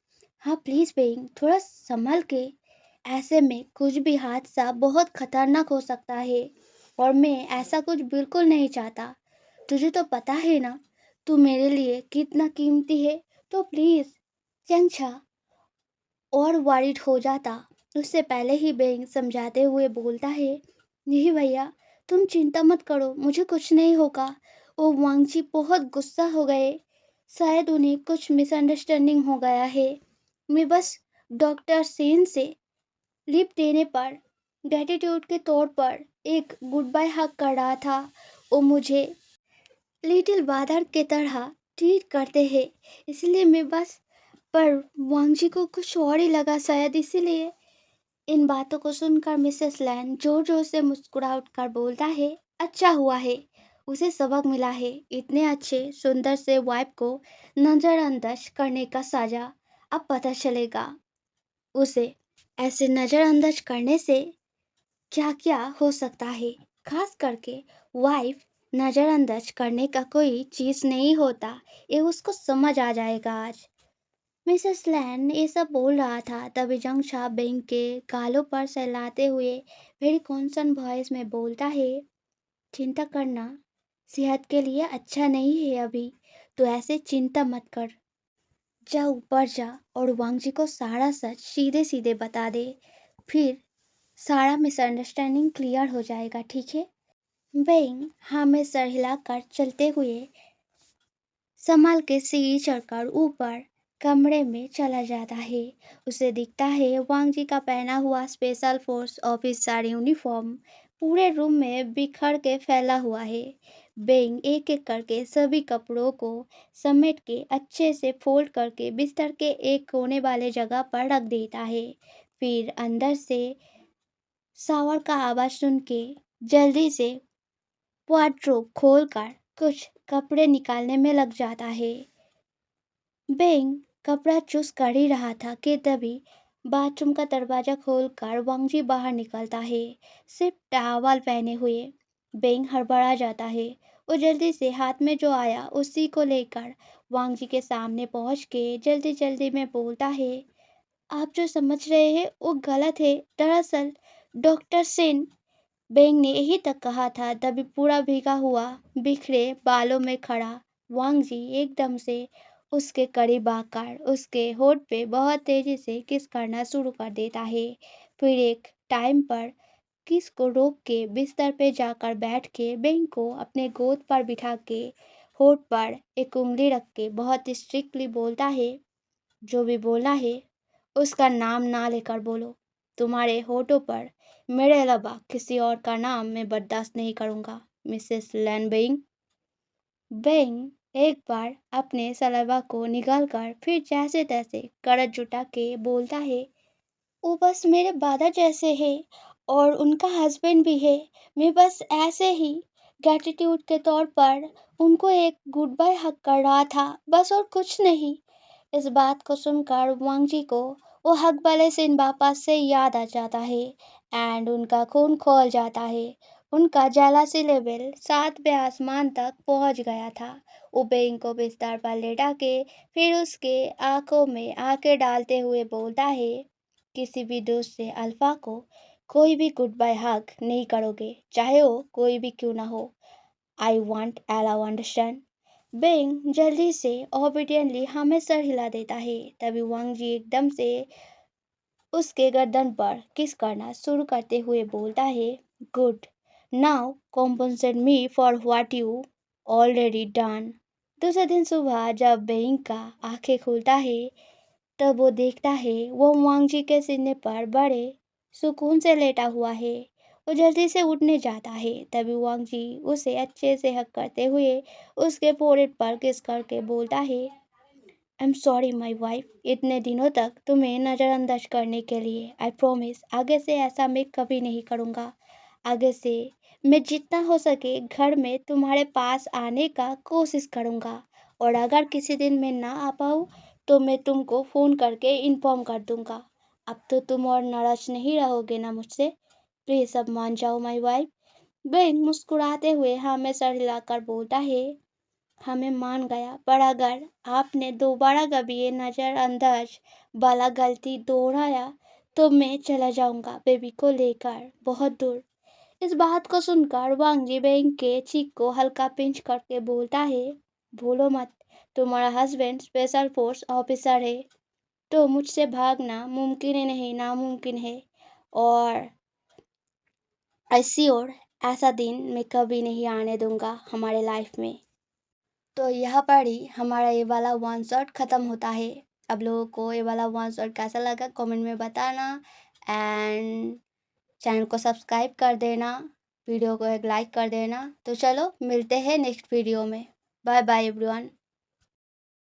हाँ प्लीज बेइंग थोड़ा संभल के, ऐसे में कुछ भी हादसा बहुत खतरनाक हो सकता है और मैं ऐसा कुछ बिल्कुल नहीं चाहता। तुझे तो पता है ना तू मेरे लिए कितना कीमती है, तो प्लीज। जंगछा और वरिड हो जाता उससे पहले ही बेइंग समझाते हुए बोलता है, नहीं भैया तुम चिंता मत करो, मुझे कुछ नहीं होगा। वो वांगची बहुत गुस्सा हो गए, शायद उन्हें कुछ मिसअंडरस्टैंडिंग हो गया है। मैं बस डॉक्टर सेन से लिप देने पर ग्रेटिट्यूड के तौर पर एक गुड बाय हक कर रहा था। वो मुझे लिटिल ब्रदर के तरह ट्रीट करते हैं, इसलिए मैं बस पर वांग जी को कुछ और ही लगा, शायद इसीलिए। इन बातों को सुनकर मिसेस लैन जोर जोर से मुस्कुरा उठकर बोलता है, अच्छा हुआ है, उसे सबक मिला है। इतने अच्छे सुंदर से वाइफ को नजरअंदाज करने का सजा अब पता चलेगा उसे। ऐसे नजरअंदाज करने से क्या क्या हो सकता है, खास करके वाइफ नजरअंदाज करने का कोई चीज नहीं होता, ये उसको समझ आ जाएगा आज। मिसेस लैन ये सब बोल रहा था, तभी जंग शाह बेंग के गालों पर सहलाते हुए वेरी कॉन्सर्न वॉइस में बोलता है, चिंता करना सेहत के लिए अच्छा नहीं है अभी, तो ऐसे चिंता मत कर। जा ऊपर जा और वांग जी को सारा सच सीधे सीधे बता दे, फिर सारा मिसअंडरस्टैंडिंग क्लियर हो जाएगा, ठीक है? बेंग हाँ में सर हिलाकर चलते हुए संभाल के सीढ़ी चढ़कर ऊपर कमरे में चला जाता है। उसे दिखता है वांग जी का पहना हुआ स्पेशल फोर्स ऑफिसर यूनिफॉर्म पूरे रूम में बिखर के फैला हुआ है। बेंग एक एक करके सभी कपड़ों को समेट के अच्छे से फोल्ड करके बिस्तर के एक कोने वाले जगह पर रख देता है। फिर अंदर से शावर का आवाज सुन के जल्दी से वार्डरोब खोलकर कुछ कपड़े निकालने में लग जाता है। बेंग कपड़ा चूज कर ही रहा था कि तभी बाथरूम का दरवाजा खोलकर वांगजी बाहर निकलता है, सिर्फ टॉवल पहने हुए। बेंग हड़बड़ा जाता है। वो जल्दी से हाथ में जो आया उसी को लेकर वांगजी के सामने पहुंच के जल्दी जल्दी में बोलता है, आप जो समझ रहे हैं वो गलत है। दरअसल डॉक्टर सेन, बेंग ने यही तक कहा था, तभी पूरा भीगा हुआ बिखरे बालों में खड़ा वांग जी एकदम से उसके करीब आकर उसके होठ पे बहुत तेजी से किस करना शुरू कर देता है। फिर एक टाइम पर किस को रोक के बिस्तर पे जाकर बैठ के बेंग को अपने गोद पर बिठा के होठ पर एक उंगली रख के बहुत स्ट्रिक्टली बोलता है, जो भी बोलना है उसका नाम ना लेकर बोलो। तुम्हारे होठों पर मेरे अलावा किसी और का नाम मैं बर्दाश्त नहीं करूंगा, मिसेस लैन बेइंग। बेंग एक बार अपने सलवा को निकालकर फिर जैसे तैसे करज जुटा के बोलता है, वो बस मेरे बादा जैसे है और उनका हस्बैंड भी है। मैं बस ऐसे ही ग्रैटिट्यूड के तौर पर उनको एक गुड बाय हक कर रहा था, बस और कुछ नहीं। इस बात को सुनकर वांग जी को वो हक वाले सीन वापस से याद आ जाता है एंड उनका खून खौल जाता है। उनका जेलासी लेवल 7वें आसमान तक पहुंच गया था। वो बेंग को बिस्तर पर लेटा के फिर उसके आंखों में आंखें डालते हुए बोलता है, किसी भी दोस्त से अल्फा को कोई भी गुड बाय हक नहीं करोगे, चाहे वो कोई भी क्यों ना हो। I want allow understand. बेंग जल्दी से ओबीडियंटली हमें सर हिला देता है। तभी वांग जी एकदम से उसके गर्दन पर किस करना शुरू करते हुए बोलता है, good, now compensate me for what you already done. दूसरे दिन सुबह जब बेंग का आंखें खुलता है तब वो देखता है वो वांग जी के सीने पर बड़े सुकून से लेटा हुआ है। वो जल्दी से उठने जाता है, तभी वांग जी उसे अच्छे से हक करते हुए उसके फोrehead पर किस करके बोलता है, I am sorry my wife, इतने दिनों तक तुम्हें नज़रअंदाज करने के लिए। आई प्रॉमिस आगे से ऐसा मैं कभी नहीं करूँगा। आगे से मैं जितना हो सके घर में तुम्हारे पास आने का कोशिश करूँगा और अगर किसी दिन मैं ना आ पाऊँ तो मैं तुमको फ़ोन करके इन्फॉर्म कर दूँगा। अब तो तुम और नाराज नहीं रहोगे ना मुझसे? प्लीज़ अब मान जाओ माई वाइफ। बेन मुस्कुराते हुए हमें सर हिलाकर बोलता है, हमें मान गया, पर अगर आपने दोबारा कभी ये नज़रअंदाज वाला गलती दोहराया तो मैं चला जाऊंगा बेबी को लेकर बहुत दूर। इस बात को सुनकर वांगजी बेंग के चीक को हल्का पिंच करके बोलता है, भूलो मत, तुम्हारा हस्बैंड स्पेशल फोर्स ऑफिसर है, तो मुझसे भागना मुमकिन ही नहीं नामुमकिन है। और ऐसी और ऐसा दिन मैं कभी नहीं आने दूंगा हमारे लाइफ में। तो यहाँ पर ही हमारा ये वाला वन शॉट ख़त्म होता है। अब लोगों को ये वाला वन शॉट कैसा लगा कमेंट में बताना एंड चैनल को सब्सक्राइब कर देना, वीडियो को एक लाइक कर देना। तो चलो मिलते हैं नेक्स्ट वीडियो में। Bye bye everyone.